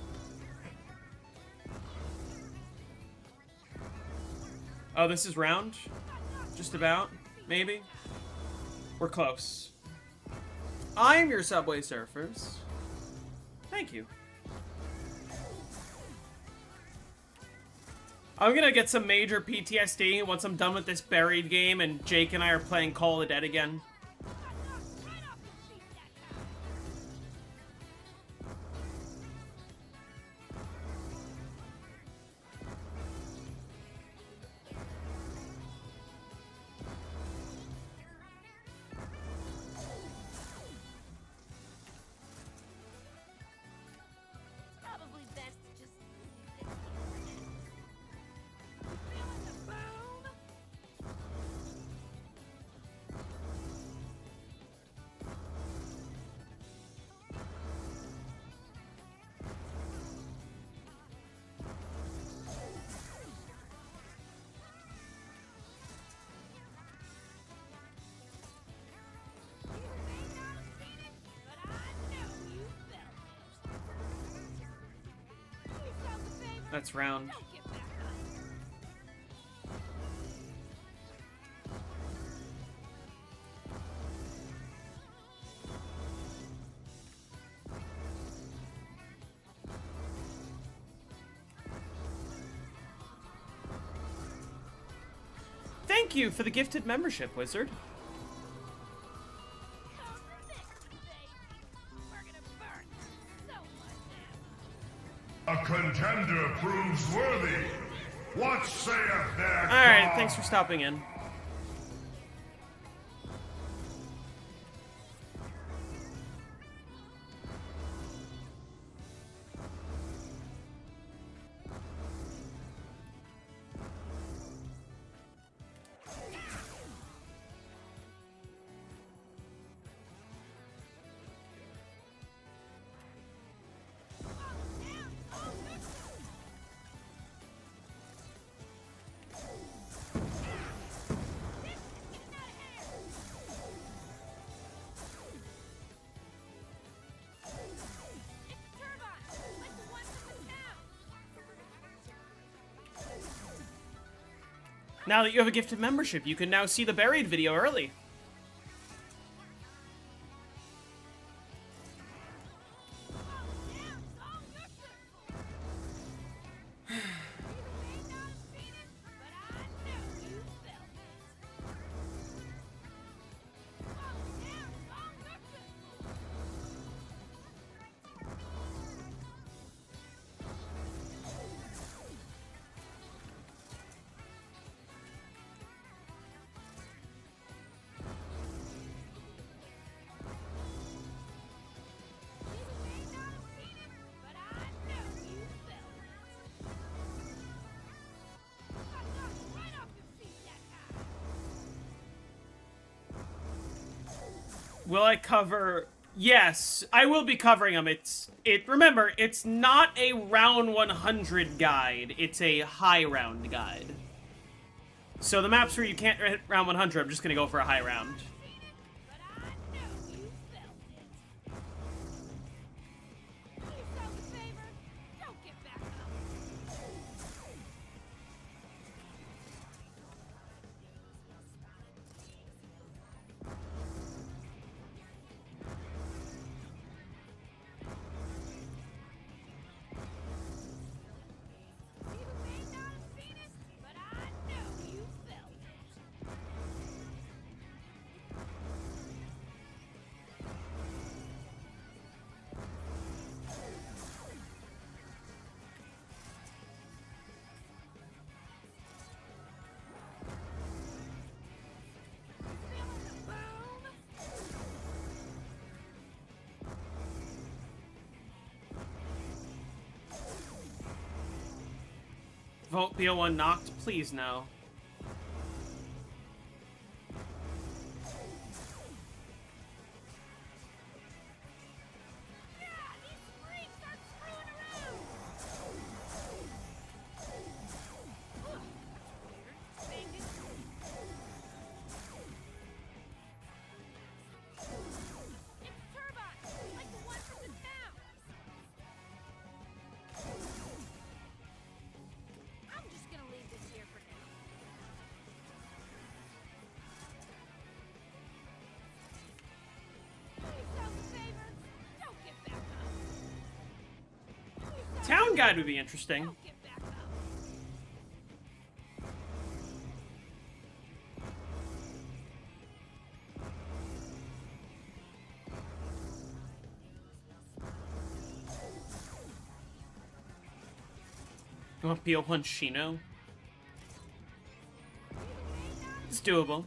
Speaker 1: Oh, this is round? Just about? Maybe? We're close. I'm your Subway Surfers. Thank you. I'm gonna get some major PTSD once I'm done with this buried game and Jake and I are playing Call of the Dead again.
Speaker 2: Probably best to just leave this here. Feeling the boom? You may not have seen it, but I know you felt it. Do yourself a favor.
Speaker 1: That's round.
Speaker 2: Don't get back up.
Speaker 1: Thank you for the gifted membership, Wizard.
Speaker 2: Come this, baby. We're gonna burn so much ammo.
Speaker 3: A contender proves worthy. What saith their
Speaker 1: Alright,
Speaker 3: God?
Speaker 1: thanks for stopping in. Now that you have a gifted membership, you can now see the buried video early. Will I cover? Yes, I will be covering them. Remember, it's not a round 100 guide. It's a high round guide. So the maps where you can't hit round 100, I'm just gonna go for a high round. Vote BO1 knocked? Please no. Town guide would be interesting. You want BO1 Shino? It's doable.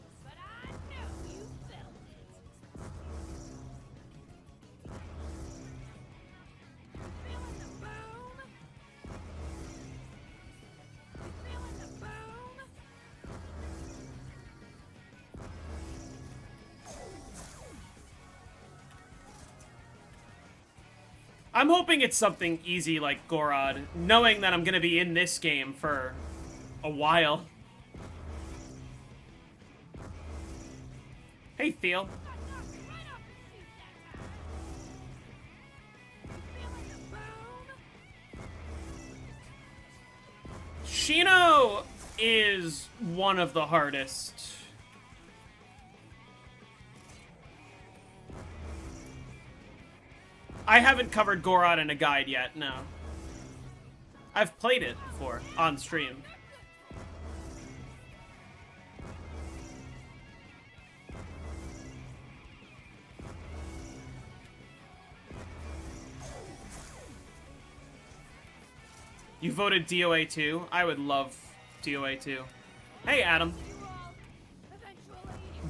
Speaker 1: I'm hoping it's something easy like Gorod, knowing that I'm gonna be in this game for a while. Hey, Theo. Shino is one of the hardest. I haven't covered Gorod in a guide yet, no. I've played it before, on stream. You voted DOA 2? I would love DOA 2. Hey, Adam.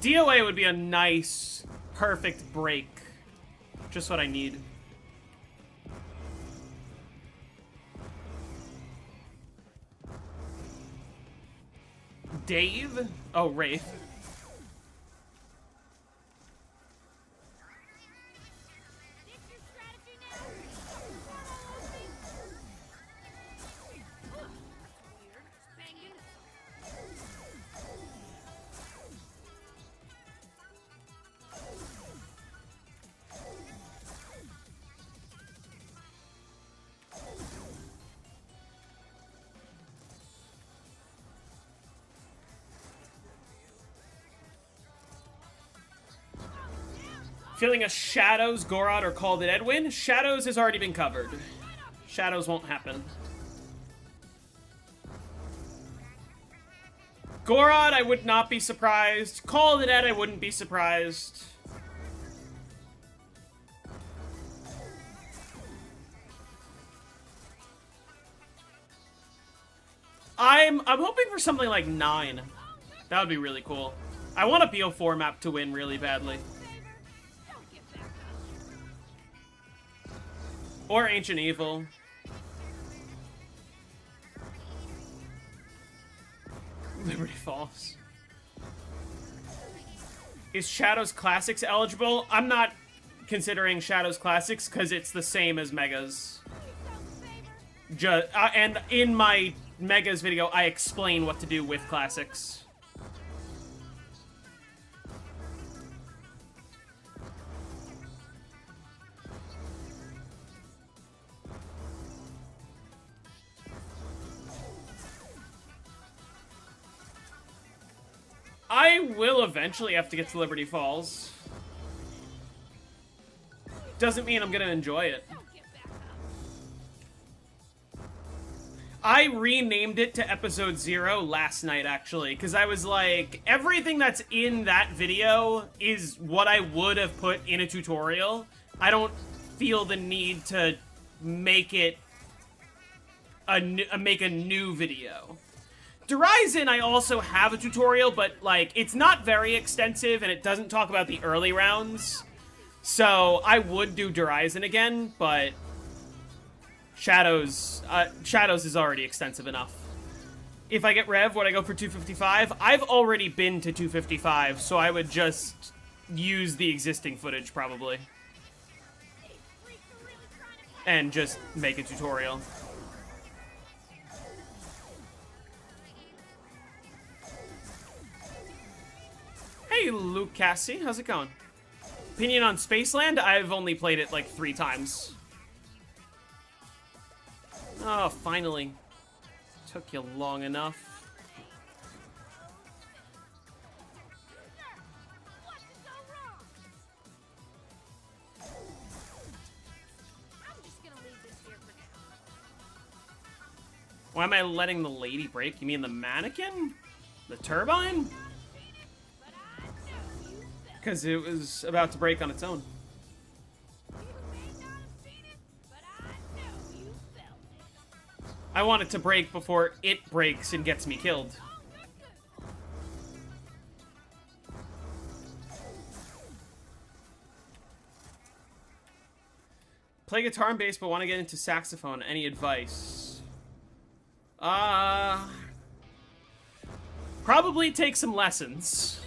Speaker 1: DOA would be a nice, perfect break. Just what I need. Dave? Oh, Wraith. Feeling a Shadows, Gorod, or Called It Edwin? Shadows has already been covered. Shadows won't happen. Gorod, I would not be surprised. Called It Ed, I wouldn't be surprised. I'm hoping for something like 9. That would be really cool. I want a BO4 map to win really badly. Or Ancient Evil. Liberty Falls. Is Shadows Classics eligible? I'm not considering Shadows Classics because it's the same as Megas. And in my Megas video, I explain what to do with Classics. I will eventually have to get to Liberty Falls. Doesn't mean I'm gonna enjoy it. I renamed it to Episode 0 last night, actually, because I was like, everything that's in that video is what I would have put in a tutorial. I don't feel the need to make it make a new video. Durizen, I also have a tutorial, but, like, it's not very extensive, and it doesn't talk about the early rounds. So, I would do Durizen again, but Shadows is already extensive enough. If I get Rev, would I go for 255? I've already been to 255, so I would just use the existing footage, probably. And just make a tutorial. Hey, Luke Cassie, how's it going? Opinion on Spaceland? I've only played it like 3 times. Oh, finally. Took you long enough.
Speaker 2: What could go wrong? I'm just gonna leave this here for now.
Speaker 1: Why am I letting the lady break? You mean the mannequin? The turbine?
Speaker 2: But I know you felt
Speaker 1: Because it was about to break on its own.
Speaker 2: You may not have seen it, but I know you felt it.
Speaker 1: I want it to break before it breaks and gets me killed.
Speaker 2: Oh, good, good.
Speaker 1: Play guitar and bass, but want to get into saxophone. Any advice? Probably take some lessons.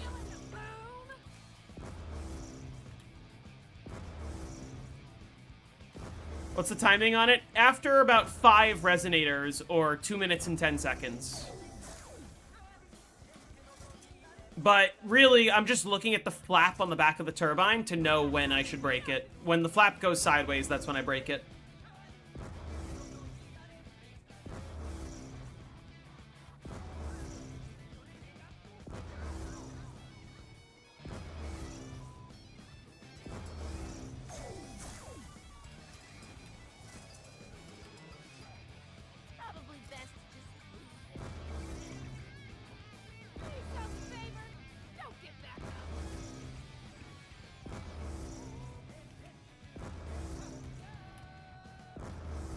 Speaker 1: What's the timing on it? After about 5 resonators, or 2 minutes and 10 seconds. But really, I'm just looking at the flap on the back of the turbine to know when I should break it. When the flap goes sideways, that's when I break it.
Speaker 2: Probably best to just leave it. Do yourself a favor. Don't get back up.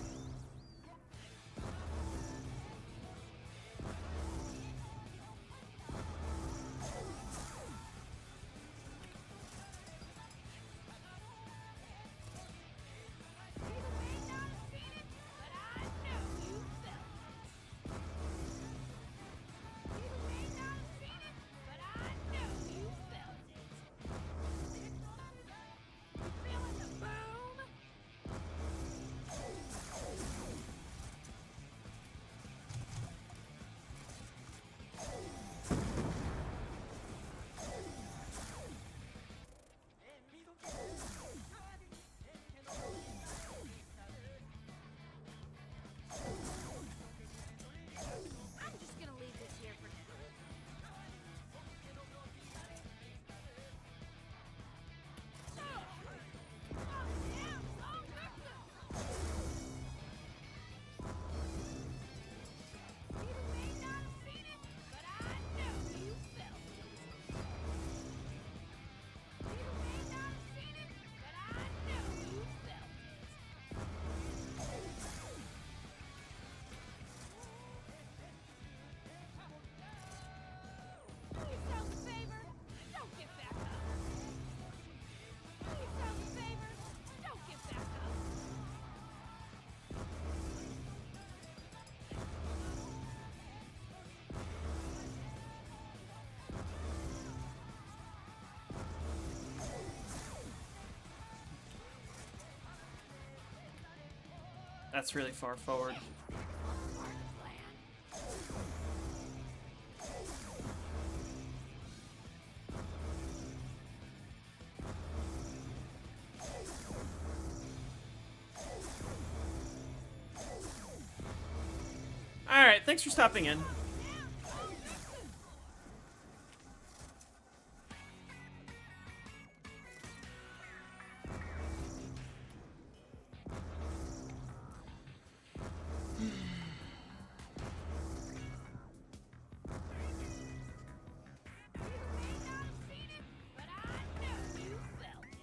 Speaker 2: You may not have seen it, but I know you felt it. You may not have seen it, but I know you felt it. Feeling the boom? I'm just gonna leave this here for now. You may not have seen it, but I know you felt it. You may not have seen it, but I know you felt it. Do yourself a favor. Don't get back up. Do yourself a favor. Don't get back up.
Speaker 1: That's really far forward.
Speaker 2: Part of the plan.
Speaker 1: Alright, thanks for stopping in.
Speaker 2: You may not have seen it, but I know you felt it.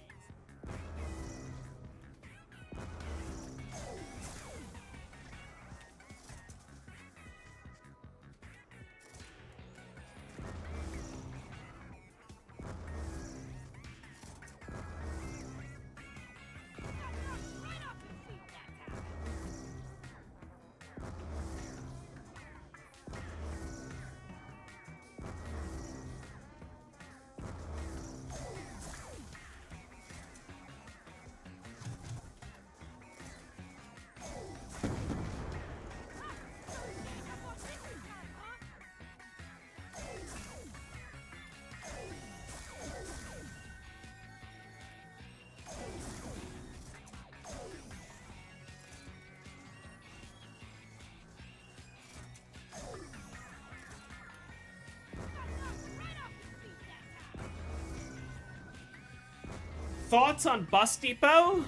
Speaker 1: Thoughts on Bus Depot?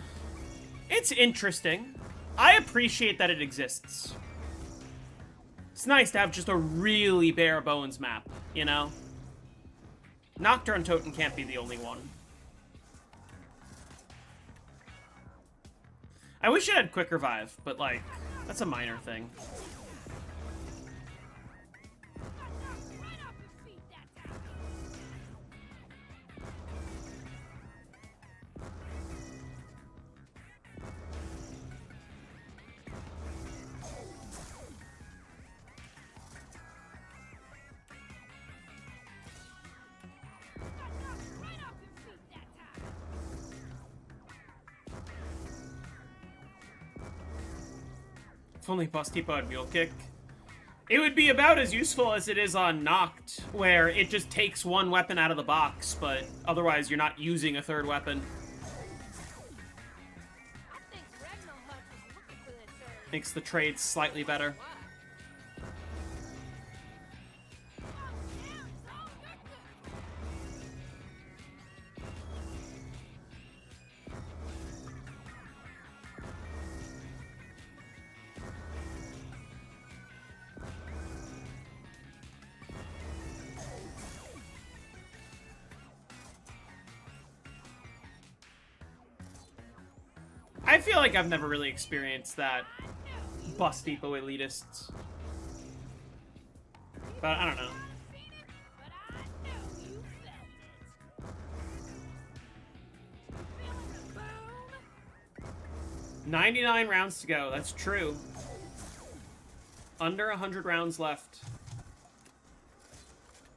Speaker 1: It's interesting. I appreciate that it exists. It's nice to have just a really bare bones map, you know? Nocturne and Toten can't be the only one. I wish it had quick revive, but like, that's a minor thing. If only Bus Depot had Mule Kick. It would be about as useful as it is on Noct, where it just takes one weapon out of the box, but otherwise you're not using a third weapon.
Speaker 2: I think Ragnarok was looking for that third.
Speaker 1: Makes the trade slightly better. I feel like I've never really experienced that Bus Depot elitists. But I don't know.
Speaker 2: But I know you felt it. Feeling the boom?
Speaker 1: 99 rounds to go, that's true. Under 100 rounds left.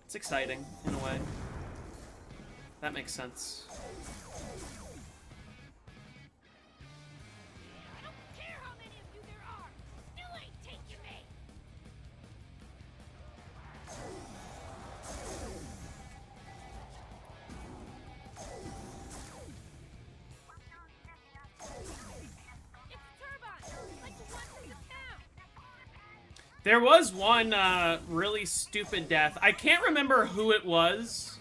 Speaker 1: It's exciting, in a way. That makes sense.
Speaker 2: I don't care how many of you there are. You ain't taking me. It's a turbine, like the ones in the town.
Speaker 1: There was one really stupid death. I can't remember who it was,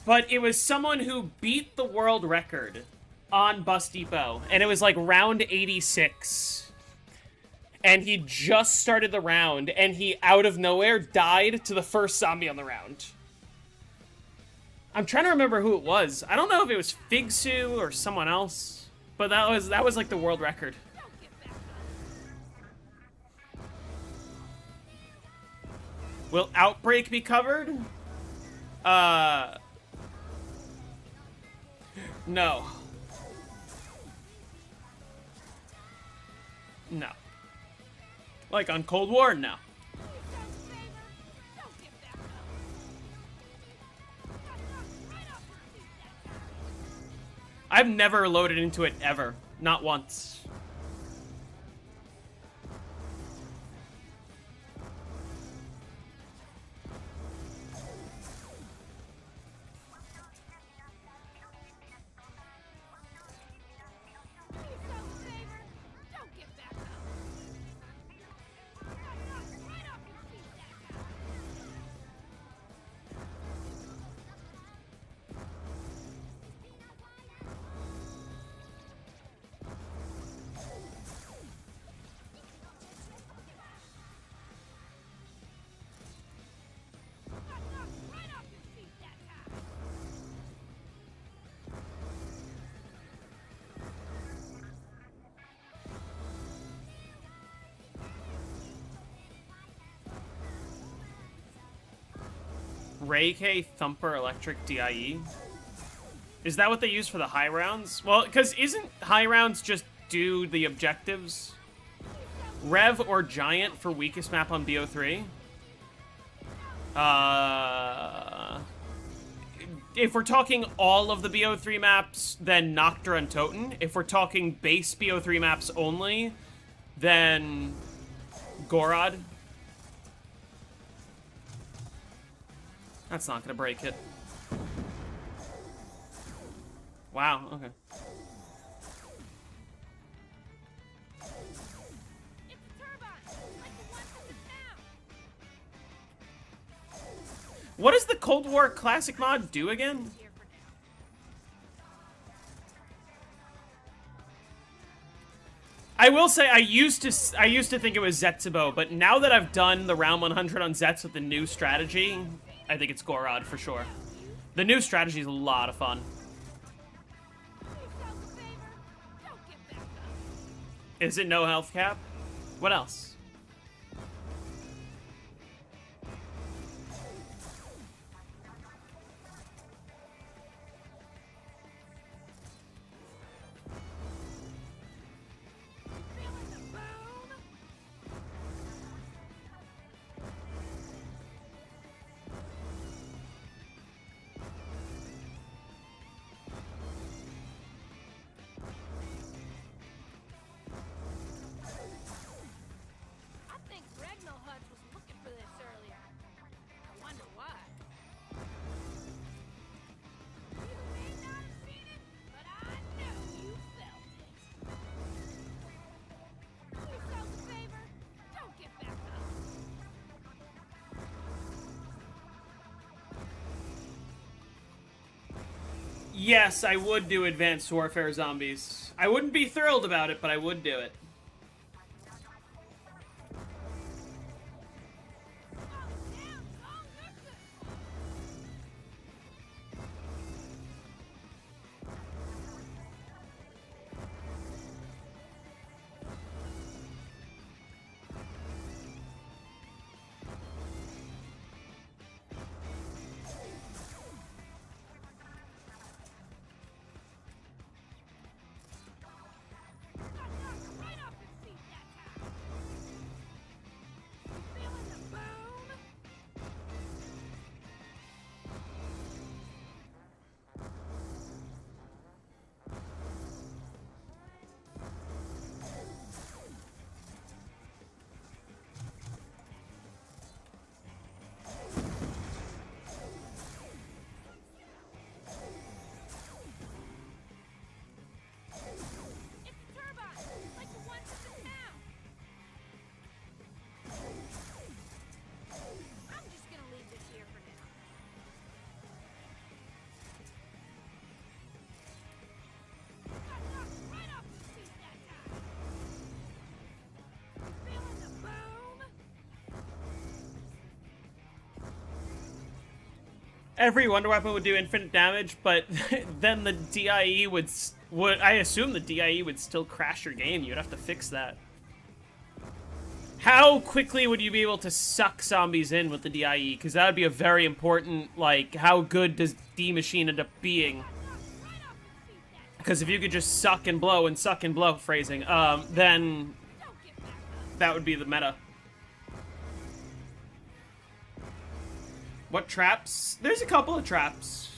Speaker 1: but it was someone who beat the world record on Bus Depot, and it was like round 86. And he just started the round, and he, out of nowhere, died to the first zombie on the round. I'm trying to remember who it was. I don't know if it was Figsu or someone else, but that was like the world record.
Speaker 2: Don't get back up.
Speaker 1: Will Outbreak be covered? No. No. Like on Cold War? No.
Speaker 2: Please don't save her. Don't get back up. Got knocked right off your feet that time.
Speaker 1: I've never loaded into it ever. Not once.
Speaker 2: Please don't save her. Don't get back up. Got knocked right off your feet that time. Got knocked right off your feet that time.
Speaker 1: Ray K Thumper Electric DIE? Is that what they use for the high rounds? Well, because isn't high rounds just do the objectives? Rev or Giant for weakest map on BO3? If we're talking all of the BO3 maps, then Noctra and Toten. If we're talking base BO3 maps only, then Gorod. That's not gonna break it. Wow, okay.
Speaker 2: It's a turbine, like the ones in the town.
Speaker 1: What does the Cold War Classic mod do again?
Speaker 2: Here for now.
Speaker 1: I will say I used to think it was Zetsubo, but now that I've done the round 100 on Zets with the new strategy, I think it's Gorod for sure. The new strategy is a lot of fun. Is it no health cap? What else? Yes, I would do Advanced Warfare Zombies. I wouldn't be thrilled about it, but I would do it. Every Wonder Weapon would do infinite damage, but then the DIE would I assume the DIE would still crash your game. You'd have to fix that. How quickly would you be able to suck zombies in with the DIE? Because that would be a very important, like, how good does D Machine end up being? Because if you could just suck and blow, phrasing, then that would be the meta. What traps? There's a couple of traps.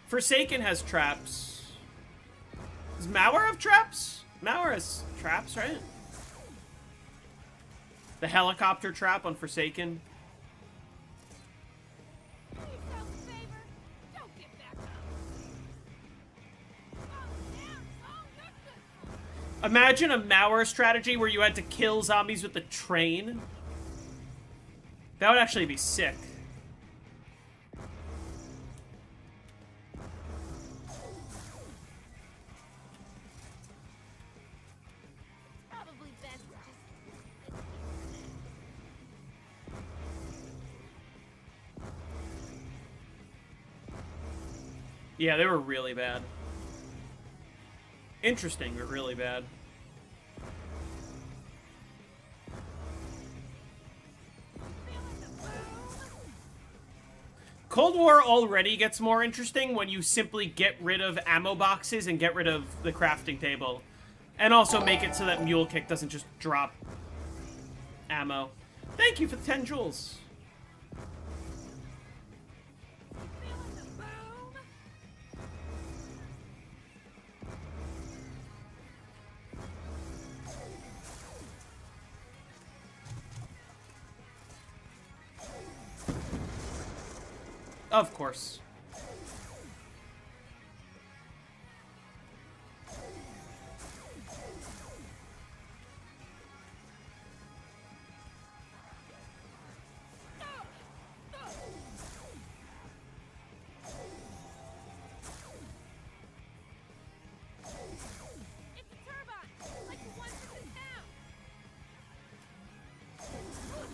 Speaker 1: Forsaken has traps. Does Mauer have traps? Mauer has traps, right? The helicopter trap on Forsaken. Imagine a Mauer strategy where you had to kill zombies with the train. That would actually be sick. Yeah, they were really bad. Interesting, but really bad. Cold War already gets more interesting when you simply get rid of ammo boxes and get rid of the crafting table. And also make it so that Mule Kick doesn't just drop ammo. Thank you for the 10 jewels. Of course.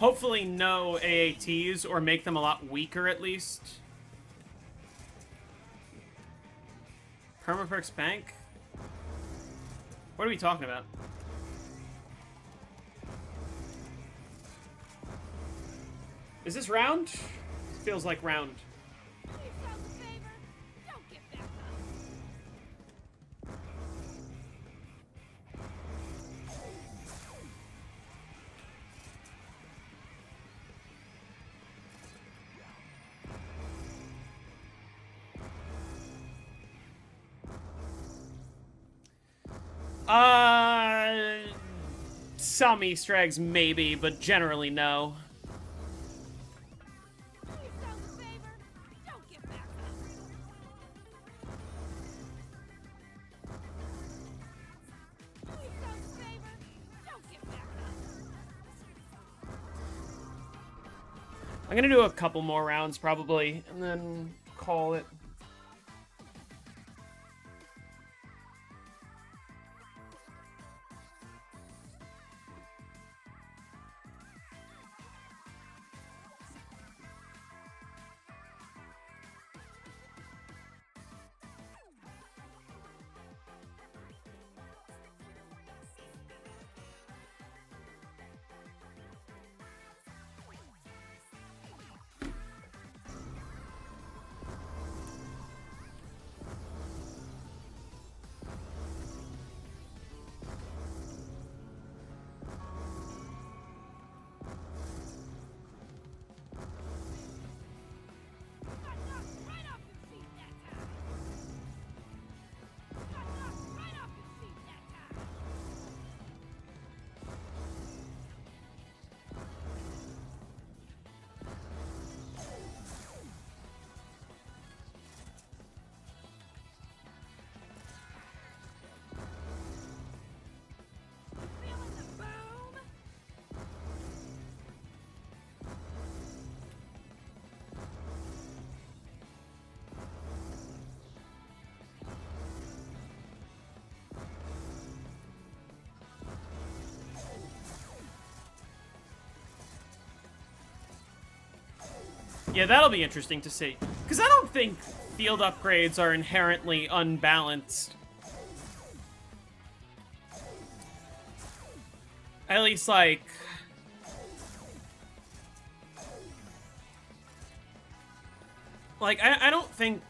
Speaker 1: Hopefully no AATs, or make them a lot weaker at least. Permaperks Bank? What are we talking about? Is this round? Feels like round.
Speaker 2: Do yourself a favor. Don't get back up.
Speaker 1: Some Easter eggs maybe, but generally no.
Speaker 2: Do yourself a favor. Don't get back up. Do yourself a favor. Don't get back up.
Speaker 1: I'm gonna do a couple more rounds probably, and then call it.
Speaker 2: Got knocked right off your feet that time. Got knocked right off your feet that time. Feeling the boom?
Speaker 1: Yeah, that'll be interesting to see. Because I don't think field upgrades are inherently unbalanced. At least, like... I don't think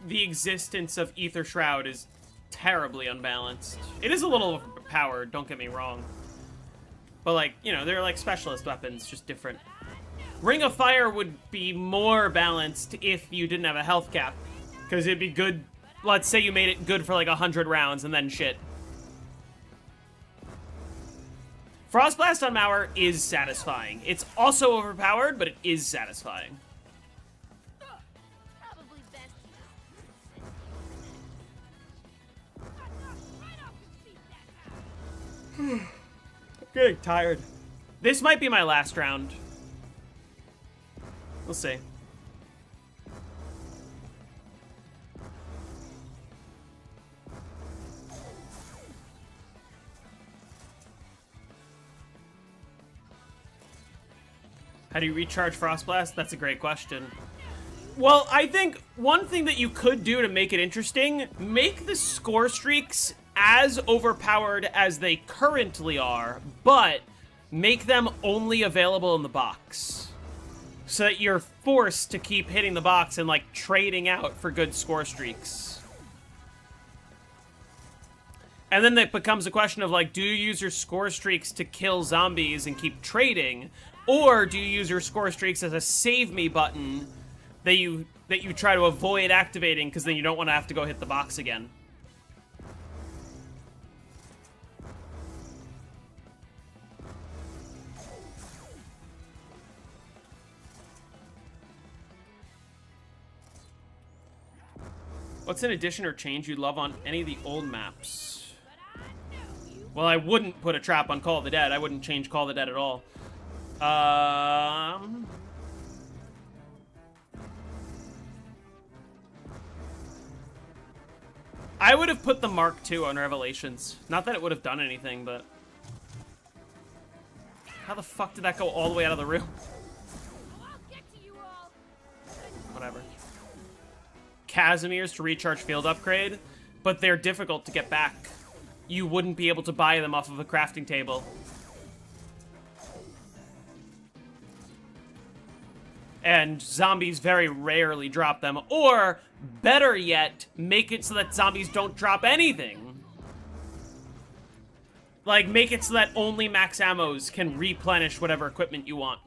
Speaker 1: the existence of Aether Shroud is terribly unbalanced. It is a little overpowered, don't get me wrong. But, like, you know, they're like specialist weapons, just different. Ring of Fire would be more balanced if you didn't have a health cap. Because it'd be good, let's say you made it good for like 100 rounds and then shit. Frostblast on Mauer is satisfying. It's also overpowered, but it is satisfying.
Speaker 2: Probably best. Got knocked right off your feet that time.
Speaker 1: I'm getting tired. This might be my last round. We'll see. How do you recharge Frostblast? That's a great question. Well, I think one thing that you could do to make it interesting, make the score streaks as overpowered as they currently are, but make them only available in the box. So that you're forced to keep hitting the box and, like, trading out for good score streaks. And then it becomes a question of, like, do you use your score streaks to kill zombies and keep trading? Or do you use your score streaks as a save me button that you try to avoid activating because then you don't want to have to go hit the box again? What's an addition or change you'd love on any of the old maps? Well, I wouldn't put a trap on Call of the Dead. I wouldn't change Call of the Dead at all. I would have put the Mark II on Revelations. Not that it would have done anything, but... How the fuck did that go all the way out of the room?
Speaker 2: Oh, I'll get to you all.
Speaker 1: Whatever. Casimir's to recharge field upgrade, but they're difficult to get back. You wouldn't be able to buy them off of a crafting table. And zombies very rarely drop them. Or, better yet, make it so that zombies don't drop anything. Like, make it so that only max ammos can replenish whatever equipment you want.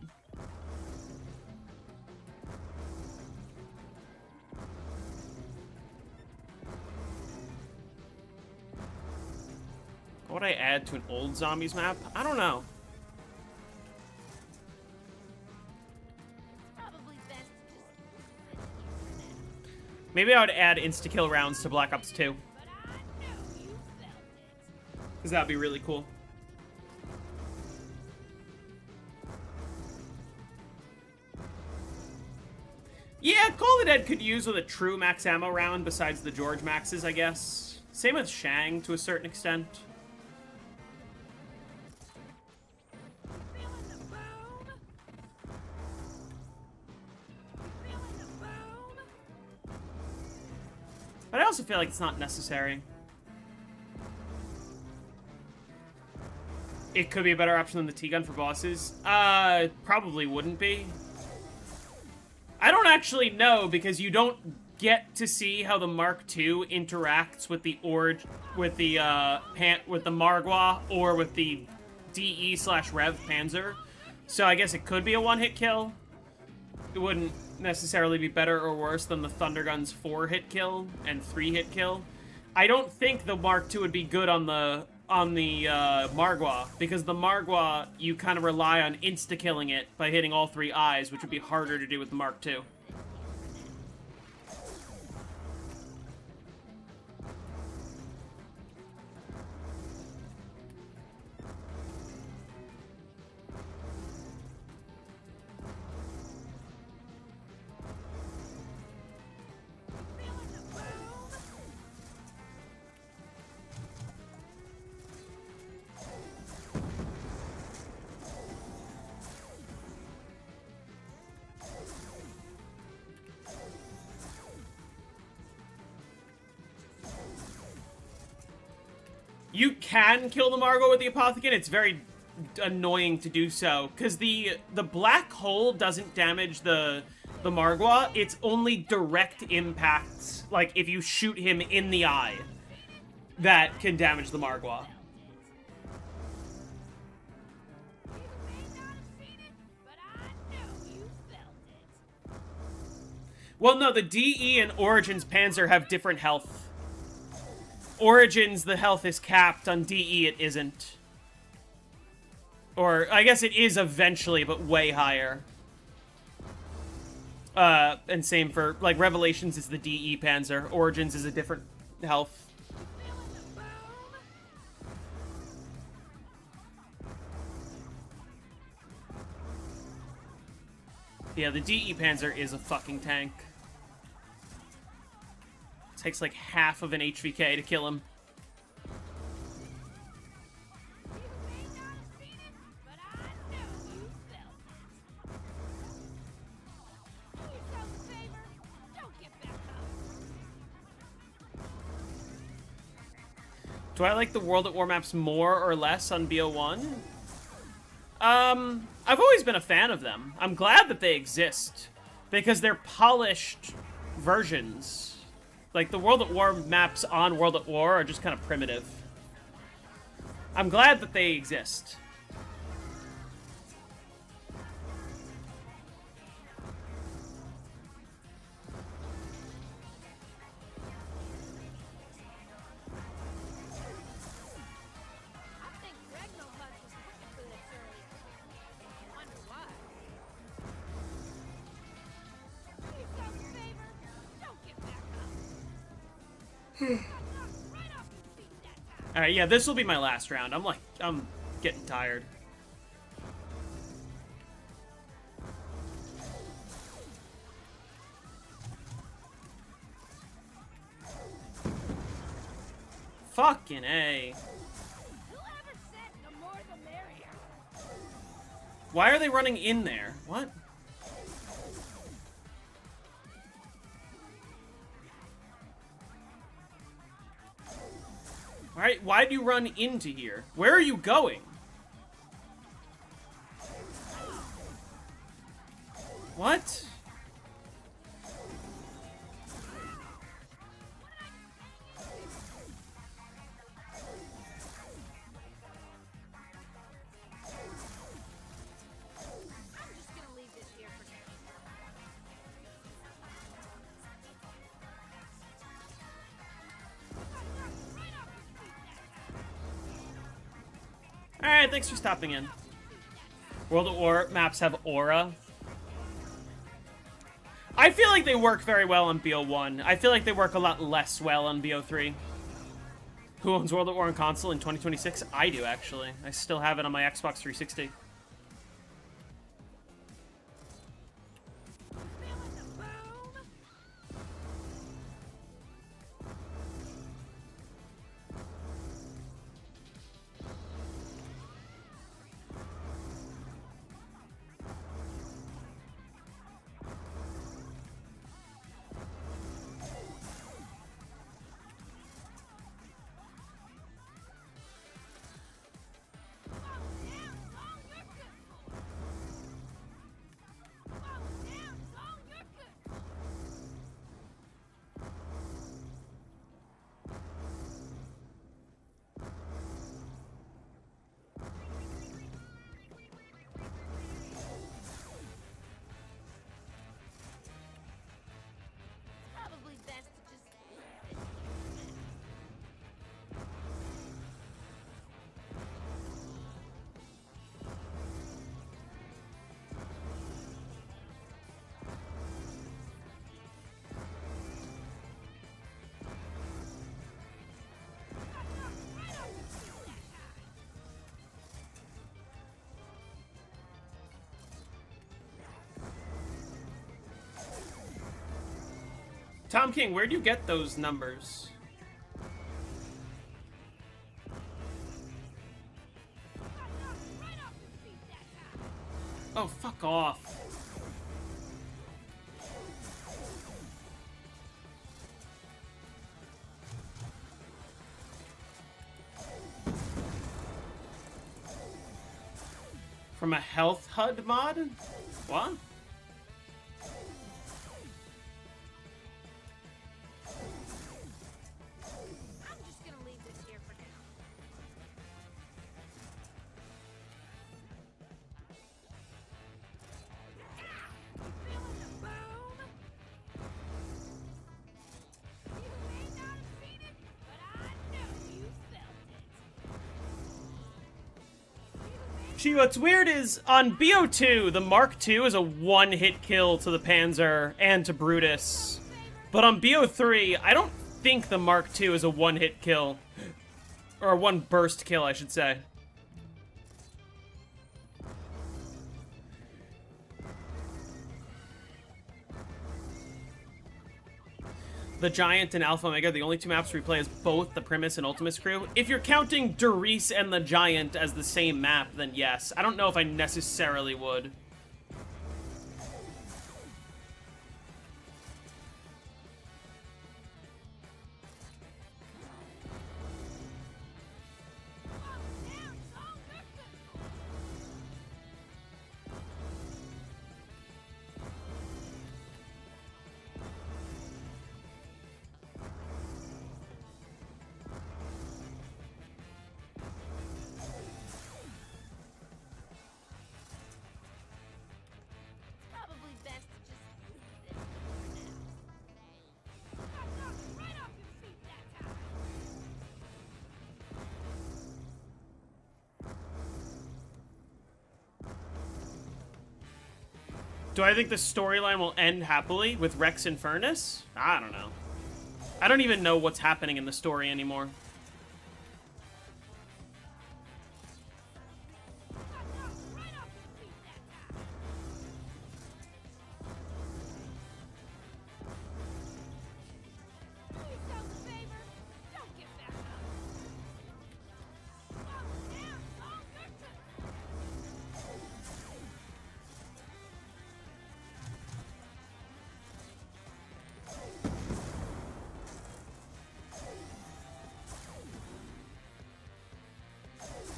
Speaker 1: What would I add to an old zombies map? I don't know.
Speaker 2: Probably best to just
Speaker 1: Maybe I would add insta-kill rounds to Black Ops 2.
Speaker 2: but I know you felt it.
Speaker 1: Because that would be really cool. Yeah, Call of the Dead could use with a true max ammo round besides the George Maxes, I guess. Same with Shang to a certain extent.
Speaker 2: Feeling the boom? Feeling the boom?
Speaker 1: But I also feel like it's not necessary. It could be a better option than the T-gun for bosses. Probably wouldn't be. I don't actually know because you don't get to see how the Mark II interacts with the with the Margwa or with the DE/Rev Panzer. So I guess it could be a one-hit kill. It wouldn't necessarily be better or worse than the Thundergun's 4-hit kill and 3-hit kill. I don't think the Mark II would be good on the Margwa, because the Margwa, you kind of rely on insta-killing it by hitting all 3 eyes, which would be harder to do with the Mark II.
Speaker 2: Feeling the boom?
Speaker 1: You can kill the Margwa with the Apothecant. It's very annoying to do so, because the black hole doesn't damage the Margwa. It's only direct impacts, like if you shoot him in the eye, that can damage the Margwa.
Speaker 2: You may not have seen it, but I know you felt it.
Speaker 1: Well, no, the DE and Origins Panzer have different health. Origins, the health is capped. On DE, it isn't. Or, I guess it is eventually, but way higher. And same for, like, Revelations is the DE Panzer. Origins is a different health.
Speaker 2: Feeling the boom?
Speaker 1: Yeah, the DE Panzer is a fucking tank. Takes like half of an HVK to kill him.
Speaker 2: You may not have seen it, but I know you felt it. Do yourself a favor. Don't get back up.
Speaker 1: Do I like the World at War maps more or less on BO1? I've always been a fan of them. I'm glad that they exist, because they're polished versions. Like, the World at War maps on World at War are just kind of primitive. I'm glad that they exist.
Speaker 2: I think Ragnarok was looking for this earlier. I wonder why. Do yourself a favor. Don't get back up. Knock right off your feet that time.
Speaker 1: Alright, yeah, this will be my last round. I'm getting tired. Fucking A.
Speaker 2: Whoever said the more the merrier?
Speaker 1: Why are they running in there? What? Alright, why do you run into here? Where are you going? What?
Speaker 2: I'm just gonna leave this here for now. Right off your feet that time.
Speaker 1: Alright, thanks for stopping in. World of War maps have aura. I feel like they work very well on BO1. I feel like they work a lot less well on BO3. Who owns World of War on console in 2026? I do, actually. I still have it on my Xbox 360.
Speaker 2: Feeling the boom? Probably best to just
Speaker 1: Tom King, where do you get those numbers? Oh, fuck off. From a health HUD mod? What?
Speaker 2: I'm just gonna leave this here for now. Feeling the boom? You may not have seen it, but I know you felt it.
Speaker 1: See, what's weird is, on BO2, the Mark II is a one-hit kill to the Panzer and to Brutus. But on BO3, I don't think the Mark II is a one-hit kill. Or a one-burst kill, I should say. The Giant and Alpha Omega, the only two maps we play as both the Primus and Ultimus crew. If you're counting Doris and the Giant as the same map, then yes. I don't know if I necessarily would.
Speaker 2: Probably best to just leave this here for now. Right off your feet that time.
Speaker 1: Do I think the storyline will end happily with Rex and Furnace? I don't know. I don't even know what's happening in the story anymore.
Speaker 2: Right off your feet that time. Do yourself a favor. Don't get back up. Fall down longer.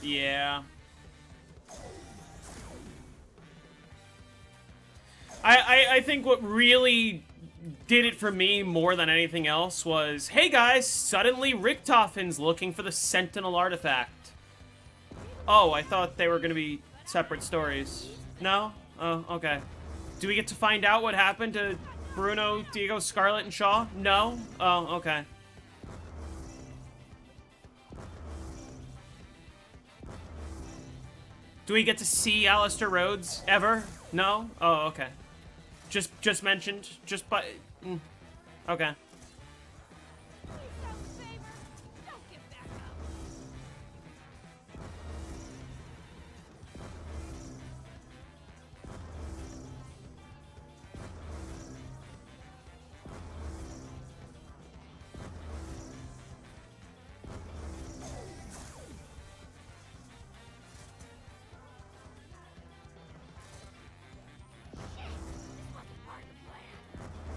Speaker 1: Yeah. I think what really did it for me more than anything else was, hey guys, suddenly Richtofen's looking for the Sentinel artifact. Oh, I thought they were gonna be separate stories. No? Oh, okay. Do we get to find out what happened to Bruno, Diego, Scarlet, and Shaw? No? Oh, okay. Do we get to see Alistair Rhodes ever? No? Oh, okay. Just mentioned. Just by... Okay.
Speaker 2: Don't get back up.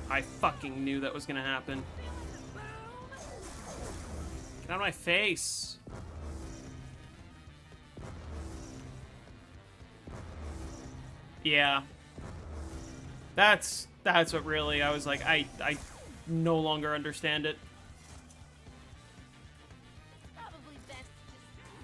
Speaker 1: I fucking knew that was gonna happen. Get out of my face. Yeah. That's what really, I was like, I no longer understand it.
Speaker 2: Probably best to just...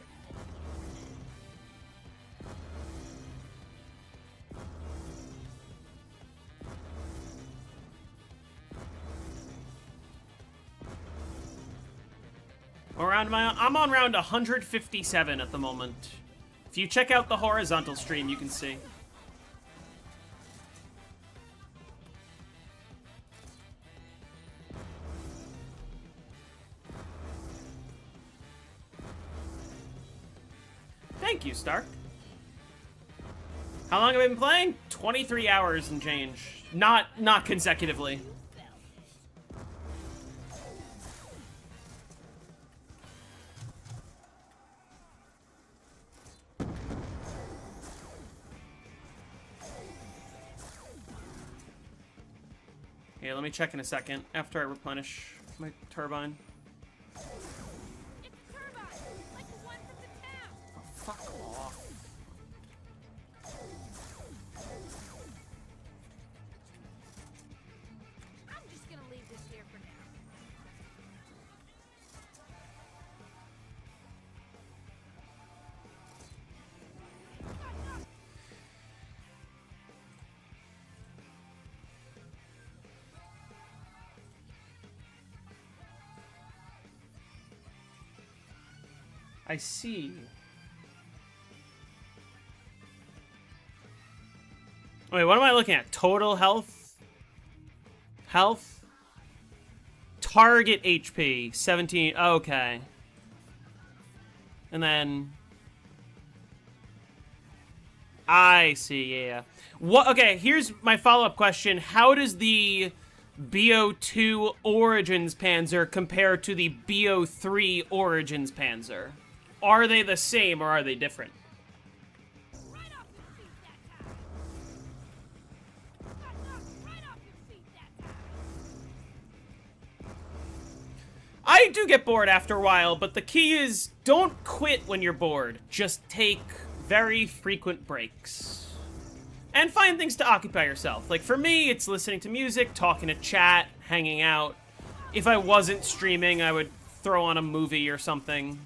Speaker 1: I'm on round 157 at the moment. If you check out the horizontal stream, you can see. Thank you, Stark. How long have I been playing? 23 hours and change. Not consecutively. Okay, let me check in a second after I replenish my turbine.
Speaker 2: It's a turbine, like the one from the town.
Speaker 1: Oh, fuck off.
Speaker 2: I'm just gonna leave this here for now.
Speaker 1: I see. Wait, what am I looking at? Total health? Health? Target HP, 17. Okay. And then... I see, yeah. What? Okay, here's my follow-up question. How does the BO2 Origins Panzer compare to the BO3 Origins Panzer? Are they the same or are they different?
Speaker 2: Right off your feet that time. Got knocked right off your feet that time.
Speaker 1: I do get bored after a while, but the key is don't quit when you're bored. Just take very frequent breaks. And find things to occupy yourself. Like for me, it's listening to music, talking to chat, hanging out. If I wasn't streaming, I would throw on a movie or something.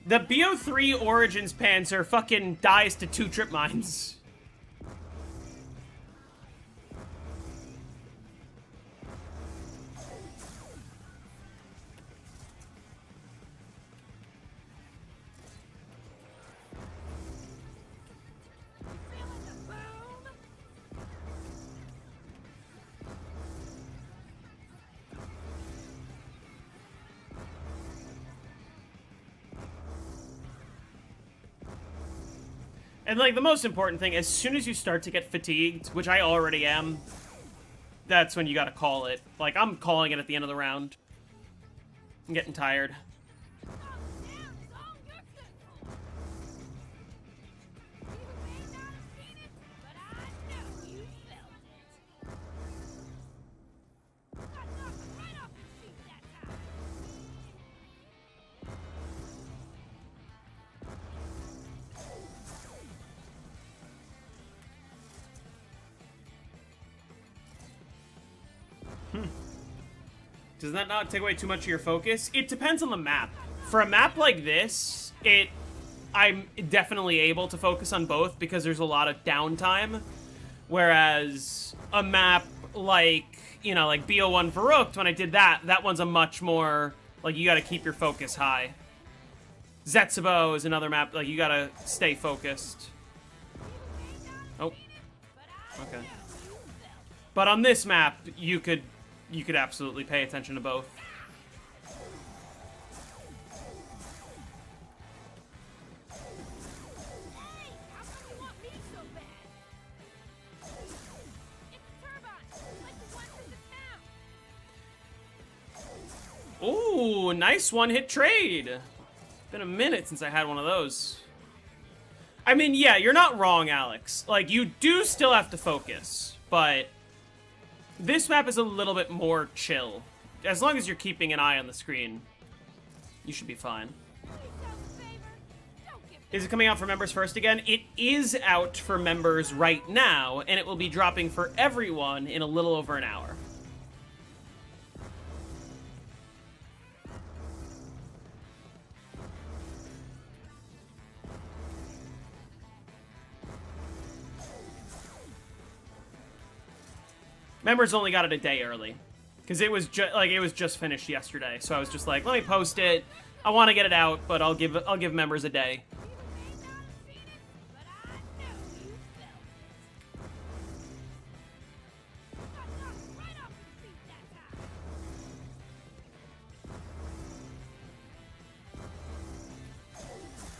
Speaker 1: The BO3 Origins Panzer fucking dies to 2 trip mines.
Speaker 2: Feeling the boom?
Speaker 1: And like the most important thing, as soon as you start to get fatigued, which I already am, that's when you gotta call it. Like I'm calling it at the end of the round. I'm getting tired.
Speaker 2: Calm down, is all you're good for.
Speaker 1: Does that not take away too much of your focus? It depends on the map. For a map like this, I'm definitely able to focus on both because there's a lot of downtime. Whereas a map like, you know, like BO1 Verrückt, when I did that, that one's a much more, like, you gotta keep your focus high. Zetsubo is another map, like, you gotta stay focused. Oh. Okay. But on this map, you could absolutely pay attention to both.
Speaker 2: Hey, how come you want me so bad? It's a turbine, like the ones in the town.
Speaker 1: Ooh, nice one-hit trade. Been a minute since I had one of those. I mean, yeah, you're not wrong, Alex. Like, you do still have to focus, but this map is a little bit more chill. As long as you're keeping an eye on the screen, you should be fine.
Speaker 2: Do yourself a favor. Don't get
Speaker 1: Is it coming out for members first again? It is out for members right now, and it will be dropping for everyone in a little over an hour. Members only got it a day early, because it was just finished yesterday. So I was just like, let me post it. I want to get it out, but I'll give members a day.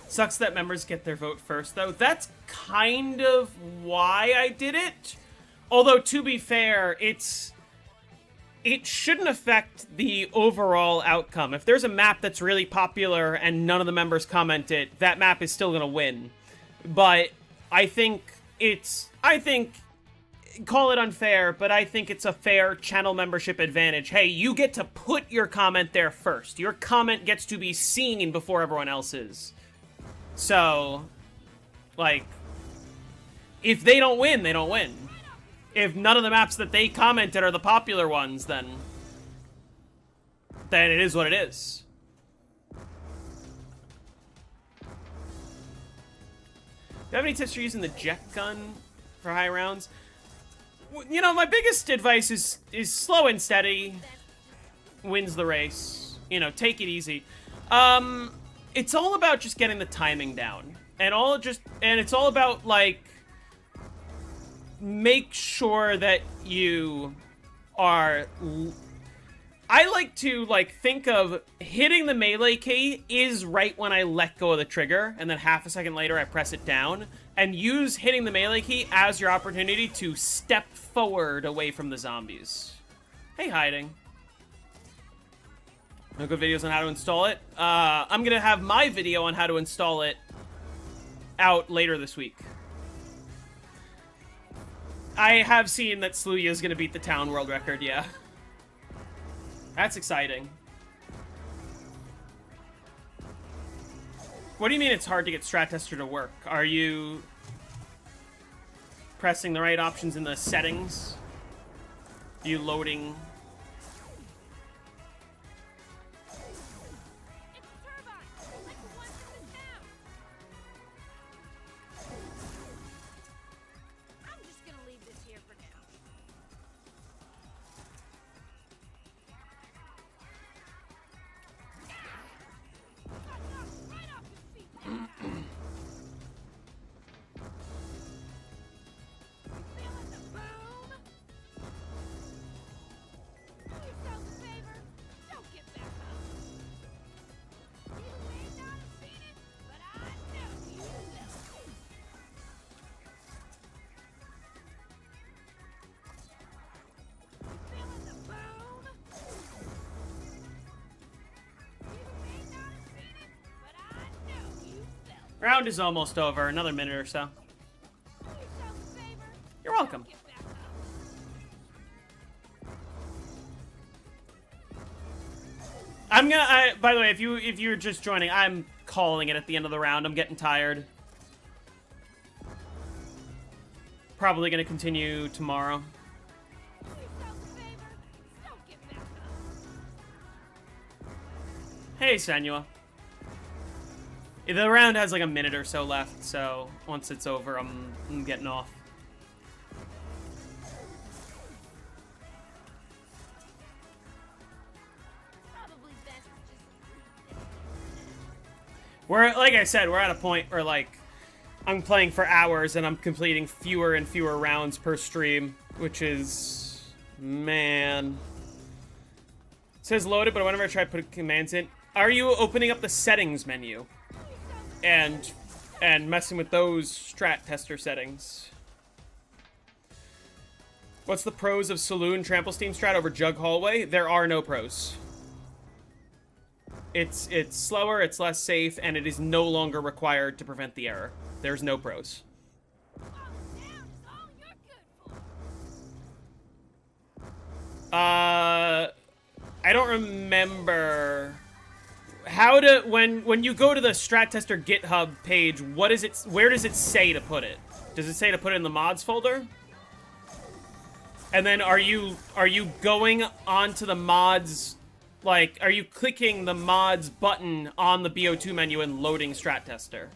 Speaker 1: Sucks that members get their vote first, though. That's kind of why I did it. Although, to be fair, it shouldn't affect the overall outcome. If there's a map that's really popular and none of the members comment it, that map is still going to win. But I think call it unfair, but I think it's a fair channel membership advantage. Hey, you get to put your comment there first. Your comment gets to be seen before everyone else's. So, like, if they don't win, they don't win. If none of the maps that they commented are the popular ones, then it is what it is. Do you have any tips for using the jet gun for high rounds? You know, my biggest advice is slow and steady wins the race. You know, take it easy. It's all about just getting the timing down. And it's all about, like, make sure that you are... I like to, like, think of hitting the melee key is right when I let go of the trigger, and then half a second later I press it down, and use hitting the melee key as your opportunity to step forward away from the zombies. Hey, hiding. No good videos on how to install it? I'm gonna have my video on how to install it out later this week. I have seen that Sluya is gonna beat the town world record, yeah. That's exciting. What do you mean it's hard to get Strat Tester to work? Are you pressing the right options in the settings? Are you loading?
Speaker 2: It's a turbine, like the ones in the town. I'm just gonna leave this here for now. Got knocked right off his feet that time. Feeling the boom? Do yourself a favor. Don't get back up. You may not have seen it, but I know you will. Feeling the boom? You may not have seen it, but I know you felt.
Speaker 1: Round is almost over. Another minute or so.
Speaker 2: Do yourself a favor.
Speaker 1: You're welcome.
Speaker 2: Get back up.
Speaker 1: By the way, if you're just joining, I'm calling it at the end of the round. I'm getting tired. Probably gonna continue tomorrow.
Speaker 2: Do yourself a favor. Don't get back up.
Speaker 1: Hey, Senua. The round has like a minute or so left, so once it's over, I'm getting off.
Speaker 2: Probably best to just
Speaker 1: We're, like I said, we're at a point where, like, I'm playing for hours and I'm completing fewer and fewer rounds per stream, which is, man. It says loaded, but whenever I try putting commands in, are you opening up the settings menu and messing with those strat tester settings? What's the pros of Saloon Trample Steam strat over Jug Hallway? There are no pros. It's slower, it's less safe, and it is no longer required to prevent the error. There's no pros. I don't remember how to when you go to the Strat Tester GitHub page. What is it? Where does it say to put it? Does it say to put it in the mods folder? And then are you going onto the mods? Like, are you clicking the mods button on the BO2 menu and loading Strat Tester?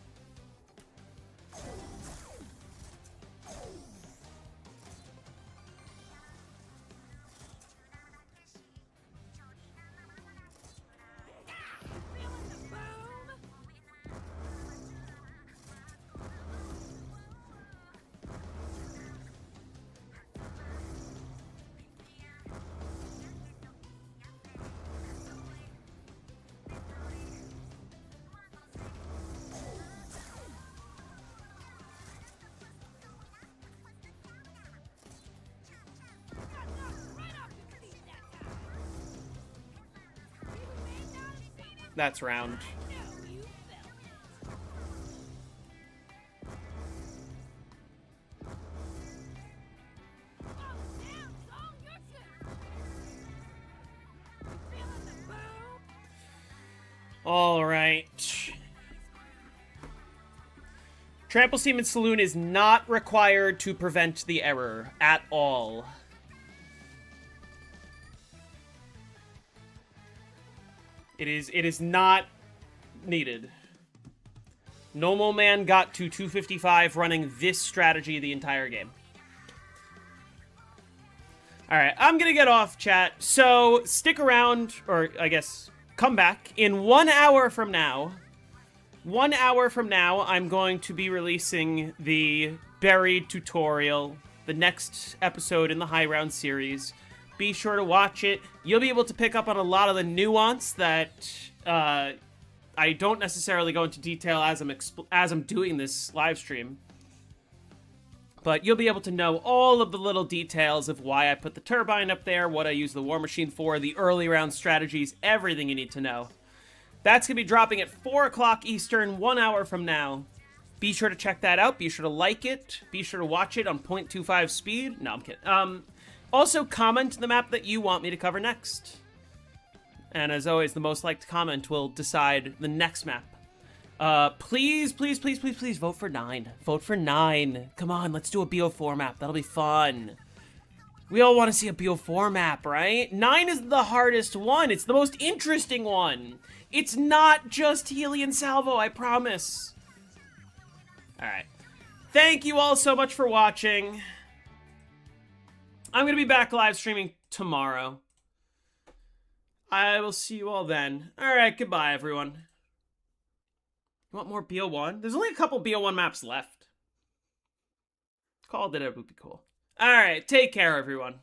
Speaker 1: That's round. All right. Trample Steam and Saloon is not required to prevent the error at all. It is not needed. Normal Man got to 255 running this strategy the entire game. Alright, I'm gonna get off, chat. So, stick around, or I guess, come back. In 1 hour from now, 1 hour from now, I'm going to be releasing the Buried tutorial, the next episode in the High Round series. Be sure to watch it. You'll be able to pick up on a lot of the nuance that I don't necessarily go into detail as I'm doing this live stream. But you'll be able to know all of the little details of why I put the turbine up there, what I use the War Machine for, the early round strategies, everything you need to know. That's going to be dropping at 4 o'clock Eastern, 1 hour from now. Be sure to check that out. Be sure to like it. Be sure to watch it on 0.25 speed. No, I'm kidding. Also, comment the map that you want me to cover next. And as always, the most liked comment will decide the next map. Please, please, please, please, please vote for 9. Vote for 9. Come on, let's do a BO4 map. That'll be fun. We all want to see a BO4 map, right? 9 is the hardest one. It's the most interesting one. It's not just Healy and Salvo, I promise. Alright. Thank you all so much for watching. I'm going to be back live streaming tomorrow. I will see you all then. Alright, goodbye, everyone. You want more BO1? There's only a couple BO1 maps left. Called it, it would be cool. Alright, take care, everyone.